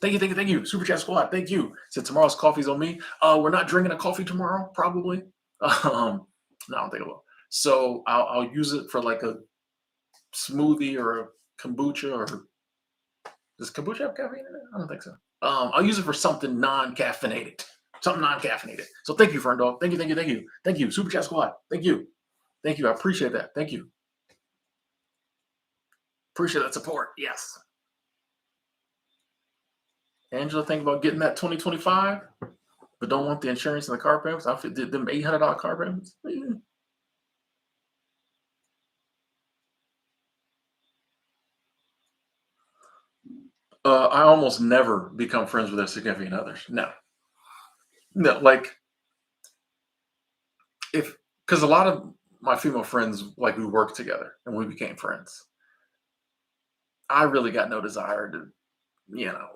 Thank you, thank you, thank you. Super Chat Squad, thank you. Said tomorrow's coffee's on me. We're not drinking a coffee tomorrow, probably. No, I don't think I will. So I'll use it for like a smoothie or a kombucha or does kombucha have caffeine in it? I don't think so. I'll use it for something non-caffeinated. Something non-caffeinated. So thank you, Fern Dog. Thank you, thank you, thank you. Thank you. Super Chat Squad. Thank you. Thank you. I appreciate that. Thank you. Appreciate that support. Yes. Angela, think about getting that 2025, but don't want the insurance and the car payments. I did them $800 car payments. I almost never become friends with their significant others. No, no, like if because a lot of my female friends, like we worked together and we became friends. I really got no desire to, you know,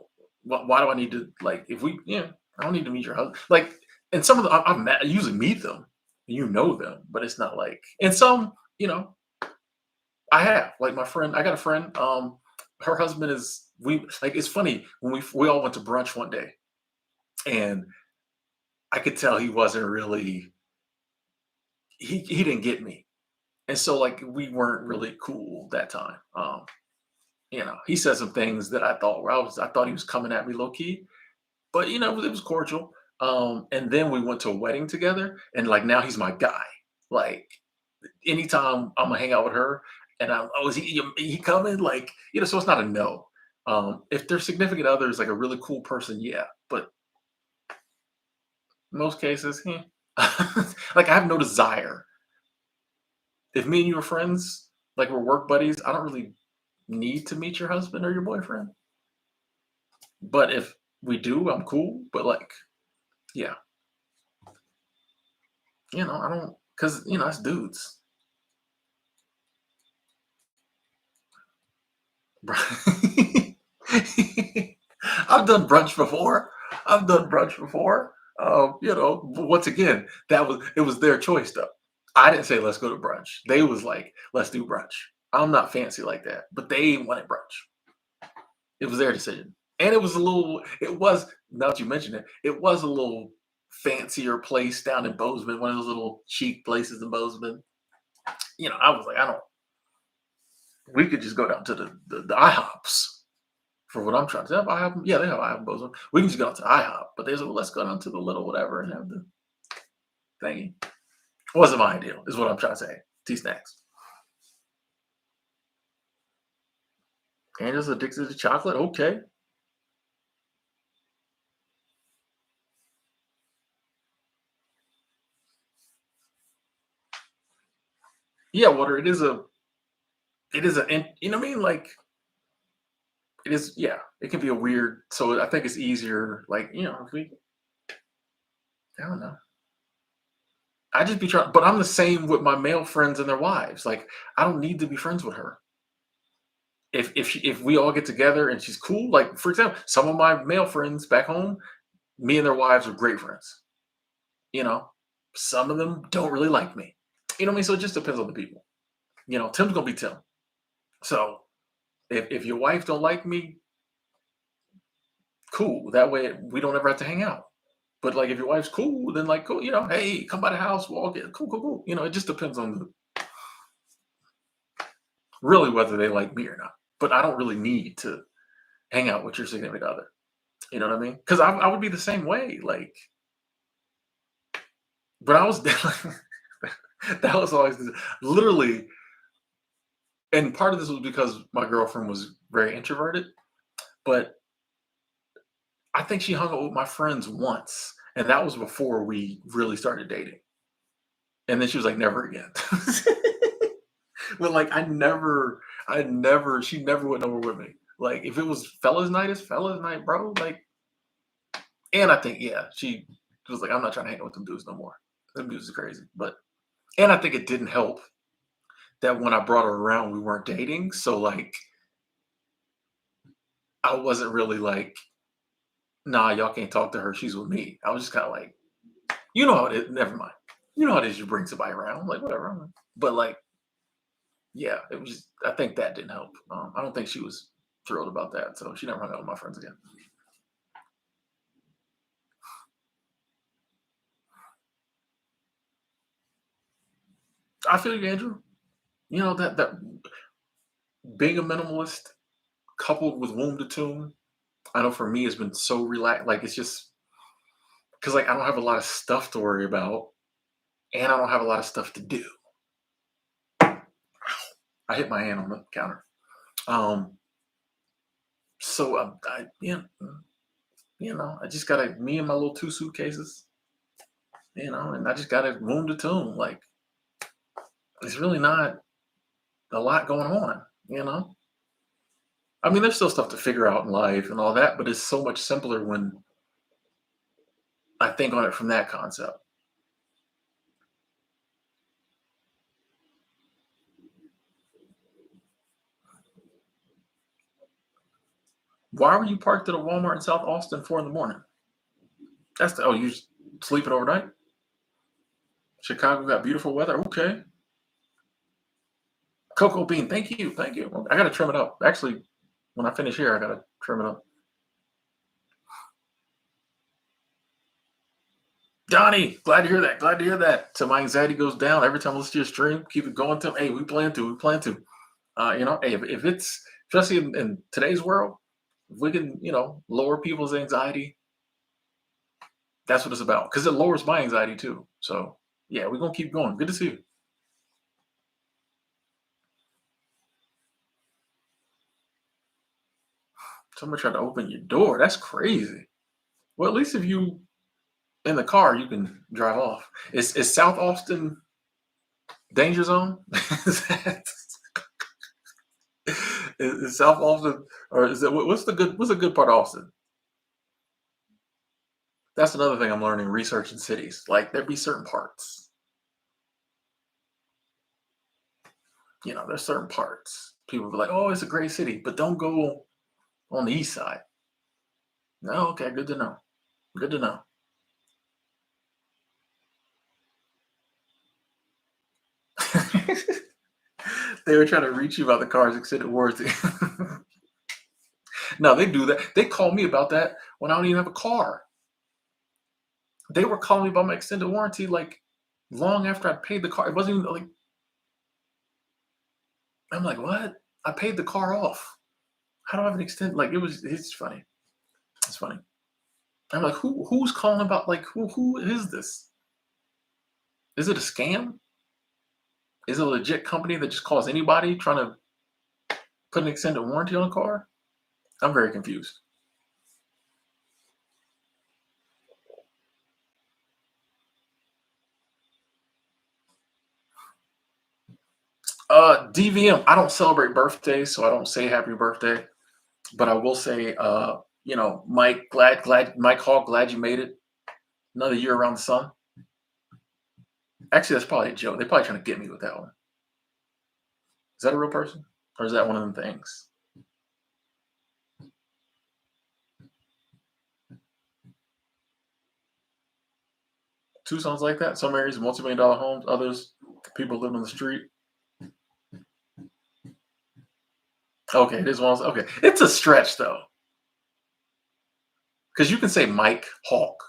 why do I need to like if we, yeah, I don't need to meet your husband. Like, and some of the I've met, I usually meet them, you know them, but it's not like, and some, you know, I have like my friend. I got a friend. Her husband is we like. It's funny when we all went to brunch one day, and I could tell he wasn't really he didn't get me, and so like we weren't really cool that time. You know, he said some things that I thought were I thought he was coming at me low key, but you know it was cordial. And then we went to a wedding together, and like now he's my guy. Like anytime I'm gonna hang out with her, and I'm, oh, is he coming? Like, you know, so it's not a no. If their significant other is like a really cool person, yeah. But most cases, like I have no desire. If me and you are friends, like we're work buddies, I don't really need to meet your husband or your boyfriend. But if we do, I'm cool. But like, yeah, you know, I don't because you know it's dudes. I've done brunch before. I've done brunch before. You know, once again, it was their choice though. I didn't say let's go to brunch. They was like, let's do brunch. I'm not fancy like that, but they wanted brunch. It was their decision. And it was a little, it was, now that you mention it, it was a little fancier place down in Bozeman, one of those little chic places in Bozeman. You know, I was like, I don't, we could just go down to the IHOPs for what I'm trying to say. I have, yeah, they have IHOP in Bozeman. We can just go down to IHOP, but they said, well, let's go down to the little whatever and have the thingy. Wasn't my ideal, is what I'm trying to say. Tea snacks. And just addicted to chocolate? Okay. Yeah, water. it is a, you know what I mean? Like, it is, yeah, it can be a weird, so I think it's easier, like, you know, if we, I don't know. I just be trying, but I'm the same with my male friends and their wives. Like, I don't need to be friends with her. If we all get together and she's cool, like for example, some of my male friends back home, me and their wives are great friends. You know, some of them don't really like me. You know what I mean? So it just depends on the people. You know, Tim's gonna be Tim. So if your wife don't like me, cool. That way we don't ever have to hang out. But like if your wife's cool, then like cool, you know, hey, come by the house, we'll all get cool, cool, cool. You know, it just depends on really whether they like me or not. But I don't really need to hang out with your significant other. You know what I mean? Because I would be the same way. Like, but I was that was always literally, and part of this was because my girlfriend was very introverted. But I think she hung out with my friends once, and that was before we really started dating. And then she was like, "Never again." But like, she never went nowhere with me. Like, if it was fellas night, it's fellas night, bro. Like, and I think, yeah, she was like, "I'm not trying to hang out with them dudes no more. Them dudes are crazy." But and I think it didn't help that when I brought her around, we weren't dating. So like, I wasn't really like, "Nah, y'all can't talk to her. She's with me." I was just kind of like, you know how it is. Never mind. You know how it is. You bring somebody around, like whatever. But like, yeah, it was. I think that didn't help. I don't think she was thrilled about that, so she never hung out with my friends again. I feel you, Andrew. You know that being a minimalist coupled with womb to tomb, I know for me has been so relaxed. Like it's just because like I don't have a lot of stuff to worry about, and I don't have a lot of stuff to do. I hit my hand on the counter. Um, so yeah, you know, I just gotta me and my little two suitcases, you know, and I just gotta womb to tomb. Like it's really not a lot going on, you know. I mean, there's still stuff to figure out in life and all that, but it's so much simpler when I think on it from that concept. Why were you parked at a Walmart in South Austin 4 in the morning? That's the, oh, you sleeping overnight? Chicago got beautiful weather. Okay. Cocoa bean. Thank you. Thank you. Well, I got to trim it up. Actually, when I finish here, I got to trim it up. Johnny, glad to hear that. Glad to hear that. So my anxiety goes down every time I listen to your stream. Keep it going. To hey, we plan to. We plan to. Hey, if it's especially in today's world, if we can, lower people's anxiety, that's what it's about. Because it lowers my anxiety too. So yeah, we're gonna keep going. Good to see you. Somebody tried to open your door. That's crazy. Well, at least if you in the car, you can drive off. Is South Austin danger zone? Is South Austin, or is it what's the good part of Austin? That's another thing I'm learning researching cities. Like there be certain parts, there's certain parts. People be like, oh, it's a great city, but don't go on the east side. No, okay, good to know. Good to know. They were trying to reach you about the car's extended warranty. No, they do that. They call me about that when I don't even have a car. They were calling me about my extended warranty like long after I paid the car. It wasn't even like I'm like, what? I paid the car off. How do I have an extended? Like it's funny. It's funny. I'm like, who's calling about like who is this? Is it a scam? Is it a legit company that just calls anybody trying to put an extended warranty on a car? I'm very confused. DVM. I don't celebrate birthdays, so I don't say happy birthday. But I will say, Mike, Mike Hall, glad you made it. Another year around the sun. Actually, that's probably a joke. They're probably trying to get me with that one. Is that a real person, or is that one of them things? Tucson's like that. Some areas, multi-million-dollar homes. Others, people living on the street. Okay, it is one. Okay, it's a stretch though, because you can say Mike Hawk.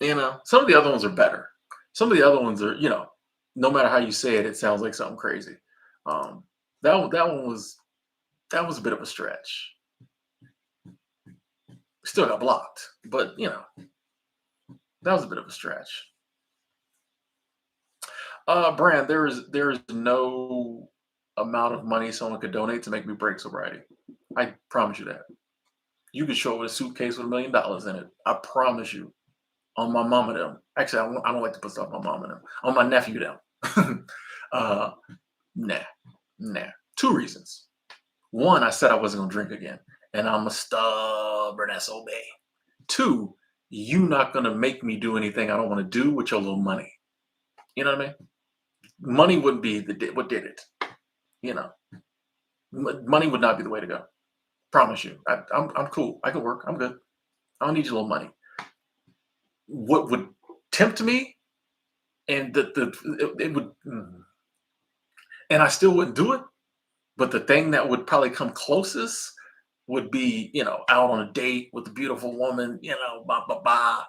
Some of the other ones are better. Some of the other ones are, no matter how you say it, it sounds like something crazy. Um, that was a bit of a stretch. Still got blocked, but that was a bit of a stretch. Brand, there is no amount of money someone could donate to make me break sobriety. I promise you that. You could show up with a suitcase with $1 million in it. I promise you. On my mom and them. Actually, I don't like to put stuff on my mom and them. On my nephew them. uh, nah, nah. Two reasons. One, I said I wasn't gonna drink again, and I'm a stubborn SOB. Two, you not gonna make me do anything I don't want to do with your little money. You know what I mean? Money wouldn't be what did it. You know, money would not be the way to go. Promise you. I'm cool. I can work. I'm good. I don't need your little money. What would tempt me, and it would, and I still wouldn't do it. But the thing that would probably come closest would be, out on a date with a beautiful woman, blah blah blah.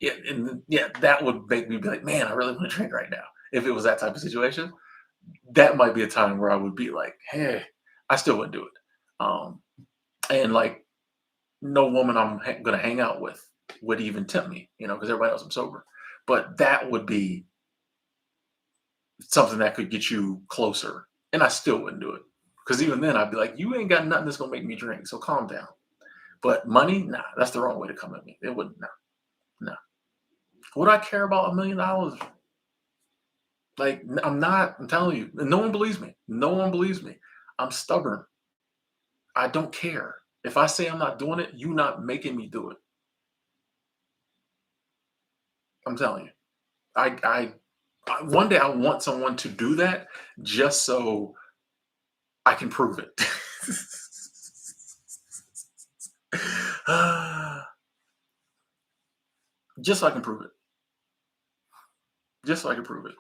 Yeah, and yeah, that would make me be like, man, I really want to drink right now. If it was that type of situation, that might be a time where I would be like, hey, I still wouldn't do it. And like, no woman I'm gonna hang out with would even tempt me, because everybody knows I'm sober. But that would be something that could get you closer, and I still wouldn't do it because even then I'd be like, you ain't got nothing that's gonna make me drink, so calm down. But money, nah, that's the wrong way to come at me. It wouldn't. No, no. Would I care about $1 million? Like, I'm not. I'm telling you, no one believes me. No one believes me. I'm stubborn. I don't care. If I say I'm not doing it, you not making me do it. I'm telling you. One day I want someone to do that just so I can prove it. Just so I can prove it. Just so I can prove it.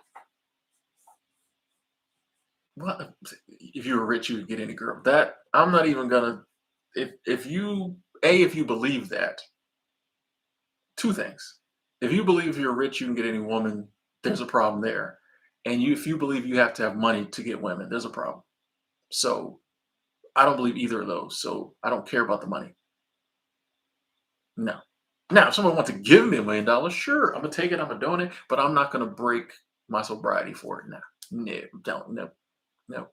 What if you were rich, you would get any girl? That I'm not even gonna. If you if you believe that, two things. If you believe you're rich, you can get any woman. There's a problem there. And if you believe you have to have money to get women, there's a problem. So I don't believe either of those. So I don't care about the money. No. Now, if someone wants to give me $1 million, sure, I'm gonna take it. I'm gonna donate, but I'm not gonna break my sobriety for it. No, no, don't, no, no.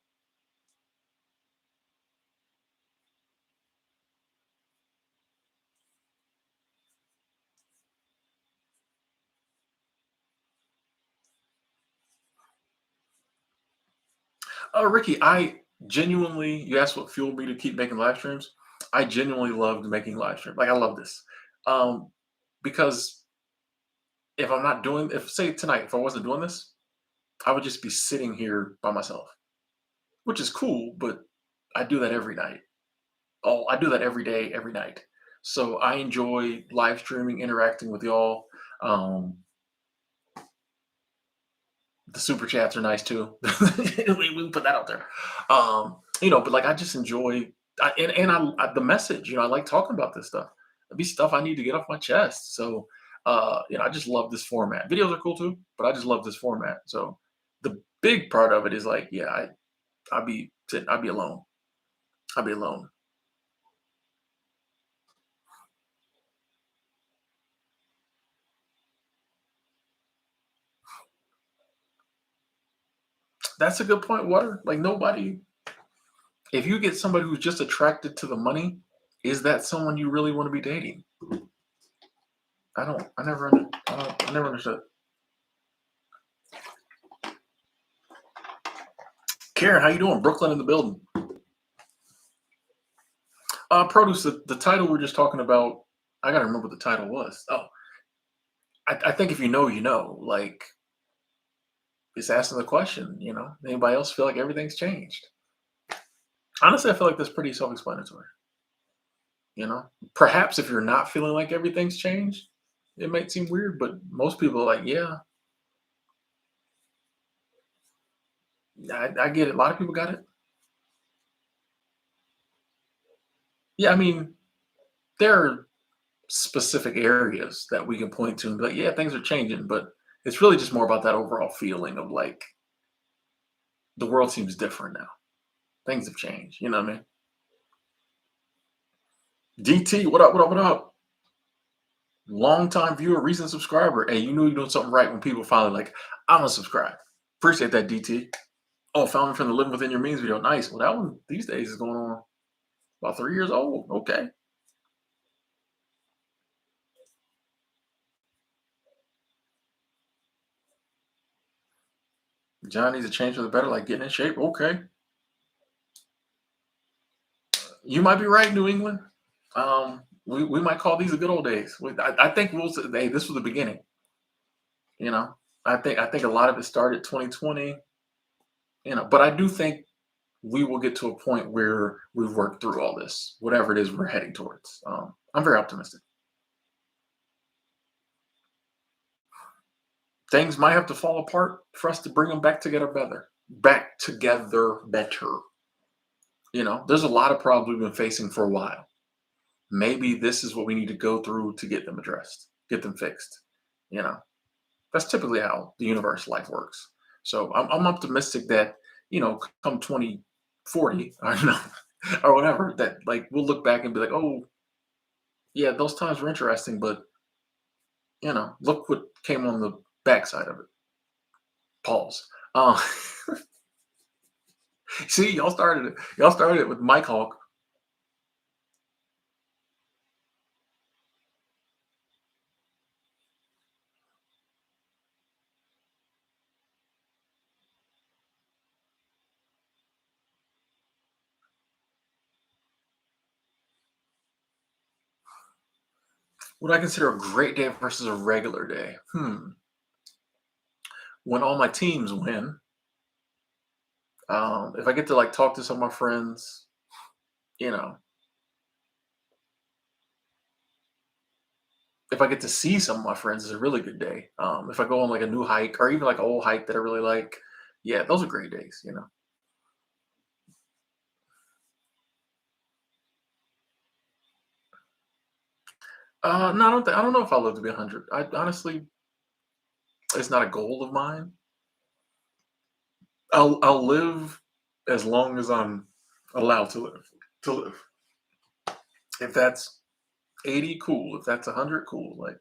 Ricky, I genuinely, you asked what fueled me to keep making live streams. I genuinely loved making live streams. Like, I love this. Um, because if I'm not doing, if say tonight, if I wasn't doing this, I would just be sitting here by myself, which is cool, but I do that every night. Oh, I do that every day, every night. So I enjoy live streaming, interacting with y'all. Um, the super chats are nice too. We put that out there. But like I just enjoy the message. I like talking about this stuff. It'd be stuff I need to get off my chest. So I just love this format. Videos are cool too, but I just love this format. So the big part of it is like, yeah, I'll be sitting, I'll be alone. I'll be alone. That's a good point, Water. Like nobody, if you get somebody who's just attracted to the money, is that someone you really want to be dating? I never understood. Karen, how you doing? Brooklyn in the building. Produce. The title we're just talking about. I gotta remember what the title was. Oh, I think if you know, you know. Like it's asking the question. Anybody else feel like everything's changed? Honestly, I feel like that's pretty self-explanatory. Perhaps if you're not feeling like everything's changed, it might seem weird, but most people are like, yeah, I get it. A lot of people got it. Yeah, I mean, there are specific areas that we can point to and be like, yeah, things are changing, but it's really just more about that overall feeling of like the world seems different now. Things have changed. You know what I mean? DT, what up? What up? What up? Long time viewer, recent subscriber. Hey, you knew you're doing something right when people finally like, I'm gonna subscribe. Appreciate that, DT. Oh, found me from the Living Within Your Means video. Nice. Well, that one these days is going on about 3 years old. Okay. John needs a change for the better, like getting in shape. Okay. You might be right, New England. We might call these the good old days. I think we'll say, hey, this was the beginning. You know, I think a lot of it started 2020. But I do think we will get to a point where we've worked through all this, whatever it is we're heading towards. I'm very optimistic. Things might have to fall apart for us to bring them back together better. Back together better. There's a lot of problems we've been facing for a while. Maybe this is what we need to go through to get them addressed, get them fixed. You know, that's typically how the universe life works. So I'm optimistic that, come 2040, I don't know, or whatever, that like we'll look back and be like, oh, yeah, those times were interesting, but look what came on the backside of it. Pause. See, y'all started it with Mike Hawk. What I consider a great day versus a regular day. When all my teams win, if I get to like talk to some of my friends, you know, If I get to see some of my friends, it's a really good day. If I go on like a new hike or even like an old hike that I really like, yeah, those are great days. No, I don't know if I'll live to be 100. I honestly, it's not a goal of mine. I'll live as long as I'm allowed to live. To live. If that's 80, cool. If that's 100, cool. Like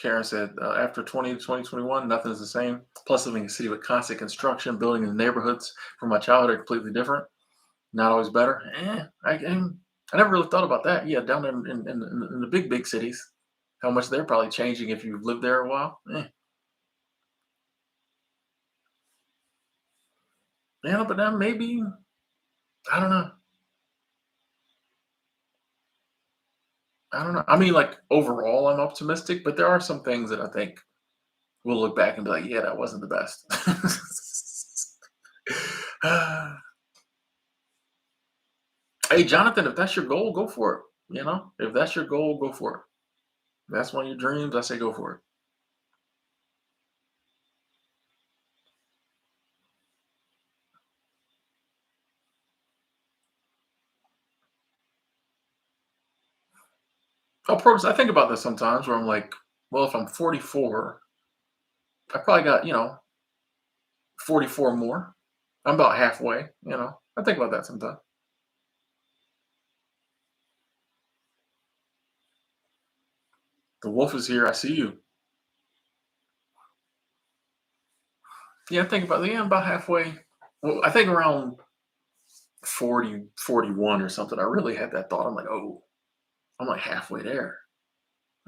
Karen said, after 20 to 2021, nothing is the same. Plus, living in a city with constant construction, building in the neighborhoods from my childhood are completely different. Not always better. I never really thought about that. Yeah, down in the big cities, how much they're probably changing if you've lived there a while. Yeah, but then maybe I don't know. I don't know. I mean, like overall, I'm optimistic, but there are some things that I think we'll look back and be like, yeah, that wasn't the best. Hey, Jonathan, if that's your goal, go for it. If that's your goal, go for it. If that's one of your dreams, I say go for it. Approach. I think about this sometimes where I'm like, well, if I'm 44, I probably got 44 more. I'm about halfway. I think about that sometimes. The wolf is here. I see you. Yeah, I think about yeah, I'm about halfway. Well, I think around 40, 41 or something. I really had that thought. I'm like, oh, I'm like halfway there.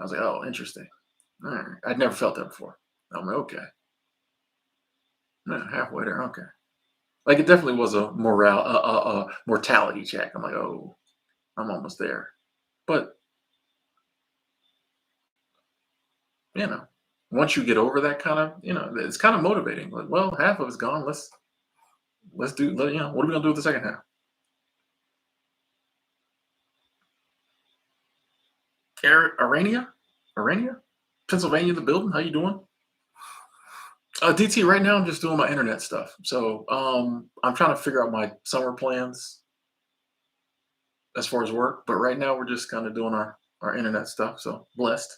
I was like, oh, interesting. All right. I'd never felt that before. I'm like, okay, yeah, halfway there. Okay. Like it definitely was a mortality check. I'm like, oh, I'm almost there. But you know, once you get over that it's kind of motivating. Like, well, half of it's gone. Let's do. What are we gonna do with the second half? Arania, Arania, Pennsylvania, the building. How you doing? DT. Right now, I'm just doing my internet stuff. So I'm trying to figure out my summer plans as far as work. But right now, we're just kind of doing our internet stuff. So blessed.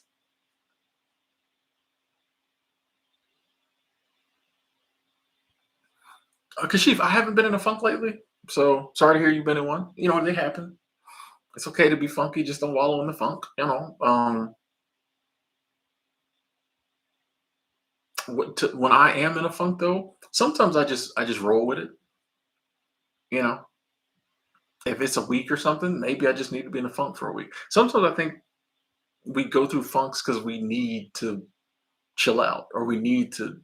Kashif, I haven't been in a funk lately. So sorry to hear you've been in one. They happen. It's okay to be funky. Just don't wallow in the funk. When I am in a funk though, sometimes I just roll with it. You know, if it's a week or something, maybe I just need to be in a funk for a week. Sometimes I think we go through funks because we need to chill out or we need to,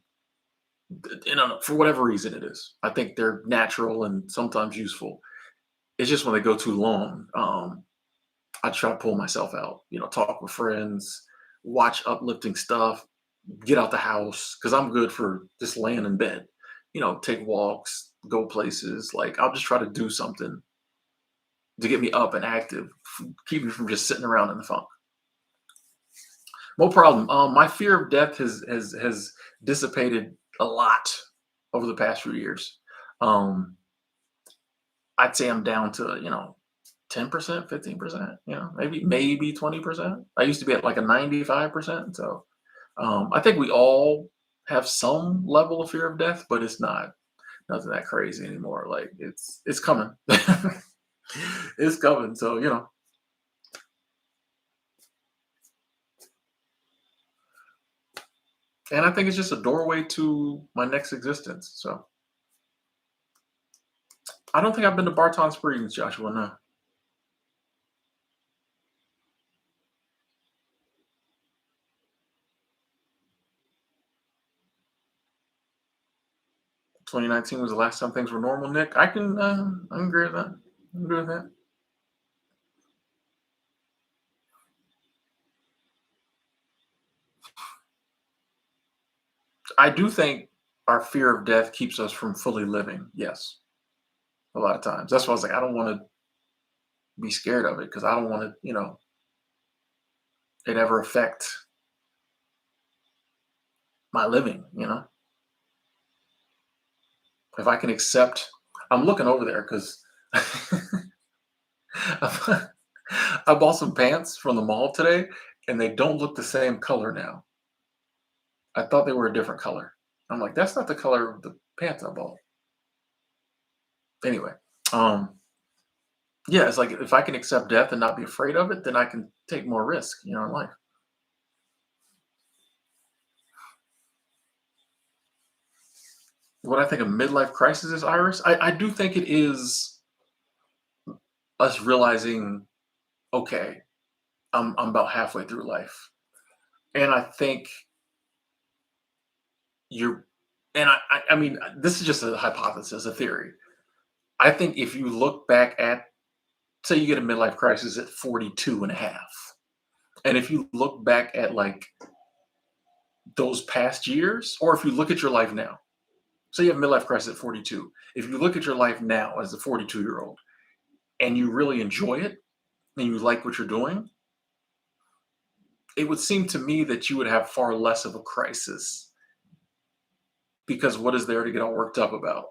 for whatever reason it is. I think they're natural and sometimes useful. It's just when they go too long, I try to pull myself out. Talk with friends, watch uplifting stuff, get out the house because I'm good for just laying in bed. Take walks, go places. Like I'll just try to do something to get me up and active, keep me from just sitting around in the funk. No problem. My fear of death has dissipated a lot over the past few years. Um, I'd say I'm down to 10%, 15%. Maybe 20%. I used to be at like a 95%. So I think we all have some level of fear of death, but it's not nothing that crazy anymore. Like it's coming. It's coming. So and I think it's just a doorway to my next existence. So I don't think I've been to Barton Springs, Joshua. No, 2019 was the last time things were normal. Nick, I can agree with that. I can agree with that. I do think. our fear of death keeps us from fully living. Yes, a lot of times. That's why I was like, I don't want to be scared of it because I don't want to, it ever affect my living. If I can accept, I'm looking over there because I bought some pants from the mall today and they don't look the same color now. I thought they were a different color. I'm like, that's not the color of the pants I bought. Anyway, um, yeah, it's like if I can accept death and not be afraid of it, then I can take more risk, in life. What I think a midlife crisis is, Iris, I do think it is us realizing, okay, I'm about halfway through life. And I think you're, and I mean, this is just a hypothesis, a theory. I think if you look back at, say you get a midlife crisis at 42 and a half, and if you look back at like those past years, or if you look at your life now, so you have midlife crisis at 42. If you look at your life now as a 42-year-old and you really enjoy it and you like what you're doing, it would seem to me that you would have far less of a crisis because what is there to get all worked up about?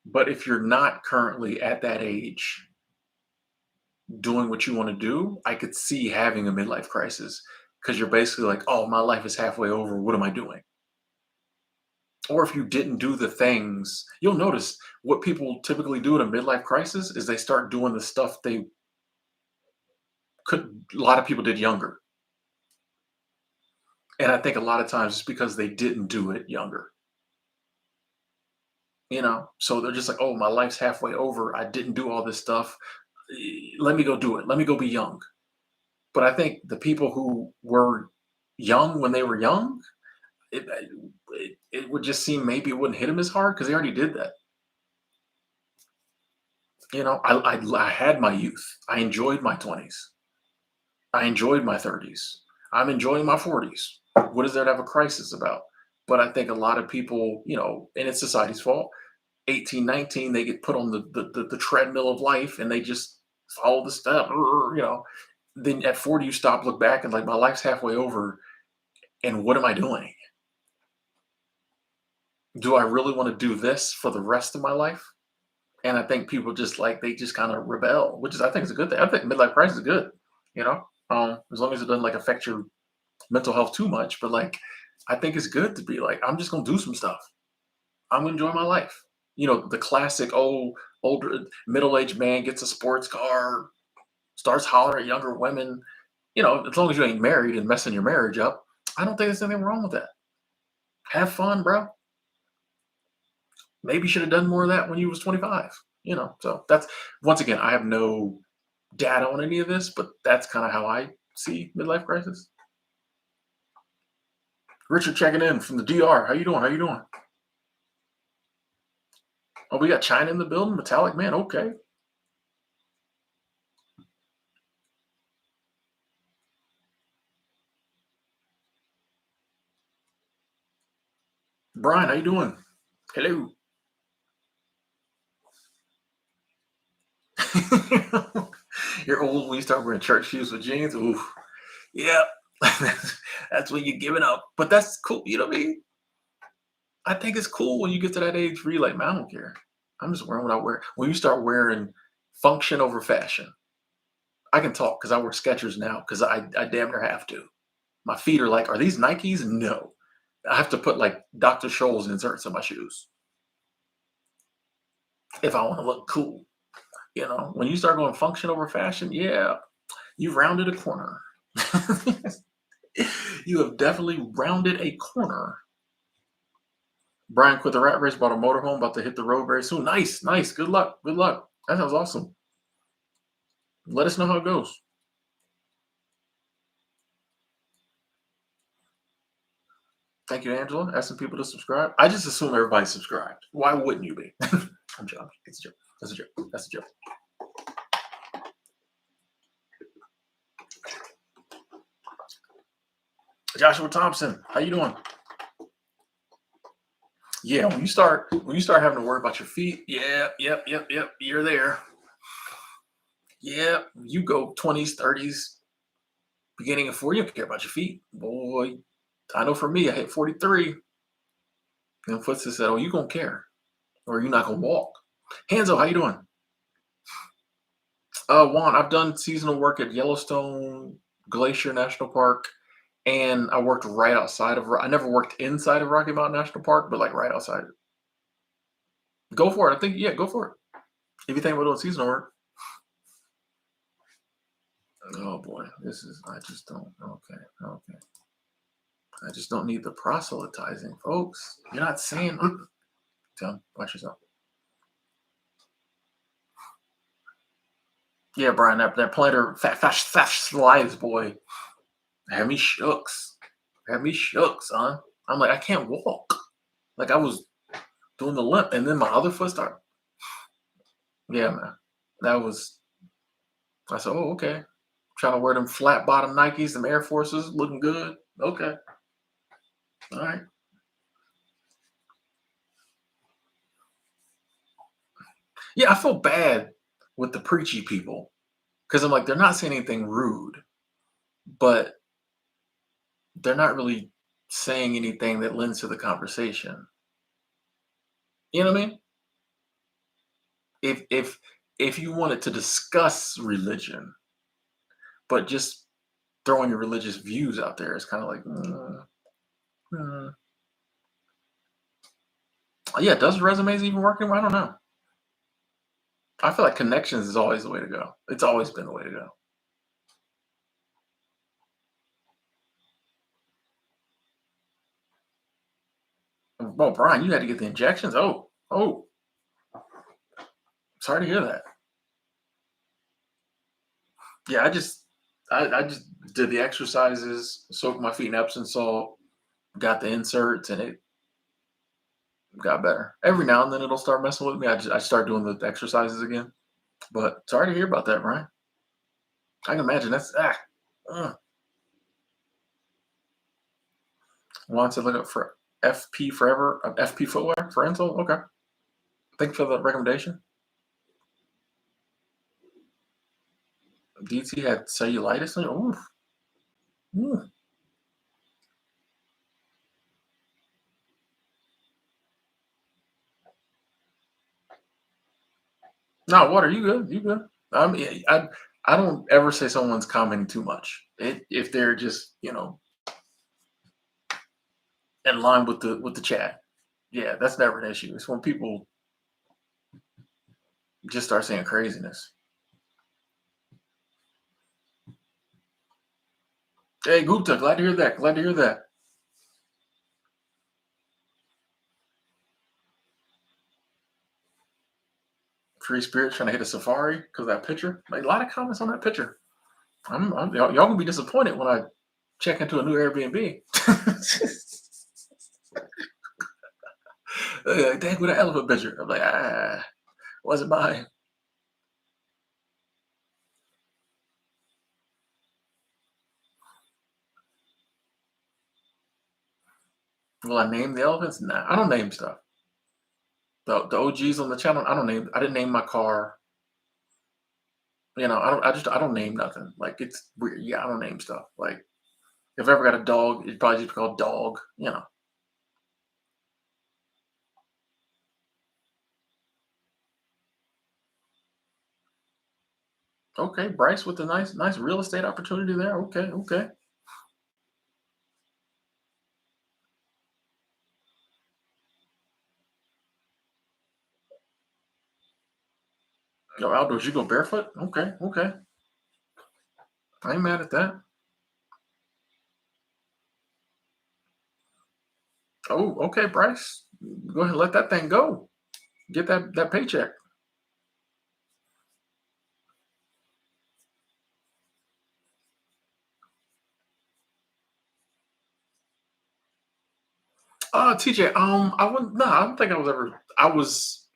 But if you're not currently at that age doing what you want to do, I could see having a midlife crisis because you're basically like, oh, my life is halfway over. What am I doing? Or if you didn't do the things, you'll notice what people typically do in a midlife crisis is they start doing the stuff they could, a lot of people did younger. And I think a lot of times it's because they didn't do it younger. So they're just like, oh, my life's halfway over. I didn't do all this stuff. Let me go do it. Let me go be young. But I think the people who were young when they were young, it would just seem maybe it wouldn't hit them as hard because they already did that. I had my youth. I enjoyed my 20s. I enjoyed my 30s. I'm enjoying my 40s. What is there to have a crisis about? But I think a lot of people, and it's society's fault. 18, 19, they get put on the treadmill of life and they just follow the step. Then at 40, you stop, look back, and like my life's halfway over. And what am I doing? Do I really want to do this for the rest of my life? And I think people just like they just kind of rebel, which is I think is a good thing. I think midlife crisis is good, as long as it doesn't like affect your mental health too much. But like, I think it's good to be like, I'm just gonna do some stuff. I'm gonna enjoy my life. The classic, oh, older middle-aged man gets a sports car, starts hollering at younger women. As long as you ain't married and messing your marriage up, I don't think there's anything wrong with that. Have fun, bro. Maybe you should have done more of that when you was 25. So that's once again, I have no data on any of this, but that's kind of how I see midlife crisis. Richard checking in from the DR. How you doing? How you doing? Oh, we got China in the building. Metallic man. Okay. Brian, how you doing? Hello. You're old when you start wearing church shoes with jeans. Ooh, yeah. That's when you're giving up. But that's cool. You know what I mean? I think it's cool when you get to that age where you're like, man, I don't care. I'm just wearing what I wear. When you start wearing function over fashion, I can talk because I wear Skechers now because I damn near have to. My feet are like, are these Nikes? No. I have to put like Dr. Scholl's inserts in my shoes if I want to look cool. When you start going function over fashion, yeah, you've rounded a corner. You have definitely rounded a corner. Brian quit the rat race, bought a motorhome, about to hit the road very soon. Nice, nice. Good luck. Good luck. That sounds awesome. Let us know how it goes. Thank you, Angela. Asking people to subscribe. I just assume everybody's subscribed. Why wouldn't you be? I'm joking. It's a joke. That's a joke. That's a joke. Joshua Thompson, how you doing? Yeah, when you start having to worry about your feet, yeah, yep, you're there. Yeah, you go 20s, 30s, beginning of 40, you don't care about your feet. Boy, I know for me, I hit 43, and Footsie said, "Oh, you gonna care, or you're not gonna walk." Hanzo, how you doing? Juan, I've done seasonal work at Yellowstone Glacier National Park, and I worked right outside of. I never worked inside of Rocky Mountain National Park, but like right outside. Go for it. I think yeah, go for it. If you think about doing seasonal work. Oh boy, this is. I just don't. Okay, okay. I just don't need the proselytizing, folks. You're not saying. Tell watch yourself. Yeah, Brian, that planter, fat slides, boy, had me shooks. Had me shook, son. I'm like, I can't walk. Like I was doing the limp, and then my other foot started. Yeah, man. That was. I said, oh, okay. Trying to wear them flat bottom Nikes, them Air Forces, looking good. Okay, all right. Yeah, I feel bad with the preachy people because I'm like, they're not saying anything rude, but they're not really saying anything that lends to the conversation. You know what I mean? If you wanted to discuss religion, but just throwing your religious views out there is kind of like, mm. Yeah, does resumes even working? I don't know. I feel like connections is always the way to go. It's always been the way to go. Well, Brian, you had to get the injections. Oh, sorry to hear that. Yeah, I just did the exercises, soaked my feet in Epsom salt, got the inserts, and it got better. Every now and then it'll start messing with me. I start doing the exercises again. But sorry to hear about that, Brian. I can imagine that's uh. Wants to look up for FP forever, FP footwear for insole. Okay, thanks for the recommendation. DT had cellulitis. Oof. Ooh. No, what are you good? You good? I don't ever say someone's commenting too much. If they're just in line with the chat. Yeah, that's never an issue. It's when people just start saying craziness. Hey, Gupta, glad to hear that. Glad to hear that. Free Spirit trying to hit a safari because of that picture. Like, a lot of comments on that picture. Y'all gonna be disappointed when I check into a new Airbnb. Dang, with an elephant picture. I'm like, wasn't mine. Will I name the elephants? Nah, I don't name stuff. The OGs on the channel, I don't name. I didn't name my car. I don't. I don't name nothing. Like it's weird. Yeah, I don't name stuff. Like if I ever got a dog, it'd probably just be called Dog. Okay, Bryce with the nice real estate opportunity there. Okay, okay. Yo, outdoors, you go barefoot? Okay, okay. I ain't mad at that. Oh, okay, Bryce. Go ahead and let that thing go. Get that paycheck. TJ, I wouldn't no, I don't think I was ever I was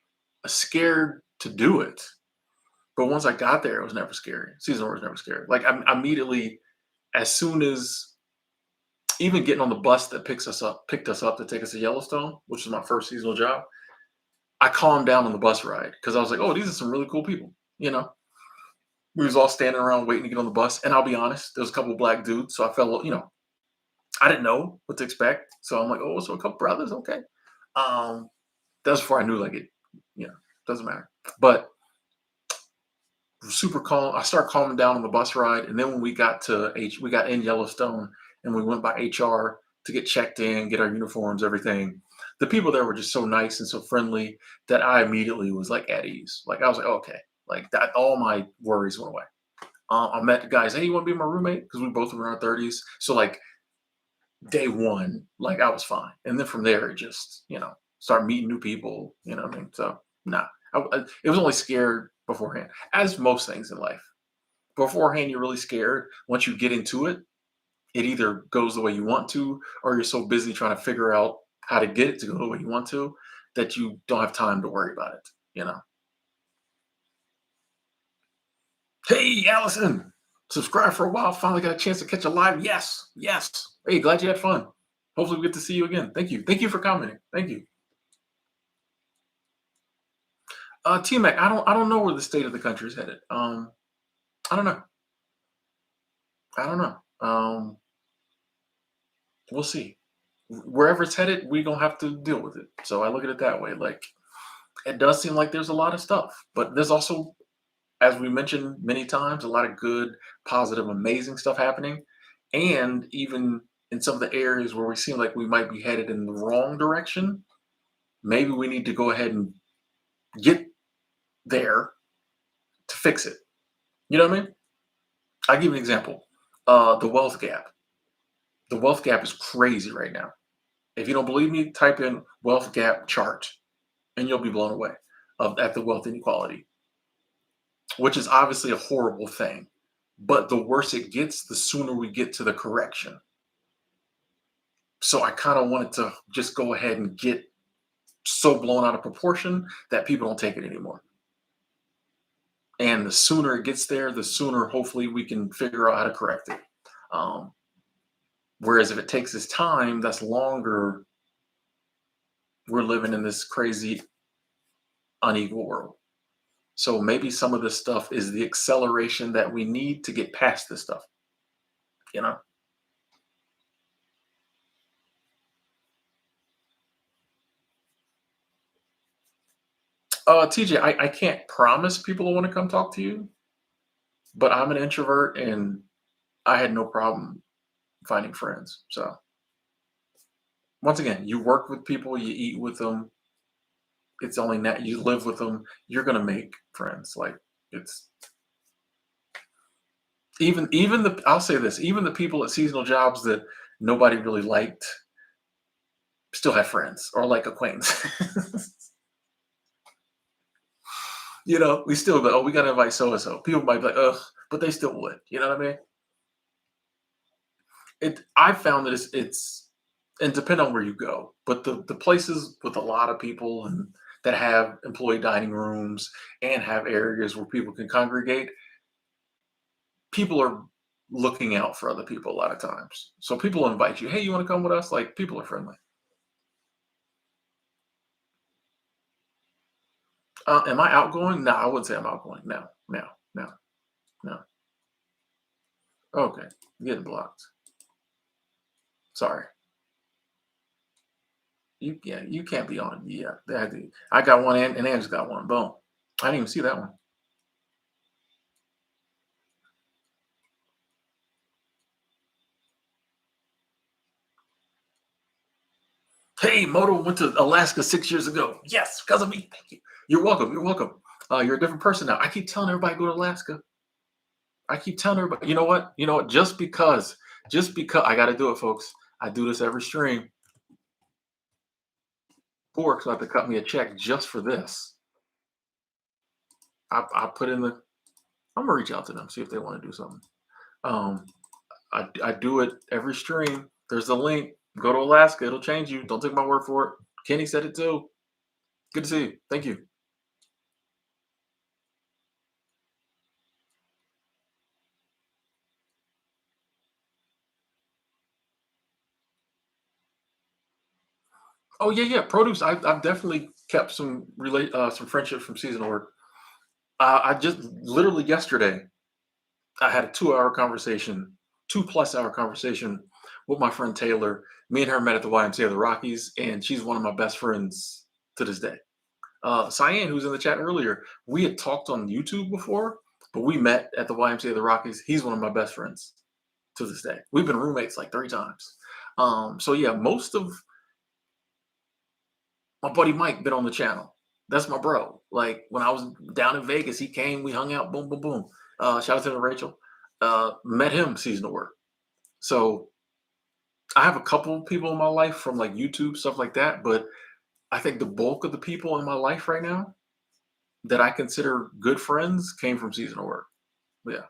scared to do it. But once I got there, it was never scary. Season was never scary. Like I immediately, as soon as Even getting on the bus that picked us up to take us to Yellowstone, which was my first seasonal job, I calmed down on the bus ride because I was like, "Oh, these are some really cool people." You know, we was all standing around waiting to get on the bus, and I'll be honest, there was a couple of black dudes, so I felt, I didn't know what to expect, so I'm like, "Oh, so a couple brothers, okay." Um, that was before I knew like it, you know, doesn't matter. But super calm. I started calming down on the bus ride, and then when we got in Yellowstone, and we went by HR to get checked in, get our uniforms, everything. The people there were just so nice and so friendly that I immediately was like at ease. Like I was like, okay, like that, all my worries went away. I met the guys. Hey, you want to be my roommate? Because we both were in our 30s. So like day one, like I was fine, and then from there, it just start meeting new people. You know what I mean? So nah, it was only scared beforehand, as most things in life. Beforehand, you're really scared. Once you get into it, it either goes the way you want to, or you're so busy trying to figure out how to get it to go the way you want to that you don't have time to worry about it. You know. Hey, Allison, subscribe for a while. Finally got a chance to catch a live. Yes, yes. Hey, glad you had fun. Hopefully, we get to see you again. Thank you. Thank you for commenting. Thank you. T Mac, I don't know where the state of the country is headed. I don't know. I don't know. We'll see. Wherever it's headed, we're gonna have to deal with it. So I look at it that way. Like it does seem like there's a lot of stuff, but there's also, as we mentioned many times, a lot of good, positive, amazing stuff happening. And even in some of the areas where we seem like we might be headed in the wrong direction, maybe we need to go ahead and get there to fix it. You know what I mean? I'll give you an example. The wealth gap. The wealth gap is crazy right now. If you don't believe me, type in wealth gap chart and you'll be blown away at the wealth inequality, which is obviously a horrible thing. But the worse it gets, the sooner we get to the correction. So I kind of wanted to just go ahead and get so blown out of proportion that people don't take it anymore. And the sooner it gets there, the sooner hopefully we can figure out how to correct it. Um, Whereas if it takes us time, that's longer. We're living in this crazy, unequal world. So maybe some of this stuff is the acceleration that we need to get past this stuff. You know, TJ, I can't promise people will want to come talk to you, but I'm an introvert and I had no problem finding friends. So once again, you work with people, you eat with them. It's only that you live with them. You're gonna make friends. Like it's even the I'll say this, even the people at seasonal jobs that nobody really liked still have friends or like acquaintances. We still go, oh, we gotta invite so and so. People might be like, ugh, but they still would. You know what I mean? I found that it's and depend on where you go, but the places with a lot of people and that have employee dining rooms and have areas where people can congregate, people are looking out for other people a lot of times. So people invite you, hey, you want to come with us? Like people are friendly. Am I outgoing? No, I wouldn't say I'm outgoing. No, no, no, no. Okay, getting blocked. Sorry. You can't be on. Yeah, I got one and Ange got one. Boom. I didn't even see that one. Hey, Moto went to Alaska 6 years ago. Yes, because of me. Thank you. You're welcome. You're welcome. You're a different person now. I keep telling everybody go to Alaska. I keep telling everybody. You know what? You know what? Just because I got to do it, folks. I do this every stream. Porks have to cut me a check just for this. I put in the. I'm gonna reach out to them see if they want to do something. Um, I do it every stream. There's a link. Go to Alaska. It'll change you. Don't take my word for it. Kenny said it too. Good to see you. Thank you. Oh yeah, yeah. Produce. I've definitely kept some friendships from seasonal work. I just literally yesterday I had a 2 hour conversation, 2 plus hour conversation with my friend Taylor. Me and her met at the YMCA of the Rockies, and she's one of my best friends to this day. Cyan, who was in the chat earlier, we had talked on YouTube before, but we met at the YMCA of the Rockies. He's one of my best friends to this day. We've been roommates like 3 times. So yeah, most of my buddy Mike been on the channel. That's my bro. Like when I was down in Vegas, he came, we hung out, boom, boom, boom. Shout out to Rachel. Met him seasonal work. So I have a couple people in my life from like YouTube, stuff like that, but I think the bulk of the people in my life right now that I consider good friends came from seasonal work. Yeah.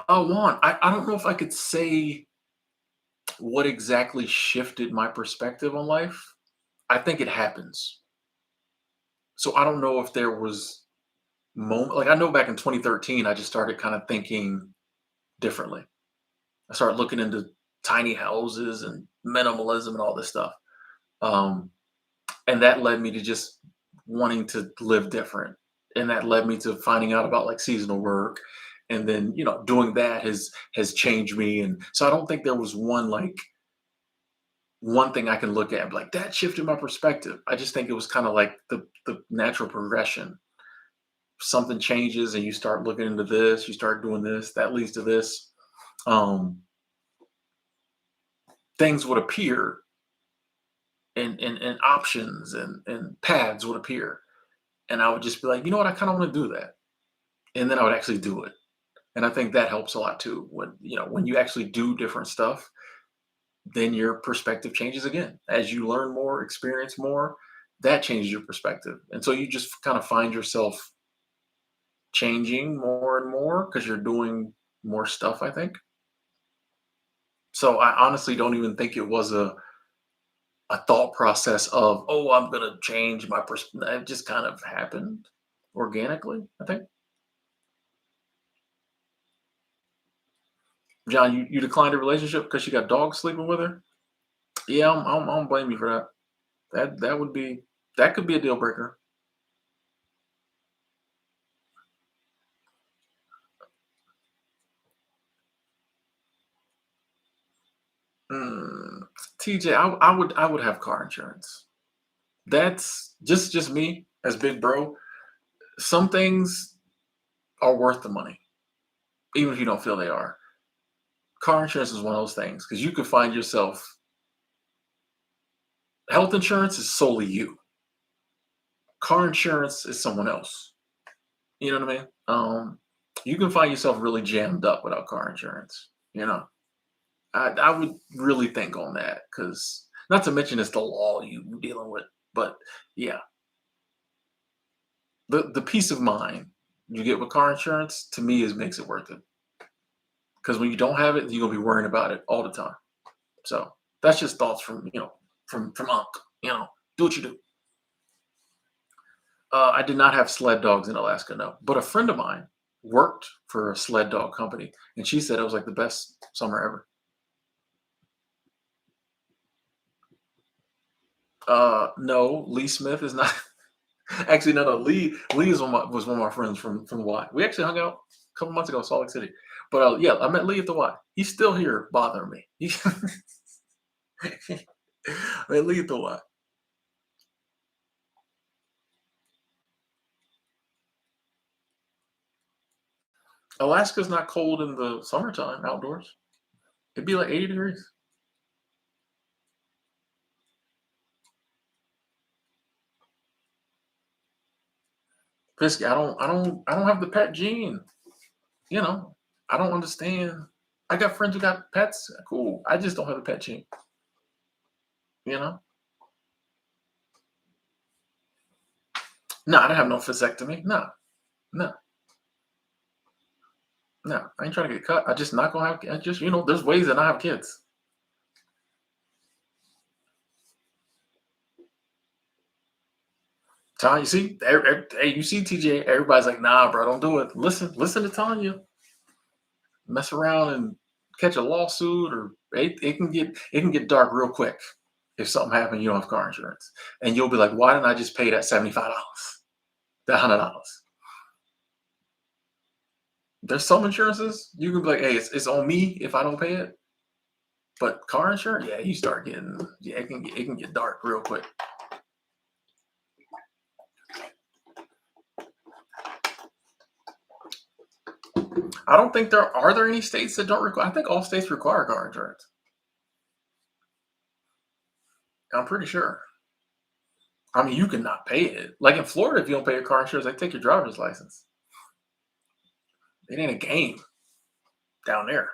Juan, I don't know if I could say what exactly shifted my perspective on life. I think it happens. So I don't know if there was moment like I know back in 2013, I just started kind of thinking differently. I started looking into tiny houses and minimalism and all this stuff. Um, and that led me to just wanting to live different. And that led me to finding out about like seasonal work. And then, doing that has changed me. And so I don't think there was one thing I can look at and be like that shifted my perspective. I just think it was kind of like the natural progression. Something changes and you start looking into this, you start doing this, that leads to this. Um, things would appear and options and paths would appear. And I would just be like, you know what, I kind of want to do that. And then I would actually do it. And I think that helps a lot too. When you actually do different stuff, then your perspective changes again. As you learn more, experience more, that changes your perspective. And so you just kind of find yourself changing more and more because you're doing more stuff, I think. So I honestly don't even think it was a thought process of, oh, I'm gonna change my perspective. It just kind of happened organically, I think. John, you declined a relationship because you got dogs sleeping with her? Yeah, I don't blame you for that. That could be a deal breaker. Mm, TJ, I would have car insurance. That's just me as big bro. Some things are worth the money, even if you don't feel they are. Car insurance is one of those things because you could find yourself. Health insurance is solely you. Car insurance is someone else. You know what I mean? You can find yourself really jammed up without car insurance. I would really think on that because not to mention it's the law you dealing with, but yeah, the peace of mind you get with car insurance to me is makes it worth it. Because when you don't have it, you're gonna be worrying about it all the time. So that's just thoughts from Unc. Do what you do. I did not have sled dogs in Alaska, no. But a friend of mine worked for a sled dog company, and she said it was like the best summer ever. No, Lee Smith is not. Actually, no, no. Lee was one of my friends from the Y. We actually hung out a couple months ago in Salt Lake City. But yeah, I met Lee at the Y. He's still here bothering me. I met Lee at the Y. Alaska's not cold in the summertime outdoors. It'd be like 80 degrees. Pisky, I don't have the pet gene. You know, I don't understand. I got friends who got pets. Cool. I just don't have the pet gene. You know? No, I don't have no vasectomy. No, no, no. I ain't trying to get cut. I just not gonna have. I just there's ways that I have kids. Tanya, you see, hey, you see TJ. Everybody's like, nah, bro, don't do it. Listen to Tanya. mess around and catch a lawsuit, or it can get dark real quick if something happened. You don't have car insurance, and you'll be like, "Why didn't I just pay that $75, that $100?" There's some insurances you can be like, "Hey, it's on me if I don't pay it." But car insurance, yeah, you start getting, yeah, it can get dark real quick. I don't think there any states that don't require. I think all states require car insurance. I'm pretty sure. I mean, you cannot pay it. Like in Florida, if you don't pay your car insurance, they take your driver's license. It ain't a game down there.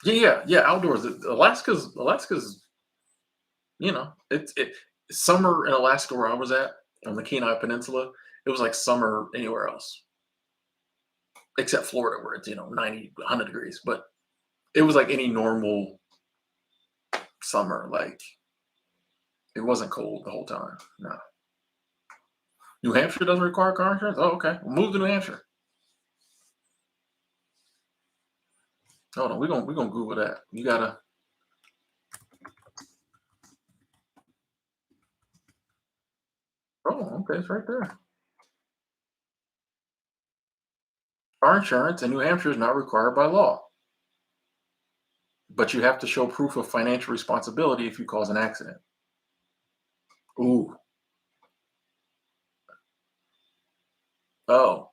Yeah, yeah, yeah. Outdoors, Alaska's. It summer in Alaska where I was at on the Kenai Peninsula. It was like summer anywhere else except Florida, where it's 90, 100 degrees. But it was like any normal summer. Like it wasn't cold the whole time. No. New Hampshire doesn't require car insurance. Oh, okay. We'll move to New Hampshire. Hold on, we're gonna Google that. You gotta. Oh, okay, it's right there. Car insurance in New Hampshire is not required by law, but you have to show proof of financial responsibility if you cause an accident. Ooh. Oh.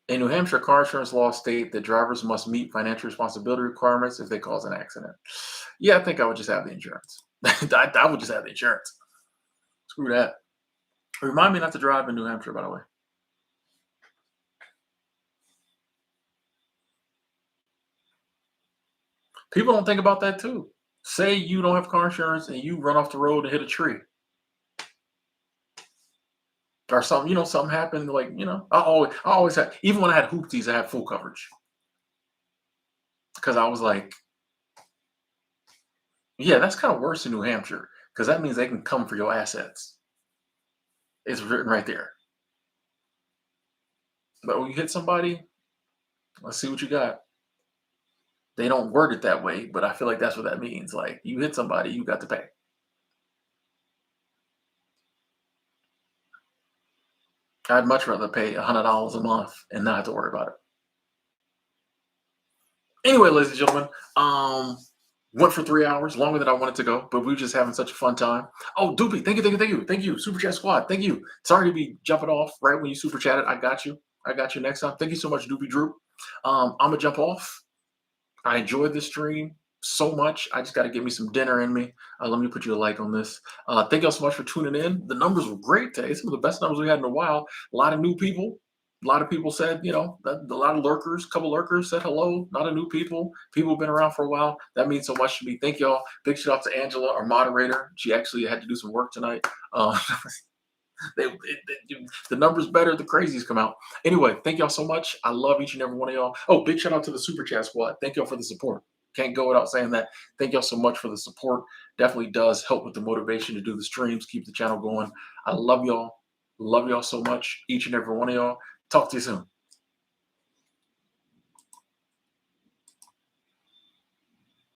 In New Hampshire, car insurance laws state that drivers must meet financial responsibility requirements if they cause an accident. Yeah, I think I would just have the insurance. I would just have the insurance. Screw that. Remind me not to drive in New Hampshire, by the way. People don't think about that too. Say you don't have car insurance and you run off the road and hit a tree or something. Something happened. Like I always had. Even when I had hoopties, I had full coverage because I was like, yeah, that's kind of worse in New Hampshire because that means they can come for your assets. It's written right there. But when you hit somebody, let's see what you got. They don't word it that way, but I feel like that's what that means. Like you hit somebody, you got to pay. I'd much rather pay $100 a month and not have to worry about it. Anyway, ladies and gentlemen, went for 3 hours, longer than I wanted to go, but we were just having such a fun time. Oh, Doopy, thank you, thank you, thank you, thank you, Super Chat Squad, thank you. Sorry to be jumping off right when you super chatted. I got you. I got you next time. Thank you so much, Doopy Droop. I'm gonna jump off. I enjoyed this stream so much. I just got to get me some dinner in me. Let me put you a like on this. Thank y'all so much for tuning in. The numbers were great today. Some of the best numbers we had in a while. A lot of new people. A lot of people said, a lot of lurkers, a couple lurkers said hello. Not a new people. People have been around for a while. That means so much to me. Thank y'all. Big shout out to Angela, our moderator. She actually had to do some work tonight. The numbers better, the crazies come out. Anyway, thank y'all so much. I love each and every one of y'all. Oh, big shout out to the Super Chat Squad. Thank y'all for the support. Can't go without saying that. Thank y'all so much for the support. Definitely does help with the motivation to do the streams, keep the channel going. I love y'all. Love y'all so much, each and every one of y'all. Talk to you soon.